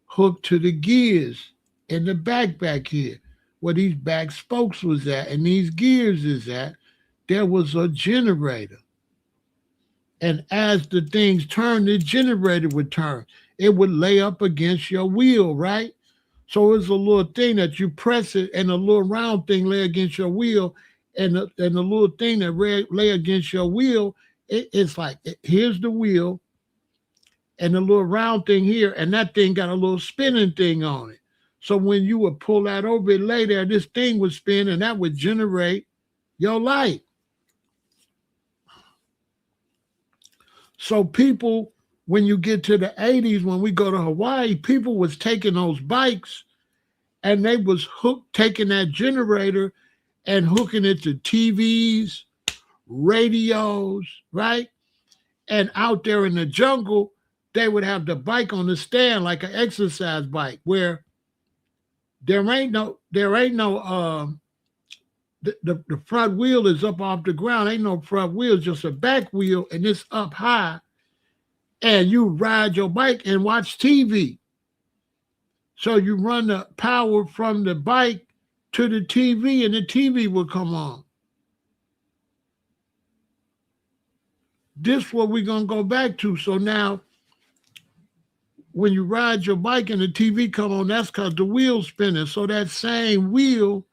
hooked to the gears in the back here, where these back spokes was at and these gears is at, there was a generator. And as the things turned, the generator would turn. It would lay up against your wheel, right? So it's a little thing that you press it and a little round thing lay against your wheel, and the little thing that lay against your wheel, it's like, here's the wheel, and a little round thing here, and that thing got a little spinning thing on it. So when you would pull that over, it lay there, this thing would spin, and that would generate your light. So people, when you get to the 80s, when we go to Hawaii, people was taking those bikes and they was taking that generator and hooking it to TVs, radios, right? And out there in the jungle, they would have the bike on the stand like an exercise bike, where there ain't no the front wheel is up off the ground. Ain't no front wheel, just a back wheel, and it's up high. And you ride your bike and watch TV. So you run the power from the bike to the TV, and the TV will come on. This is what we're going to go back to. So now, when you ride your bike and the TV come on, that's because the wheel's spinning. So that same wheel,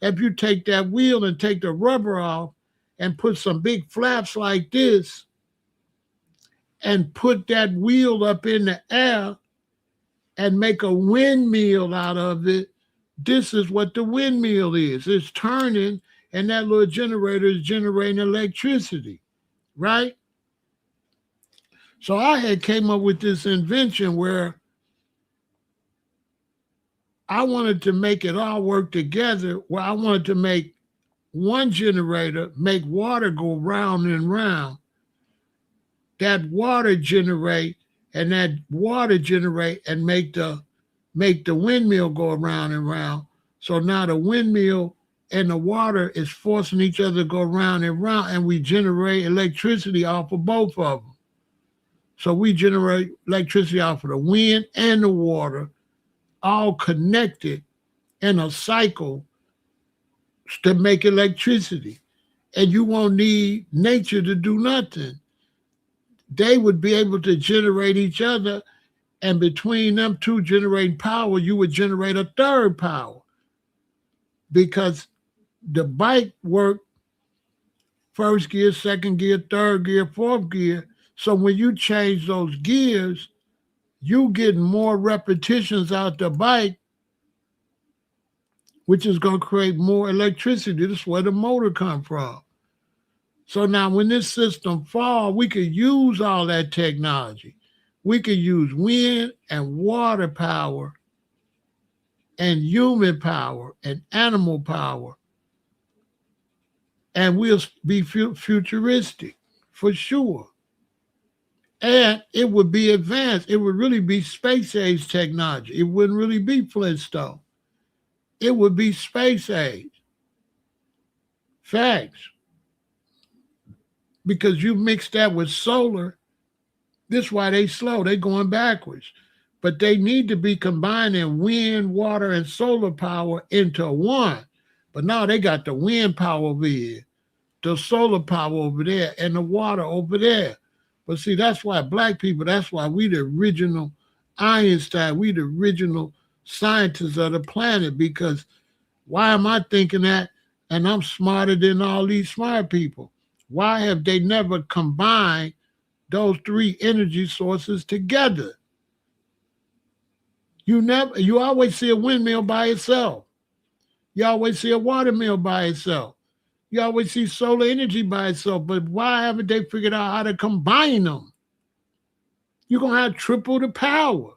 if you take that wheel and take the rubber off and put some big flaps like this and put that wheel up in the air and make a windmill out of it, this is what the windmill is. It's turning, and that little generator is generating electricity, right? So I had came up with this invention where I wanted to make it all work together, where I wanted to make one generator make water go round and round. That water generate, and that water generate and make the windmill go around and round. So now the windmill and the water is forcing each other to go round and round, and we generate electricity off of both of them. So we generate electricity off of the wind and the water, all connected in a cycle to make electricity. And you won't need nature to do nothing. They would be able to generate each other, and between them two generating power, you would generate a third power, because the bike worked first gear, second gear, third gear, fourth gear. So when you change those gears, you get more repetitions out the bike, which is going to create more electricity. This is where the motor comes from. So now when this system falls, we could use all that technology. We could use wind and water power and human power and animal power, and we'll be futuristic for sure. And it would be advanced. It would really be space age technology. It wouldn't really be Flintstone. It would be space age. Facts. Because you mix that with solar, this is why they slow. They're going backwards. But they need to be combining wind, water, and solar power into one. But now they got the wind power over here, the solar power over there, and the water over there. But see, that's why black people, that's why we the original Einstein, we the original scientists of the planet, because why am I thinking that? And I'm smarter than all these smart people. Why have they never combined those three energy sources together? You always see a windmill by itself. You always see a water mill by itself. You always see solar energy by itself, but why haven't they figured out how to combine them? You're going to have triple the power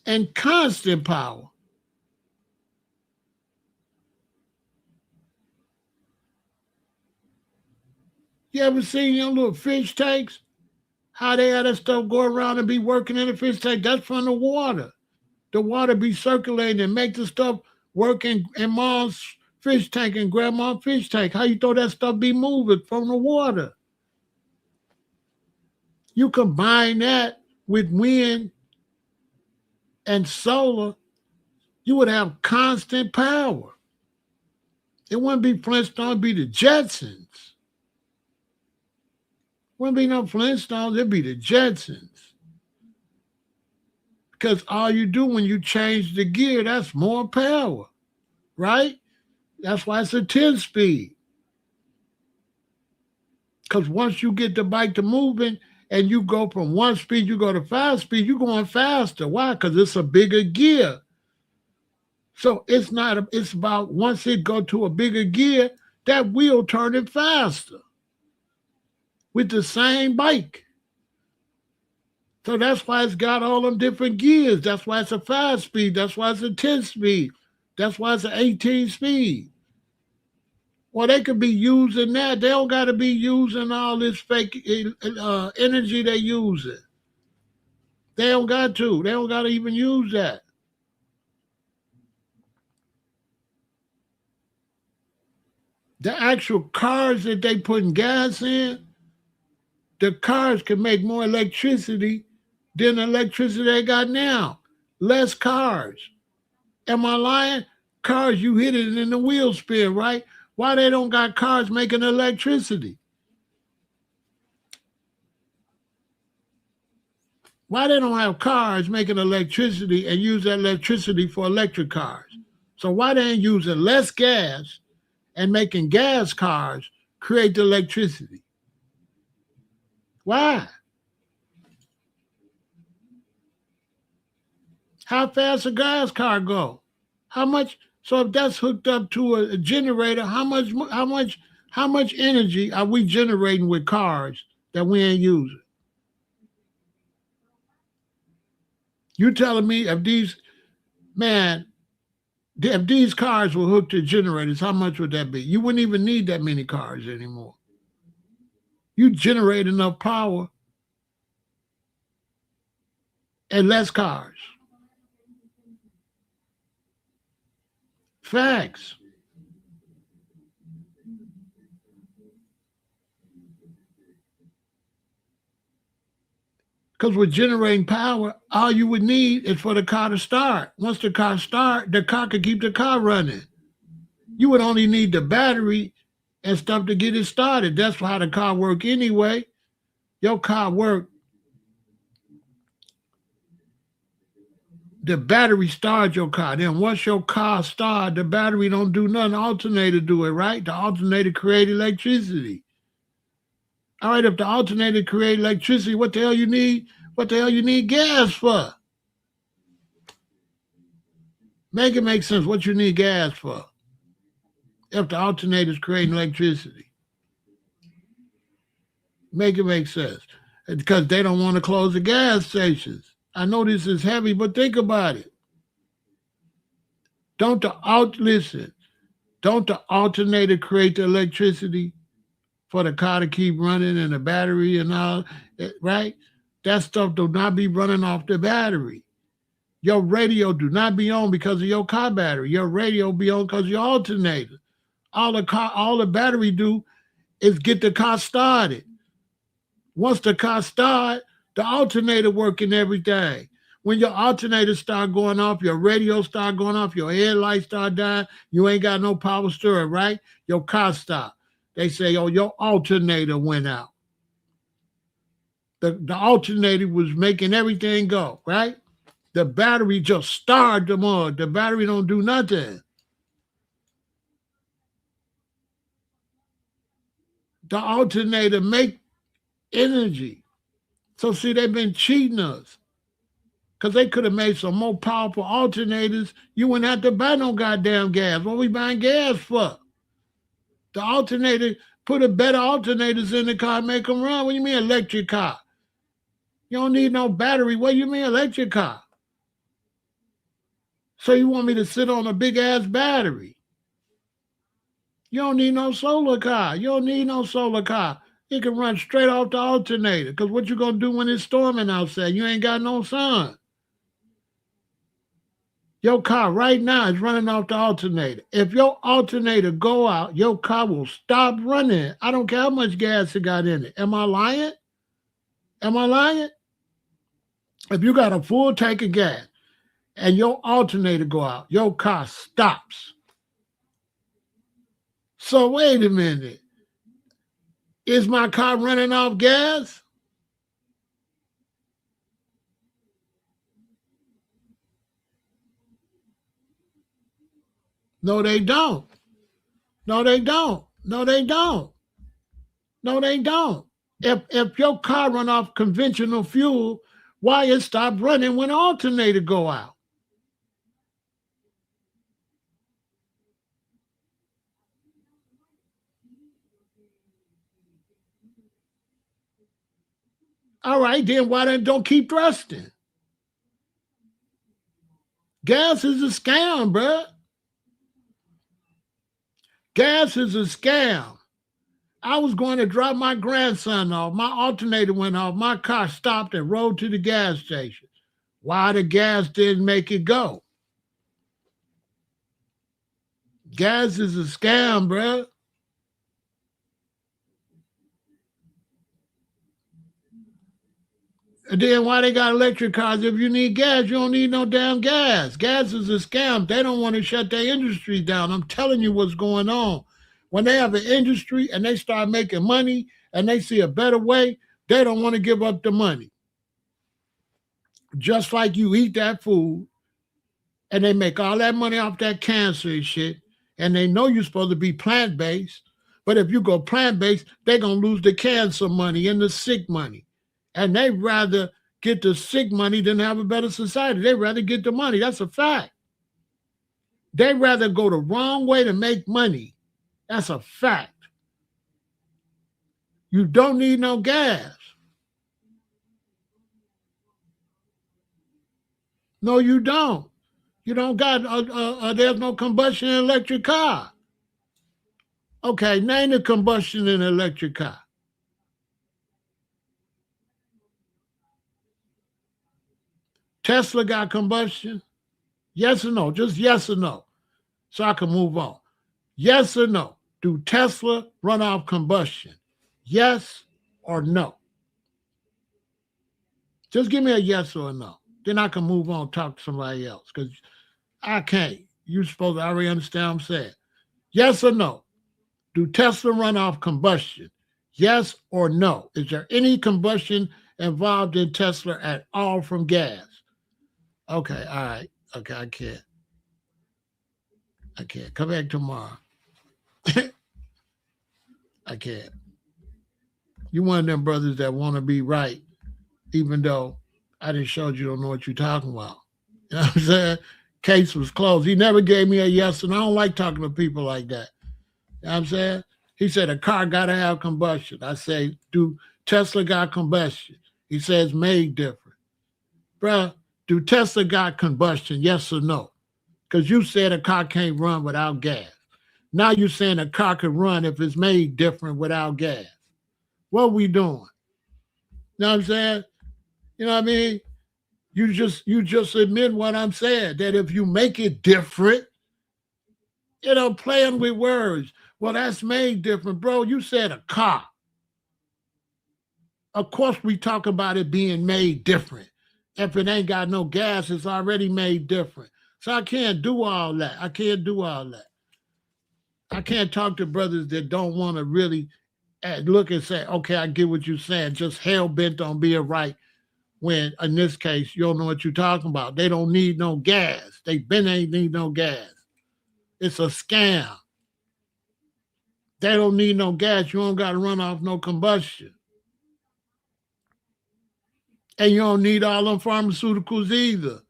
and constant power. You ever seen your little fish tanks? How they had that stuff go around and be working in the fish tank? That's from the water. The water be circulating and make the stuff work in mom's fish tank and grandma's fish tank. How you thought that stuff be moving from the water? You combine that with wind and solar, you would have constant power. It wouldn't be Flintstones, it'd be the Jetsons. Wouldn't be no Flintstones, it'd be the Jetsons. Because all you do when you change the gear, that's more power, right? That's why it's a 10-speed. Because once you get the bike to moving and you go from 1 speed, you go to 5 speed, you're going faster. Why? Because it's a bigger gear. So it's about once it go to a bigger gear, that wheel turning faster with the same bike. So that's why it's got all them different gears. That's why it's a 5 speed. That's why it's a 10 speed. That's why it's an 18 speed. Well, they could be using that. They don't got to be using all this fake energy they using. They don't got to. They don't got to even use that. The actual cars that they putting gas in, the cars can make more electricity than the electricity they got now. Less cars. Am I lying? Cars, you hit it and the wheels spin, right? Why they don't got cars making electricity? Why they don't have cars making electricity and use that electricity for electric cars? So why they ain't using less gas and making gas cars create the electricity? Why? How fast a gas car go? How much? So if that's hooked up to a generator, how much energy are we generating with cars that we ain't using? You telling me if these cars were hooked to generators, how much would that be? You wouldn't even need that many cars anymore. You generate enough power and less cars. Facts. Because with generating power, all you would need is for the car to start. Once the car starts, the car can keep the car running. You would only need the battery and stuff to get it started. That's how the car work anyway. Your car work. The battery starts your car. Then once your car starts, the battery don't do nothing. The alternator do it, right? The alternator create electricity. All right, if the alternator create electricity, what the hell you need? What the hell you need gas for? Make it make sense. What you need gas for? If the alternator's creating electricity. Make it make sense. Because they don't want to close the gas stations. I know this is heavy, but think about it. Don't the alternator create the electricity for the car to keep running and the battery and all, right? That stuff do not be running off the battery. Your radio do not be on because of your car battery. Your radio be on because of your alternator. All the battery do is get the car started. Once the car start, the alternator working everything. When your alternator start going off, your radio start going off, your headlights start dying, you ain't got no power steering, right? Your car stop. They say, oh, your alternator went out. The alternator was making everything go, right? The battery just started them on. The battery don't do nothing. The alternator make energy. So see, they've been cheating us. Because they could have made some more powerful alternators. You wouldn't have to buy no goddamn gas. What we buying gas for? The alternator, put a better alternators in the car, make them run. What do you mean electric car? You don't need no battery. What do you mean electric car? So you want me to sit on a big ass battery? You don't need no solar car. You don't need no solar car. It can run straight off the alternator. Because what you going to do when it's storming outside? You ain't got no sun. Your car right now is running off the alternator. If your alternator go out, your car will stop running. I don't care how much gas it got in it. Am I lying? Am I lying? If you got a full tank of gas and your alternator go out, your car stops. So wait a minute. Is my car running off gas? No, they don't. No, they don't. No, they don't. No, they don't. If your car run off conventional fuel, why it stop running when alternator go out? All right, then why don't keep thrusting? Gas is a scam, bruh. Gas is a scam. I was going to drop my grandson off. My alternator went off. My car stopped and rode to the gas station. Why the gas didn't make it go? Gas is a scam, bruh. And then why they got electric cars? If you need gas, you don't need no damn gas. Gas is a scam. They don't want to shut their industry down. I'm telling you what's going on. When they have an industry and they start making money and they see a better way, they don't want to give up the money. Just like you eat that food and they make all that money off that cancer and shit, and they know you're supposed to be plant-based, but if you go plant-based, they're going to lose the cancer money and the sick money. And they rather get the sick money than have a better society. They rather get the money. That's a fact. They rather go the wrong way to make money. That's a fact. You don't need no gas. No, you don't. You don't got, there's no combustion in an electric car. Okay, name the combustion in an electric car. Tesla got combustion? Yes or no? Just yes or no, so I can move on. Yes or no? Do Tesla run off combustion? Yes or no? Just give me a yes or a no. Then I can move on, talk to somebody else, because I can't. You're supposed to already understand what I'm saying. Yes or no? Do Tesla run off combustion? Yes or no? Is there any combustion involved in Tesla at all from gas? Okay, all right. Okay, I can't. Come back tomorrow. I can't. You one of them brothers that want to be right, even though I just showed you don't know what you're talking about. You know what I'm saying? Case was closed. He never gave me a yes, and I don't like talking to people like that. You know what I'm saying? He said a car got to have combustion. I say, do Tesla got combustion? He says made different. Bruh, do Tesla got combustion, yes or no? Because you said a car can't run without gas. Now you're saying a car can run if it's made different without gas. What we doing? You know what I'm saying? You know what I mean? You just admit what I'm saying, that if you make it different, playing with words. Well, that's made different. Bro, you said a car. Of course we talk about it being made different. If it ain't got no gas, it's already made different. So I can't do all that. I can't talk to brothers that don't want to really look and say, okay, I get what you're saying, just hell-bent on being right, when in this case, you don't know what you're talking about. They don't need no gas. They ain't need no gas. It's a scam. They don't need no gas. You don't got to run off no combustion. And you don't need all them pharmaceuticals either.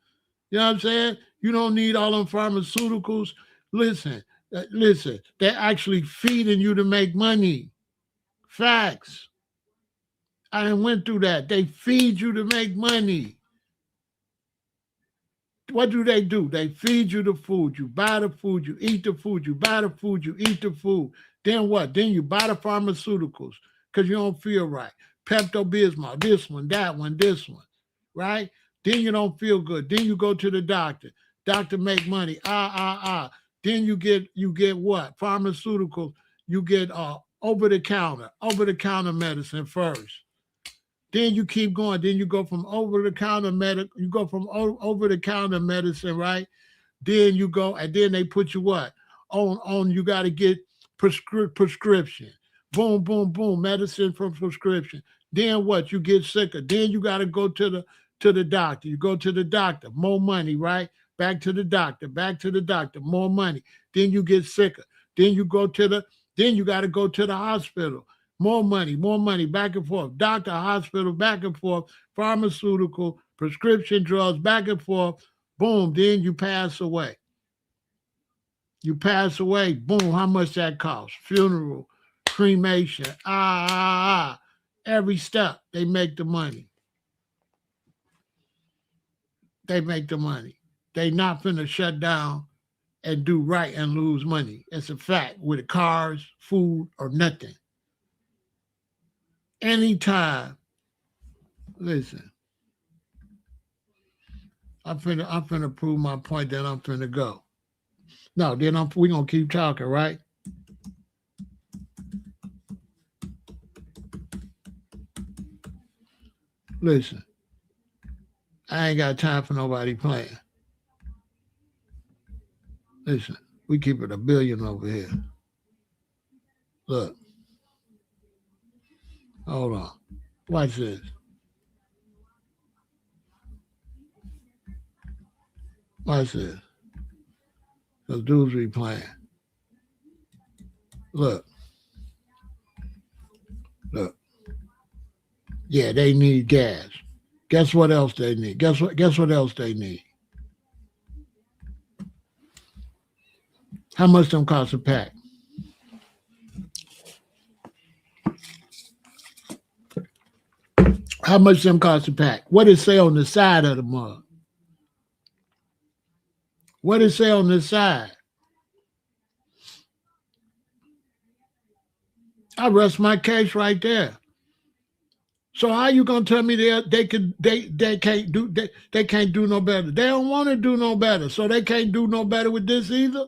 You know what I'm saying? You don't need all them pharmaceuticals. Listen, they're actually feeding you to make money. Facts. I went through that. They feed you to make money. What do? They feed you the food. You buy the food, you eat the food, you buy the food, you eat the food. Then what? Then you buy the pharmaceuticals because you don't feel right. Pepto-Bismol, this one, that one, this one, right? Then you don't feel good. Then you go to the doctor. Doctor make money. Then you get what? Pharmaceuticals. You get over-the-counter medicine first. Then you keep going. Then you go from over-the-counter medicine, right? Then you go, and then they put you what? On you got to get prescription. Boom, boom, boom, medicine from prescription. Then what? You get sicker. Then you got to go to the doctor. You go to the doctor, more money, right? Back to the doctor, more money. Then you get sicker. Then you got to go to the hospital. more money, back and forth. Doctor, hospital, back and forth. Pharmaceutical, prescription drugs, back and forth. Boom, then you pass away. You pass away, boom, how much that costs? Funeral, cremation, every step, they make the money. They make the money. They not finna shut down and do right and lose money. It's a fact with cars, food, or nothing. Anytime. Listen. I'm finna prove my point, then I'm finna go. No, then we're gonna keep talking, right? Listen. I ain't got time for nobody playing. Listen, we keep it $1 billion over here. Look. Hold on. Watch this. Watch this. Those dudes be playing. Look. Look. Yeah, they need gas. Guess what else they need? Guess what else they need? How much them cost a pack? How much them cost a pack? What it say on the side of the mug? What it say on the side? I rest my case right there. So how you gonna tell me they can't do no better? They don't want to do no better, so they can't do no better with this either.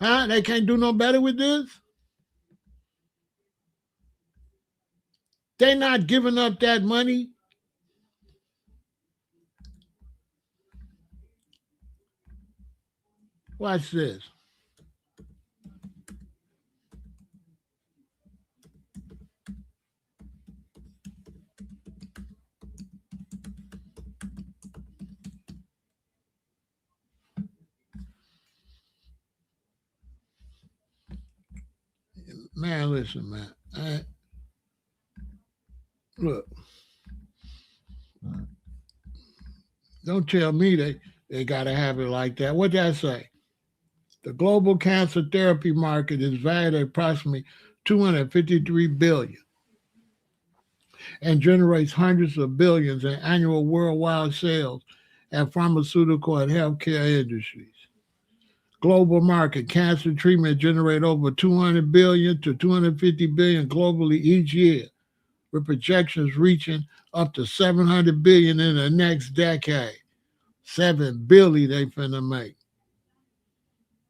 Huh? They can't do no better with this. They not giving up that money. Watch this. Man, listen, man. Look. Don't tell me they got to have it like that. What'd that say? The global cancer therapy market is valued at approximately $253 billion and generates hundreds of billions in annual worldwide sales at pharmaceutical and healthcare industries. Global market cancer treatment generate over 200 billion to 250 billion globally each year, with projections reaching up to 700 billion in the next decade. 7 billion they finna make.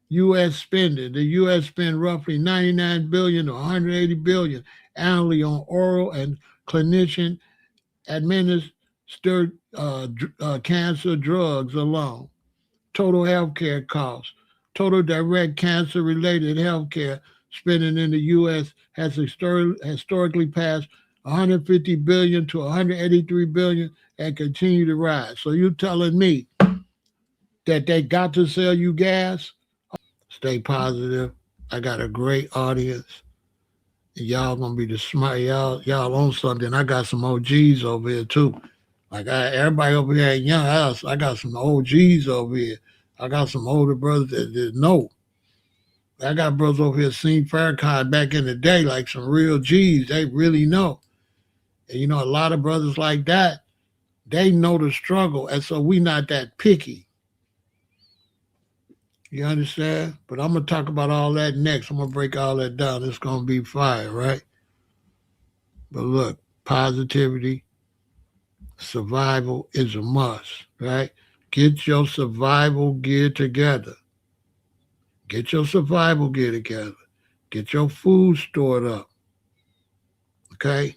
U.S. spending. The U.S. spend roughly 99 billion to 180 billion annually on oral and clinician administered cancer drugs alone. Total healthcare costs. Total direct cancer-related healthcare spending in the U.S. has historically passed 150 billion to 183 billion and continue to rise. So you telling me that they got to sell you gas? Stay positive. I got a great audience. Y'all gonna be the smart. Y'all on something. I got some OGs over here too. Like everybody over here in your house, I got some OGs over here. I got some older brothers that know. I got brothers over here seen Farrakhan back in the day, like some real G's. They really know. And you know, a lot of brothers like that, they know the struggle. And so we not that picky. You understand? But I'm going to talk about all that next. I'm going to break all that down. It's going to be fire, right? But look, positivity, survival is a must, right? Get your survival gear together. Get your survival gear together. Get your food stored up. Okay?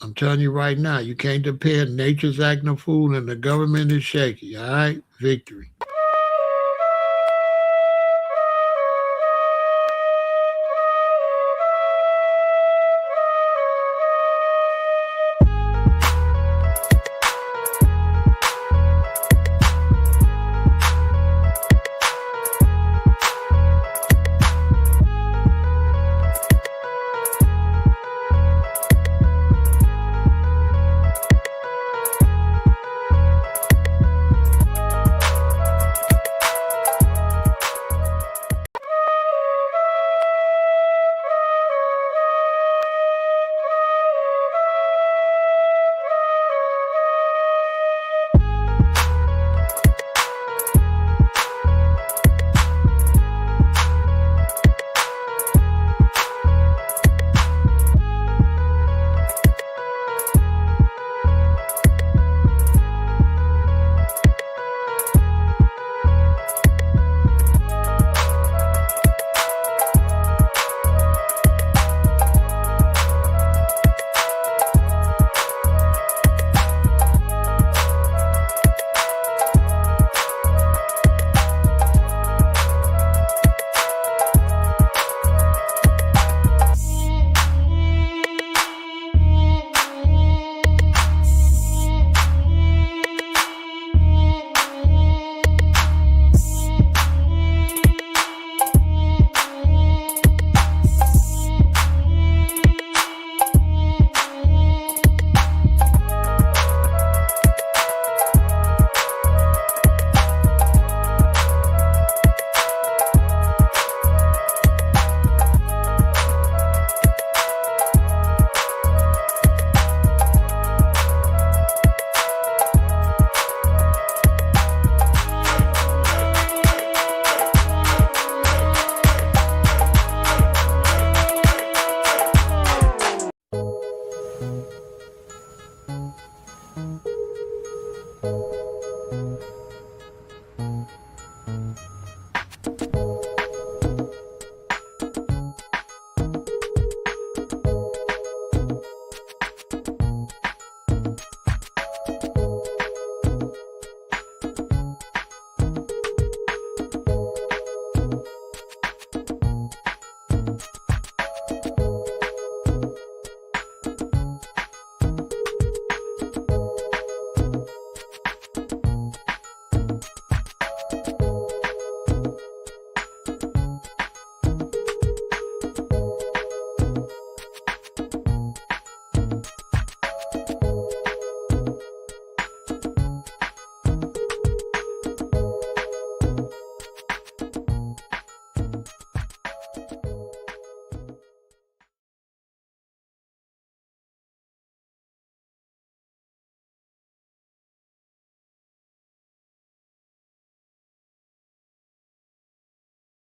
I'm telling you right now, you can't depend. Nature's acting a fool and the government is shaky. All right? Victory.